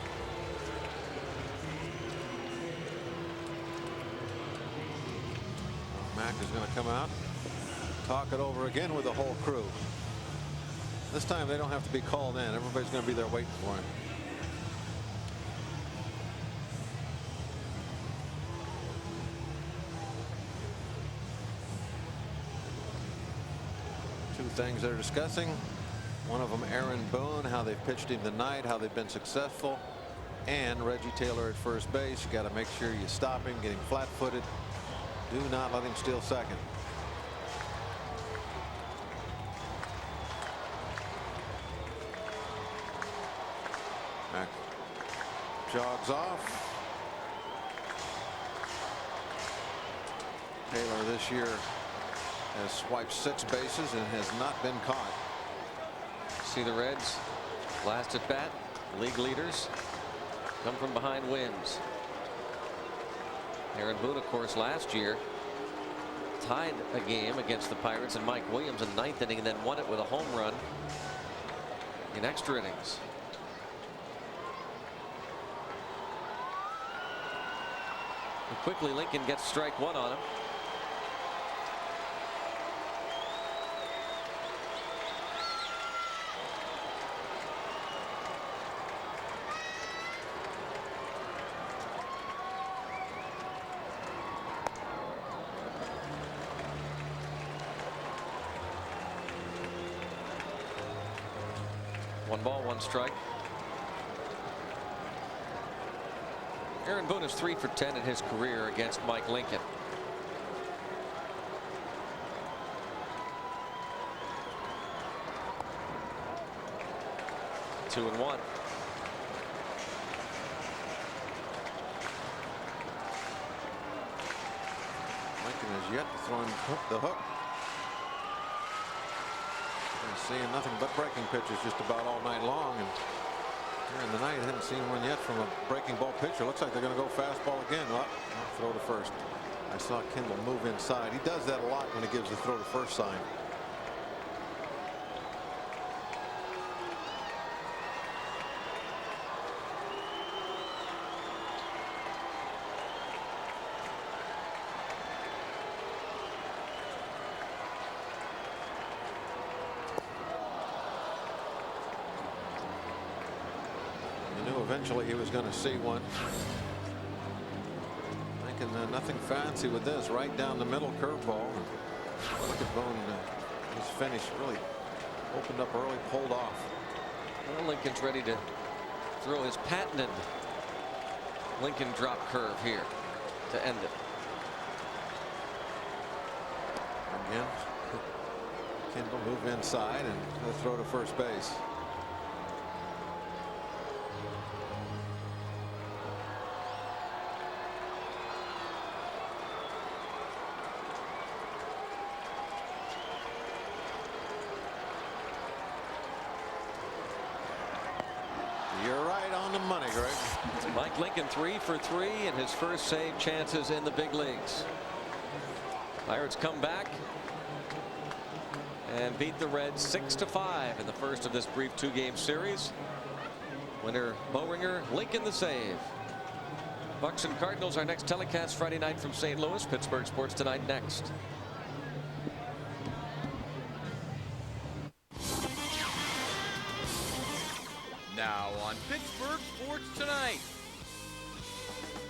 Mack is going to come out, talk it over again with the whole crew. This time they don't have to be called in. Everybody's going to be there waiting for him. Two things they're discussing. One of them, Aaron Boone, how they've pitched him tonight, how they've been successful, and Reggie Taylor at first base. You got to make sure you stop him, get him flat-footed. Do not let him steal second. Mack jogs off. Taylor this year has swiped 6 bases and has not been caught. See the Reds last at bat. League leaders come from behind wins. Aaron Boone, of course, last year tied a game against the Pirates and Mike Williams in the 9th inning and then won it with a home run in extra innings. And quickly Lincoln gets strike one on him. One ball, one strike. Aaron Boone is 3 for 10 in his career against Mike Lincoln. Two and one. Lincoln has yet to throw him the hook. Seeing nothing but breaking pitches just about all night long, and here in the night hadn't seen one yet from a breaking ball pitcher. Looks like they're going to go fastball again. Throw to first. I saw Kendall move inside. He does that a lot when he gives the throw to first sign. Eventually he was going to see one. Thinking nothing fancy with this. Right down the middle curveball. Look at Boone. His finish really opened up early, pulled off. Well, Lincoln's ready to throw his patented Lincoln drop curve here to end it. Again, Kendall move inside and the throw to first base. You're right on the money, Greg. Mike Lincoln 3 for 3 in his first save chances in the big leagues. Pirates come back and beat the Reds 6-5 in the first of this brief 2-game series. Winner Boehringer, Lincoln the save. Bucks and Cardinals, our next telecast Friday night from St. Louis. Pittsburgh Sports Tonight next. Now on Pittsburgh Sports Tonight.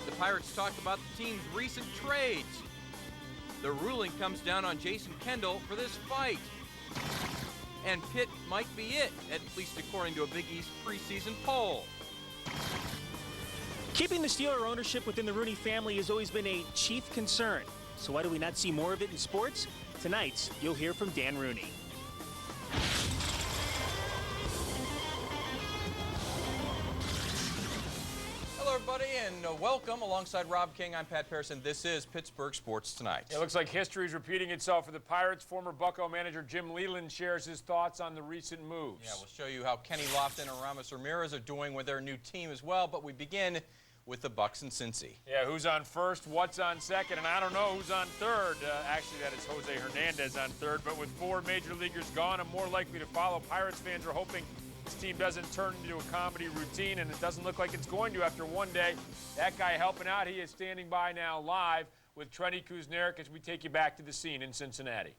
The Pirates talked about the team's recent trades. The ruling comes down on Jason Kendall for this fight. and Pitt might be it, at least according to a Big East preseason poll. Keeping the Steeler ownership within the Rooney family has always been a chief concern. So why do we not see more of it in sports? Tonight, you'll hear from Dan Rooney. Hello, everybody, and welcome. Alongside Rob King, I'm Pat Pearson. This is Pittsburgh Sports Tonight. It looks like history is repeating itself for the Pirates. Former Bucco manager Jim Leyland shares his thoughts on the recent moves. Yeah, we'll show you how Kenny Lofton and Ramos Ramirez are doing with their new team as well, but we begin with the Bucks and Cincy. Yeah, who's on first, what's on second, and I don't know who's on third. Actually, that is Jose Hernandez on third, but with 4 major leaguers gone, I'm more likely to follow. Pirates fans are hoping this team doesn't turn into a comedy routine, and it doesn't look like it's going to after one day. That guy helping out, he is standing by now live with Trenny Kusnierek as we take you back to the scene in Cincinnati.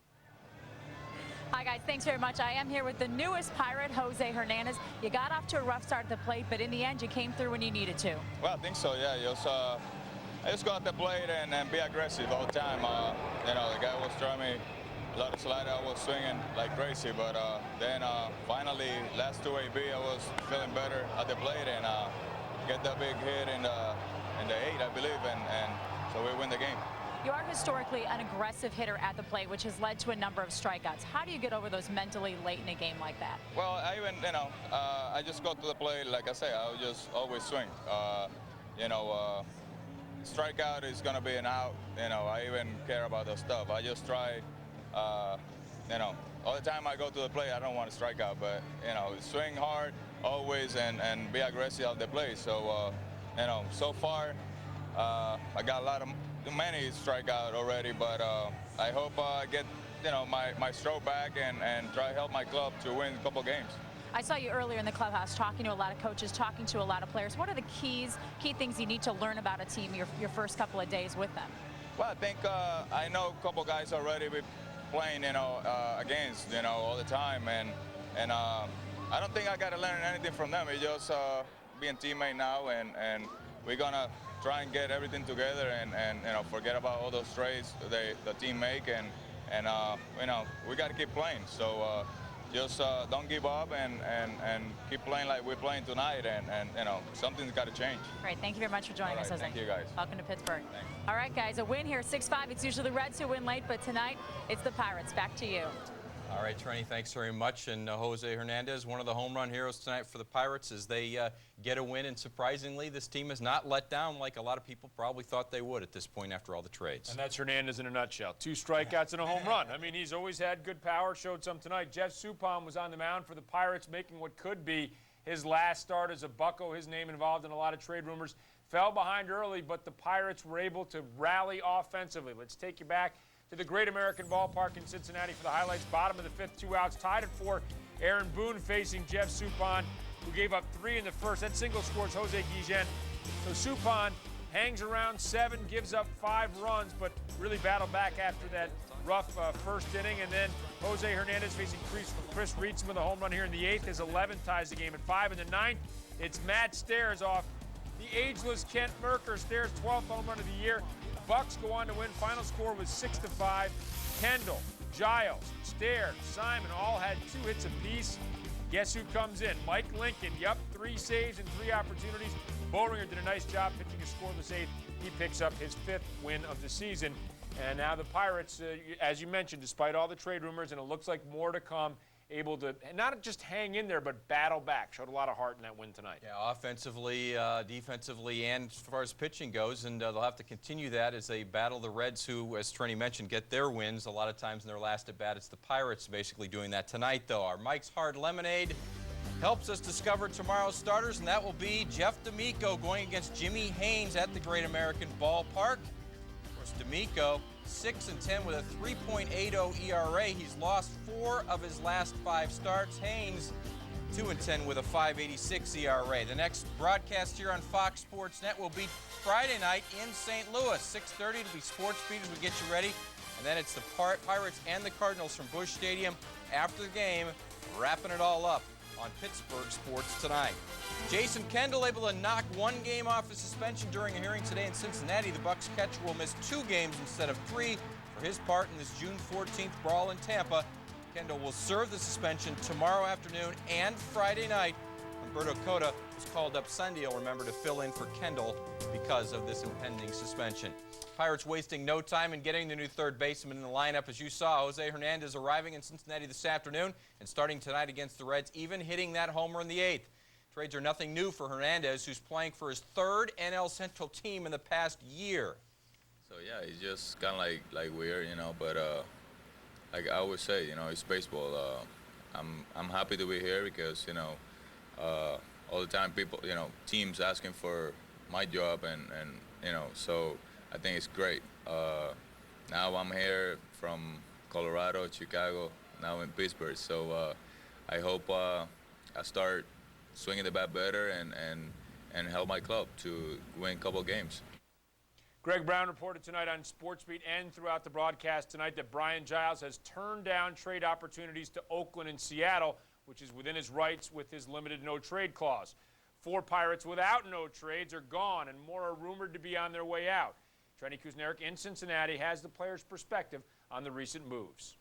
Hi, guys. Thanks very much. I am here with the newest Pirate, Jose Hernandez. You got off to a rough start at the plate, but in the end, you came through when you needed to. Well, I think so, yeah. I just go out the plate and be aggressive all the time. You know, the guy was throwing me a lot of slider. I was swinging like crazy, but then finally, last 2 AB, I was feeling better at the plate and get that big hit in the 8, I believe, and so we win the game. You are historically an aggressive hitter at the plate, which has led to a number of strikeouts. How do you get over those mentally late in a game like that? Well, I just go to the plate, like I say, I'll just always swing. Strikeout is going to be an out. I even care about that stuff. I just try, all the time I go to the plate, I don't want to strike out, but, swing hard always and be aggressive at the plate. So, so far, I got many strikeout already, but I hope I get, my stroke back and try to help my club to win a couple games. I saw you earlier in the clubhouse talking to a lot of coaches, talking to a lot of players. What are the key things you need to learn about a team your first couple of days with them? Well, I think I know a couple guys already been playing, against, all the time, and I don't think I got to learn anything from them. It's just being teammate now, and we're gonna try and get everything together and forget about all those trades the team make, and we got to keep playing. So just don't give up and keep playing like we're playing tonight, and something's got to change. Great, thank you very much for joining us, Jose. Thank you, guys. Welcome to Pittsburgh. Thanks. All right, guys, a win here, 6-5. It's usually the Reds who win late, but tonight it's the Pirates. Back to you. All right, Trenny, thanks very much. And Jose Hernandez, one of the home run heroes tonight for the Pirates as they get a win. And surprisingly, this team is not let down like a lot of people probably thought they would at this point after all the trades. And that's Hernandez in a nutshell. 2 strikeouts and a home run. I mean, he's always had good power, showed some tonight. Jeff Suppan was on the mound for the Pirates, making what could be his last start as a Bucco. His name involved in a lot of trade rumors. Fell behind early, but the Pirates were able to rally offensively. Let's take you back to the Great American Ballpark in Cincinnati for the highlights. Bottom of the 5th, 2 outs, tied at 4. Aaron Boone facing Jeff Suppan, who gave up 3 in the first. That single scores Jose Guillen. So Suppan hangs around 7, gives up 5 runs, but really battled back after that rough first inning. And then Jose Hernandez facing Chris Reitz with a home run here in the 8th as 11 ties the game at 5. In the 9th, it's Matt Stairs off the ageless Kent Mercker. Stairs' 12th home run of the year. Bucks go on to win. Final score was 6-5. Kendall, Giles, Stairs, Simon all had 2 hits apiece. Guess who comes in? Mike Lincoln. Yup, 3 saves and 3 opportunities. Boehringer did a nice job pitching a scoreless 8th. He picks up his 5th win of the season. And now the Pirates, as you mentioned, despite all the trade rumors, and it looks like more to come, able to not just hang in there, but battle back. Showed a lot of heart in that win tonight. Yeah, offensively, defensively, and as far as pitching goes, and they'll have to continue that as they battle the Reds, who, as Trenny mentioned, get their wins a lot of times in their last at-bat. It's the Pirates basically doing that tonight, though. Our Mike's Hard Lemonade helps us discover tomorrow's starters, and that will be Jeff D'Amico going against Jimmy Haynes at the Great American Ballpark. Of course, D'Amico 6-10 with a 3.80 ERA. He's lost 4 of his last 5 starts. Haynes 2-10 with a 5.86 ERA. The next broadcast here on Fox Sports Net will be Friday night in St. Louis, 6:30 to be Sports Beat as we get you ready. And then it's the Pirates and the Cardinals from Busch Stadium after the game, wrapping it all up on Pittsburgh Sports Tonight. Jason Kendall able to knock 1 game off his suspension during a hearing today in Cincinnati. The Bucks catcher will miss 2 games instead of 3 for his part in this June 14th brawl in Tampa. Kendall will serve the suspension tomorrow afternoon and Friday night. Humberto Cota was called up Sunday, you'll remember, to fill in for Kendall because of this impending suspension. Pirates wasting no time in getting the new third baseman in the lineup. As you saw, Jose Hernandez arriving in Cincinnati this afternoon and starting tonight against the Reds, even hitting that homer in the 8th. Trades are nothing new for Hernandez, who's playing for his third NL Central team in the past year. So yeah, it's just kind of like weird, you know, but like I always say, you know, it's baseball. I'm happy to be here because, you know, all the time people, you know, teams asking for my job and you know, so I think it's great. Now I'm here from Colorado, Chicago, now in Pittsburgh. So I hope I start swinging the bat better and help my club to win a couple games. Greg Brown reported tonight on SportsBeat and throughout the broadcast tonight that Brian Giles has turned down trade opportunities to Oakland and Seattle, which is within his rights with his limited no-trade clause. 4 Pirates without no trades are gone, and more are rumored to be on their way out. Trenny Kusnierek in Cincinnati has the players' perspective on the recent moves.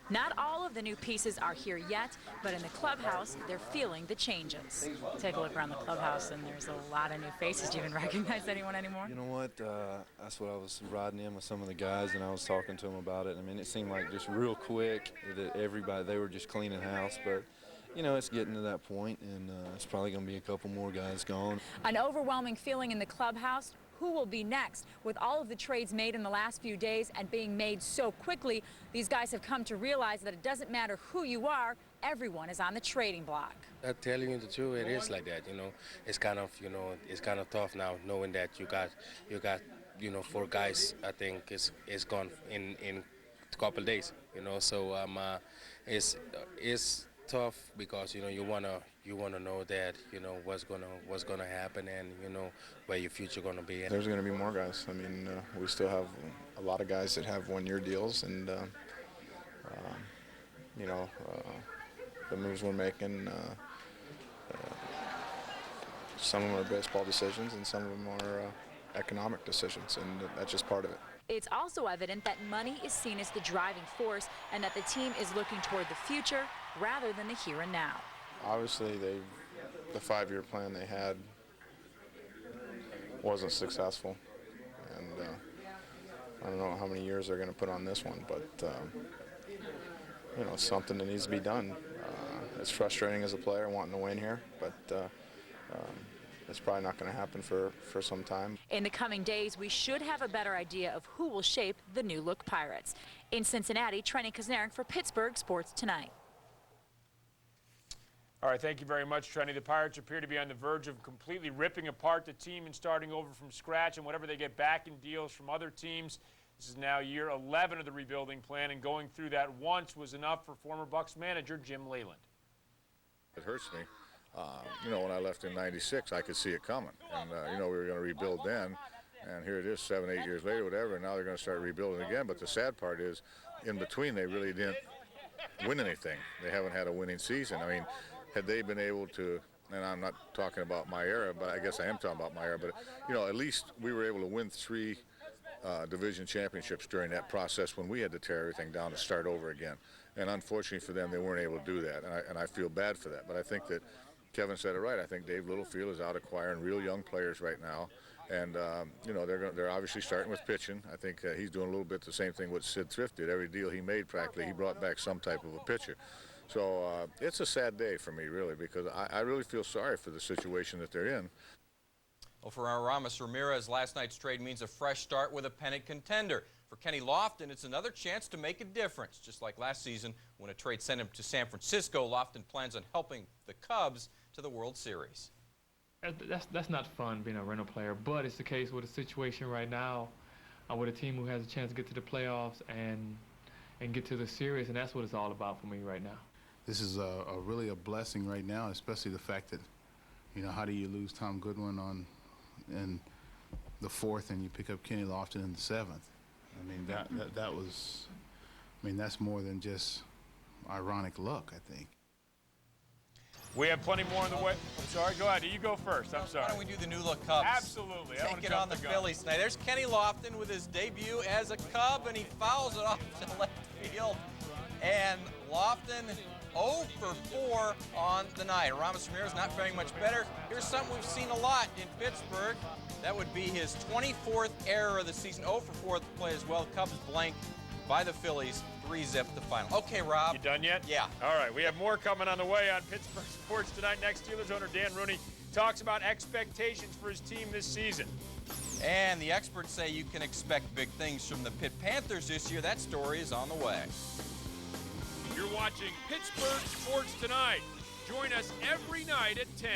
Not all of the new pieces are here yet, but in the clubhouse, they're feeling the changes. Take a look around the clubhouse, and there's a lot of new faces. Do you even recognize anyone anymore? You know what? That's what I was riding in with some of the guys, and I was talking to them about it. I mean, it seemed like just real quick that everybody, they were just cleaning house, but you know, it's getting to that point, and it's probably going to be a couple more guys gone. An overwhelming feeling in the clubhouse. Who will be next? With all of the trades made in the last few days and being made so quickly, these guys have come to realize that it doesn't matter who you are, everyone is on the trading block. I'm telling you the truth, it is like that, you know. It's kind of, you know, it's kind of tough now knowing that you got, you know, 4 guys, I think is gone in a couple of days, you know. So it's tough because, you know, you wanna know that, you know, what's gonna happen and, you know, where your future gonna be. There's going to be more guys. I mean, we still have a lot of guys that have 1-year deals, and you know, the moves we're making, some of them are baseball decisions and some of them are economic decisions, and that's just part of it. It's also evident that money is seen as the driving force and that the team is looking toward the future rather than the here and now. Obviously, the 5-year plan they had wasn't successful, and I don't know how many years they're going to put on this one, but you know, it's something that needs to be done. It's frustrating as a player wanting to win here, but it's probably not going to happen for some time. In the coming days, we should have a better idea of who will shape the new-look Pirates. In Cincinnati, Trenny Kusnierek for Pittsburgh Sports Tonight. All right, thank you very much, Trenny. The Pirates appear to be on the verge of completely ripping apart the team and starting over from scratch, and whatever they get back in deals from other teams. This is now year 11 of the rebuilding plan, and going through that once was enough for former Bucs manager Jim Leyland. It hurts me. You know, when I left in '96, I could see it coming, and you know, we were going to rebuild then, and here it is 7, 8 years later, whatever, and now they're going to start rebuilding again. But the sad part is, in between, they really didn't win anything. They haven't had a winning season. I mean, had they been able to, and I'm not talking about my era, but I guess I am talking about my era, but you know, at least we were able to win 3 division championships during that process when we had to tear everything down to start over again. And unfortunately for them, they weren't able to do that, and I feel bad for that. But I think that Kevin said it right. I think Dave Littlefield is out acquiring real young players right now, and you know, they're obviously starting with pitching. I think he's doing a little bit the same thing what Sid Thrift did. Every deal he made, practically, he brought back some type of a pitcher. So it's a sad day for me, really, because I really feel sorry for the situation that they're in. Well, for Aramis Ramirez, last night's trade means a fresh start with a pennant contender. For Kenny Lofton, it's another chance to make a difference. Just like last season, when a trade sent him to San Francisco, Lofton plans on helping the Cubs to the World Series. That's not fun, being a rental player, but it's the case with a situation right now with a team who has a chance to get to the playoffs and get to the series, and that's what it's all about for me right now. This is really a blessing right now, especially the fact that, you know, how do you lose Tom Goodwin in the 4th and you pick up Kenny Lofton in the 7th? I mean, that was, I mean, that's more than just ironic luck, I think. We have plenty more on the way. I'm sorry, go ahead. You go first. I'm sorry. Why don't we do the new look Cubs? Absolutely. Take it on the Phillies tonight. There's Kenny Lofton with his debut as a Cub, and he fouls it off to left field. And Lofton 0 for 4 on the night. Ramos Ramirez not faring much better. Here's something we've seen a lot in Pittsburgh. That would be his 24th error of the season. 0 for 4 at the play as well. Cubs blanked by the Phillies. 3-zip the final. Okay, Rob. You done yet? Yeah. All right, we have more coming on the way on Pittsburgh Sports Tonight. Next, Steelers owner Dan Rooney talks about expectations for his team this season. And the experts say you can expect big things from the Pitt Panthers this year. That story is on the way. You're watching Pittsburgh Sports Tonight. Join us every night at 10.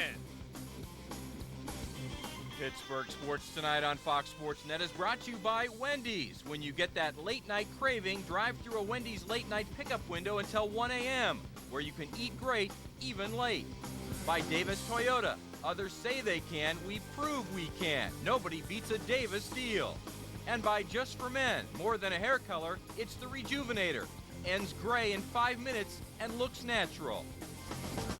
Pittsburgh Sports Tonight on Fox Sports Net is brought to you by Wendy's. When you get that late night craving, drive through a Wendy's late night pickup window until 1 a.m., where you can eat great even late. By Davis Toyota. Others say they can, we prove we can. Nobody beats a Davis deal. And by Just for Men. More than a hair color, it's the Rejuvenator. Ends gray in 5 minutes and looks natural.